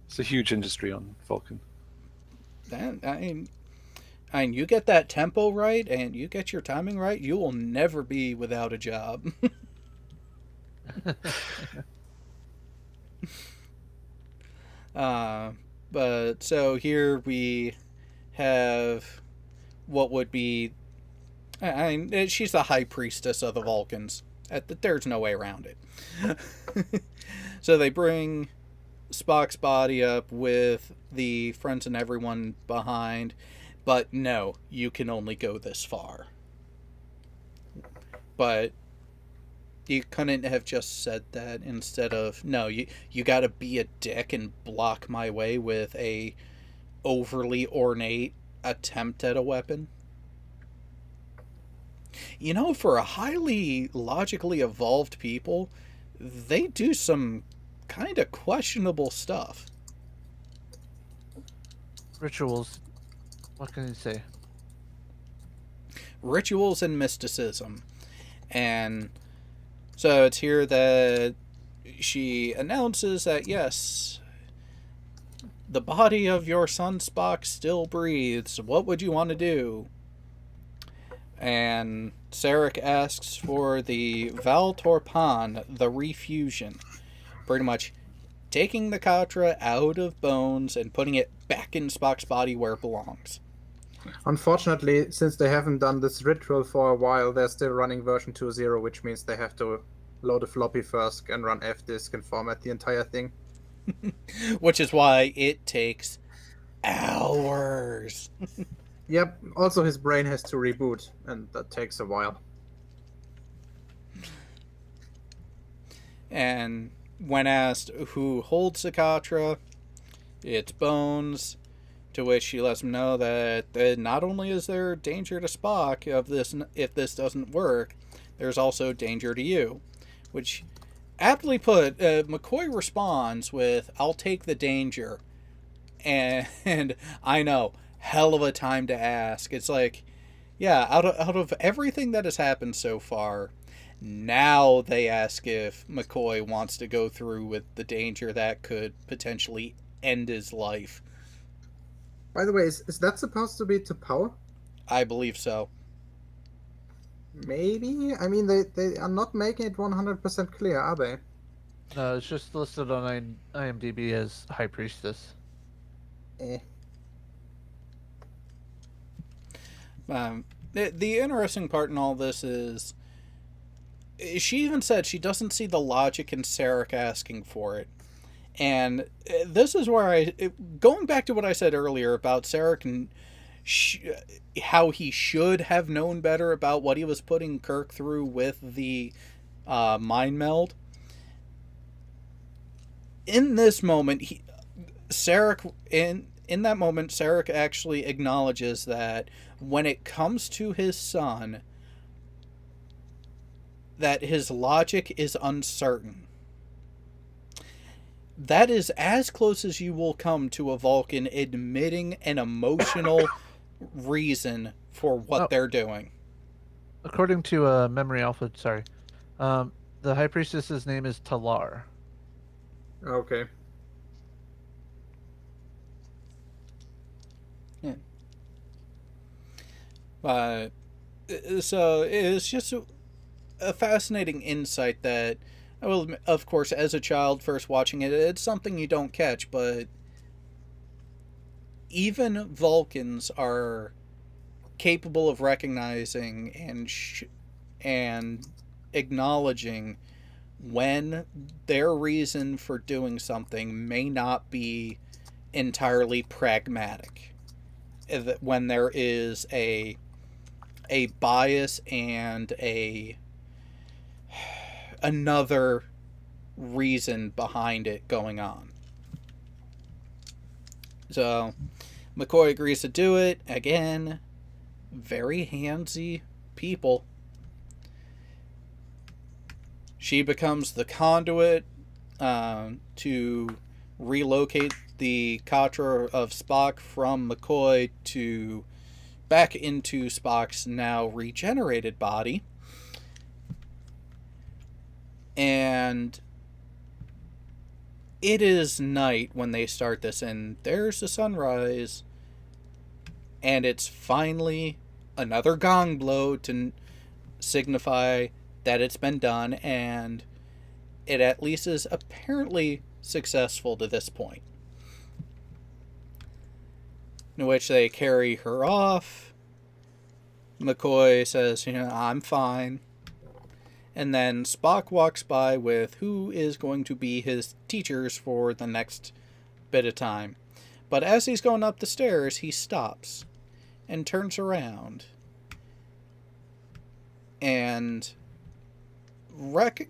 It's a huge industry on Vulcan. I mean, you get that tempo right and you get your timing right, you will never be without a job. But so here we have what would be... I mean, she's the high priestess of the Vulcans. There's no way around it. So they bring Spock's body up with the friends and everyone behind, but no, you can only go this far. But you couldn't have just said that instead of, no, you gotta be a dick and block my way with a overly ornate attempt at a weapon. You know, for a highly logically evolved people, they do some kind of questionable stuff. Rituals. What can you say? Rituals and mysticism. And so it's here that she announces that, yes, the body of your son Spock still breathes. What would you want to do? And Sarek asks for the Val Torpan, the refusion. Pretty much taking the Katra out of Bones and putting it back in Spock's body where it belongs. Unfortunately, since they haven't done this ritual for a while, they're still running version 2.0, which means they have to load a floppy first and run fdisk and format the entire thing. Which is why it takes hours. Yep, also his brain has to reboot, and that takes a while. And when asked who holds the Katra, it's Bones, to which she lets him know that not only is there danger to Spock of this if this doesn't work, there's also danger to you. Which, aptly put, McCoy responds with, "I'll take the danger." And I know, hell of a time to ask. It's like, yeah, out of everything that has happened so far, now they ask if McCoy wants to go through with the danger that could potentially end his life. By the way, is that supposed to be to power? I believe so. Maybe? I mean, they are not making it 100% clear, are they? No, it's just listed on IMDb as High Priestess. The interesting part in all this is she even said she doesn't see the logic in Sarek asking for it. And this is where going back to what I said earlier about Sarek and how he should have known better about what he was putting Kirk through with the mind meld. In this moment, Sarek actually acknowledges that when it comes to his son, that his logic is uncertain. That is as close as you will come to a Vulcan admitting an emotional reason for what they're doing. According to Memory Alpha, the High Priestess's name is Talar. Okay. Yeah. So it's just a fascinating insight that, well, of course, as a child first watching it, it's something you don't catch, but even Vulcans are capable of recognizing and acknowledging when their reason for doing something may not be entirely pragmatic. When there is a bias and another reason behind it going on. So McCoy agrees to do it. Again, very handsy people. She becomes the conduit to relocate the Katra of Spock from McCoy to back into Spock's now regenerated body. And it is night when they start this, and there's the sunrise, and it's finally another gong blow to signify that it's been done, and it at least is apparently successful to this point. In which they carry her off. McCoy says, I'm fine. And then Spock walks by with who is going to be his teachers for the next bit of time. But as he's going up the stairs, he stops and turns around and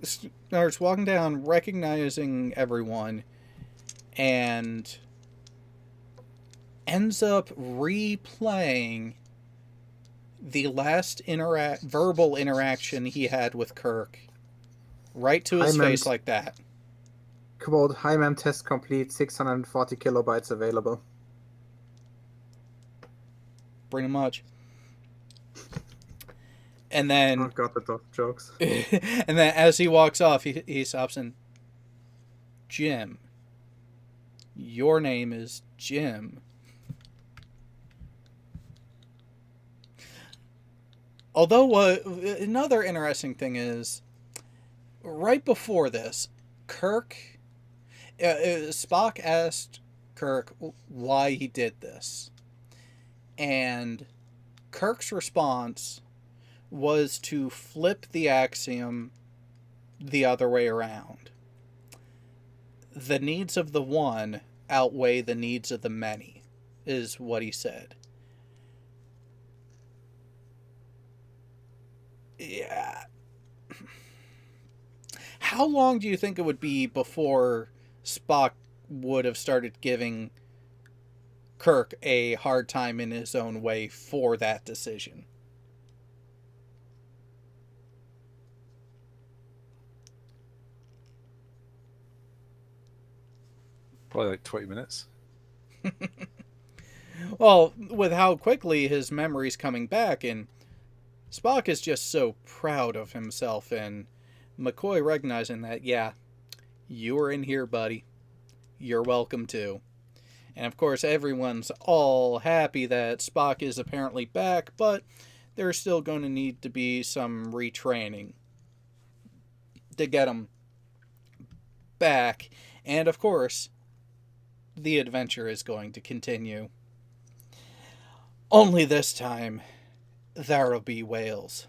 starts walking down, recognizing everyone, and ends up replaying the last verbal interaction he had with Kirk right to his face like that. Quote, "Hi ma'am, test complete, 640 kilobytes available." Pretty much. And then... Oh god, the dog jokes. And then as he walks off, he stops and... Jim. Your name is Jim. Although, another interesting thing is, right before this, Spock asked Kirk why he did this. And Kirk's response was to flip the axiom the other way around. The needs of the one outweigh the needs of the many, is what he said. Yeah. How long do you think it would be before Spock would have started giving Kirk a hard time in his own way for that decision? Probably like 20 minutes. Well, with how quickly his memory's coming back, and Spock is just so proud of himself, and McCoy recognizing that, yeah, you were in here, buddy. You're welcome too. And of course, everyone's all happy that Spock is apparently back, but there's still going to need to be some retraining to get him back. And of course, the adventure is going to continue. Only this time, there'll be whales.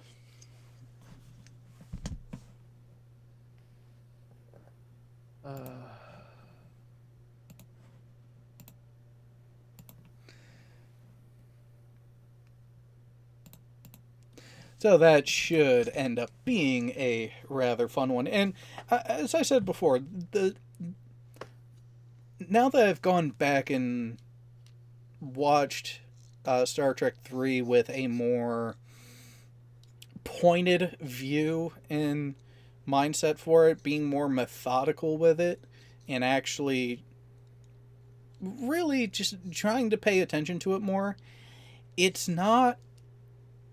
So that should end up being a rather fun one. And as I said before, now that I've gone back and watched Star Trek 3 with a more pointed view and mindset for it, being more methodical with it, and actually really just trying to pay attention to it more, it's not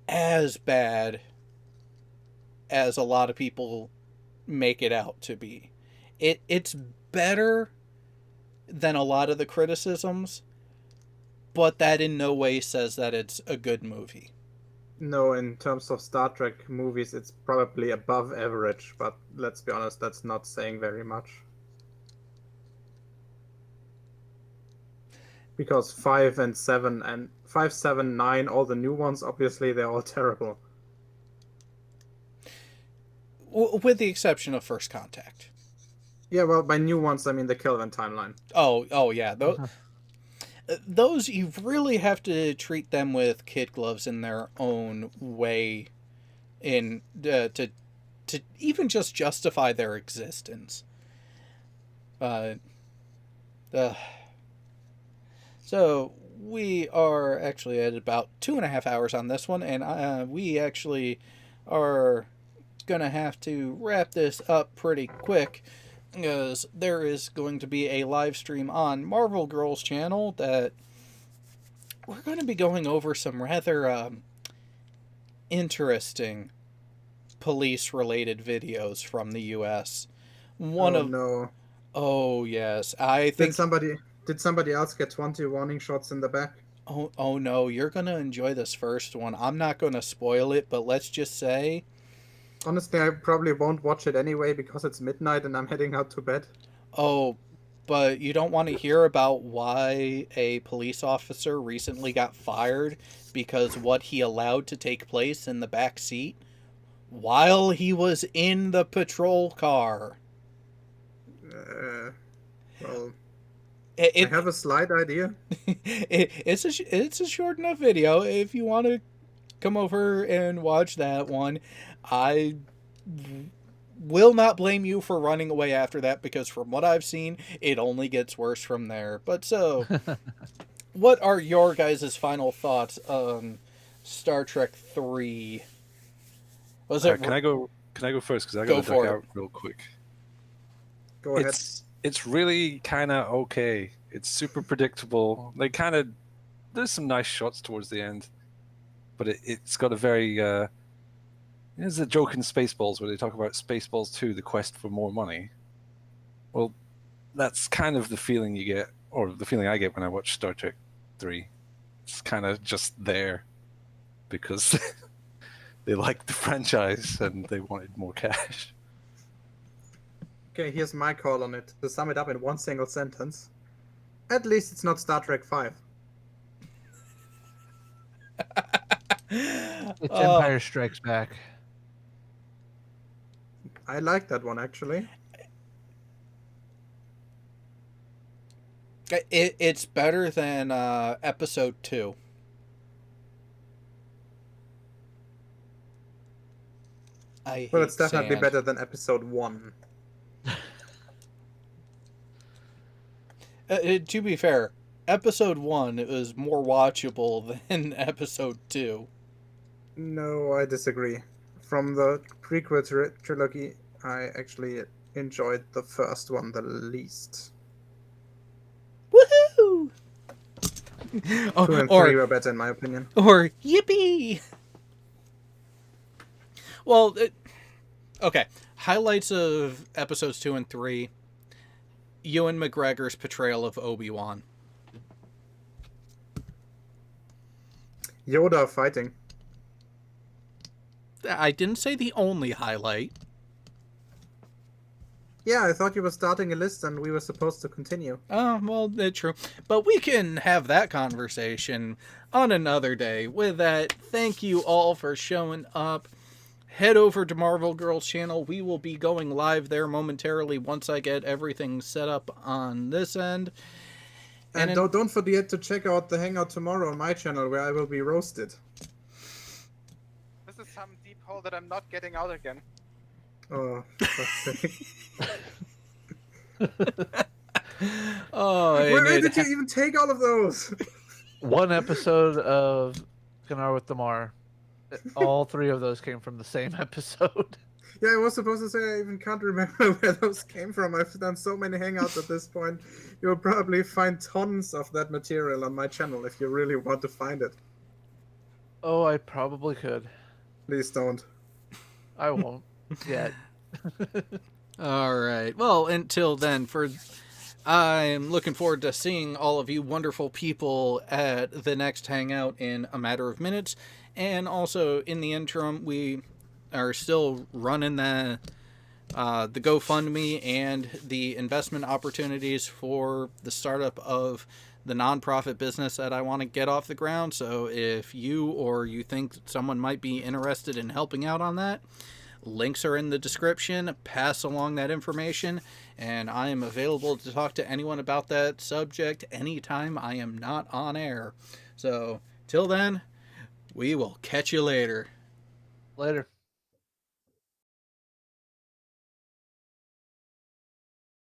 as bad as a lot of people make it out to be. It's better than a lot of the criticisms, but that in no way says that it's a good movie. No, in terms of Star Trek movies, it's probably above average, but let's be honest, that's not saying very much. Because 5 and 7 and 5, 7, 9, all the new ones, obviously, they're all terrible. With the exception of First Contact. Yeah, well, by new ones, I mean the Kelvin timeline. Oh yeah. Those, you really have to treat them with kid gloves in their own way to even just justify their existence. So we are actually at about 2.5 hours on this one, and we actually are gonna have to wrap this up pretty quick, because there is going to be a live stream on Marvel Girls channel that we're going to be going over some rather interesting police-related videos from the U.S. No. Oh yes, I think. Did somebody else get 20 warning shots in the back? Oh no, you're gonna enjoy this first one. I'm not gonna spoil it, but let's just say. Honestly, I probably won't watch it anyway because it's midnight and I'm heading out to bed. Oh, but you don't want to hear about why a police officer recently got fired because what he allowed to take place in the back seat while he was in the patrol car. Well, I It, have a slight idea. it's a short enough video. If you want to come over and watch that one, I will not blame you for running away after that, because from what I've seen, it only gets worse from there. But so, what are your guys' final thoughts on Star Trek 3? Was it? Can I go first? Because I Go got to for duck it. out real quick. Go ahead. It's really kind of okay. It's super predictable. There's some nice shots towards the end, but it's got a very there's a joke in Spaceballs where they talk about Spaceballs 2, the quest for more money. Well, that's kind of the feeling you get, or the feeling I get when I watch Star Trek 3. It's kind of just there because they liked the franchise and they wanted more cash. Okay, here's my call on it. To sum it up in one single sentence, at least it's not Star Trek 5. It's Empire Strikes Back. I like that one, actually. It's better than episode 2. Well, it's definitely better than episode 1. To be fair, episode 1 was more watchable than episode 2. No, I disagree. From the prequel trilogy, I actually enjoyed the first one the least. Woohoo! 2 and 3 were better in my opinion. Or yippee! Well, okay. Highlights of episodes 2 and 3. Ewan McGregor's portrayal of Obi-Wan. Yoda fighting. I didn't say the only highlight. Yeah, I thought you were starting a list and we were supposed to continue. Oh, well, that's true. But we can have that conversation on another day. With that, thank you all for showing up. Head over to Marvel Girls channel. We will be going live there momentarily once I get everything set up on this end. And don't forget to check out the Hangout tomorrow on my channel where I will be roasted. This is some deep hole that I'm not getting out again. Oh, fuck's sake. Oh, Where did you even take all of those? One episode of Kanar with Damar. All 3 of those came from the same episode. Yeah, I was supposed to say I even can't remember where those came from. I've done so many Hangouts at this point. You'll probably find tons of that material on my channel if you really want to find it. Oh, I probably could. Please don't. I won't yet. All right. Well, until then, I'm looking forward to seeing all of you wonderful people at the next Hangout in a matter of minutes. And also, in the interim, we are still running the GoFundMe and the investment opportunities for the startup of the nonprofit business that I want to get off the ground. So if you or you think someone might be interested in helping out on that, links are in the description. Pass along that information, and I am available to talk to anyone about that subject anytime I am not on air. So till then, we will catch you later. Later.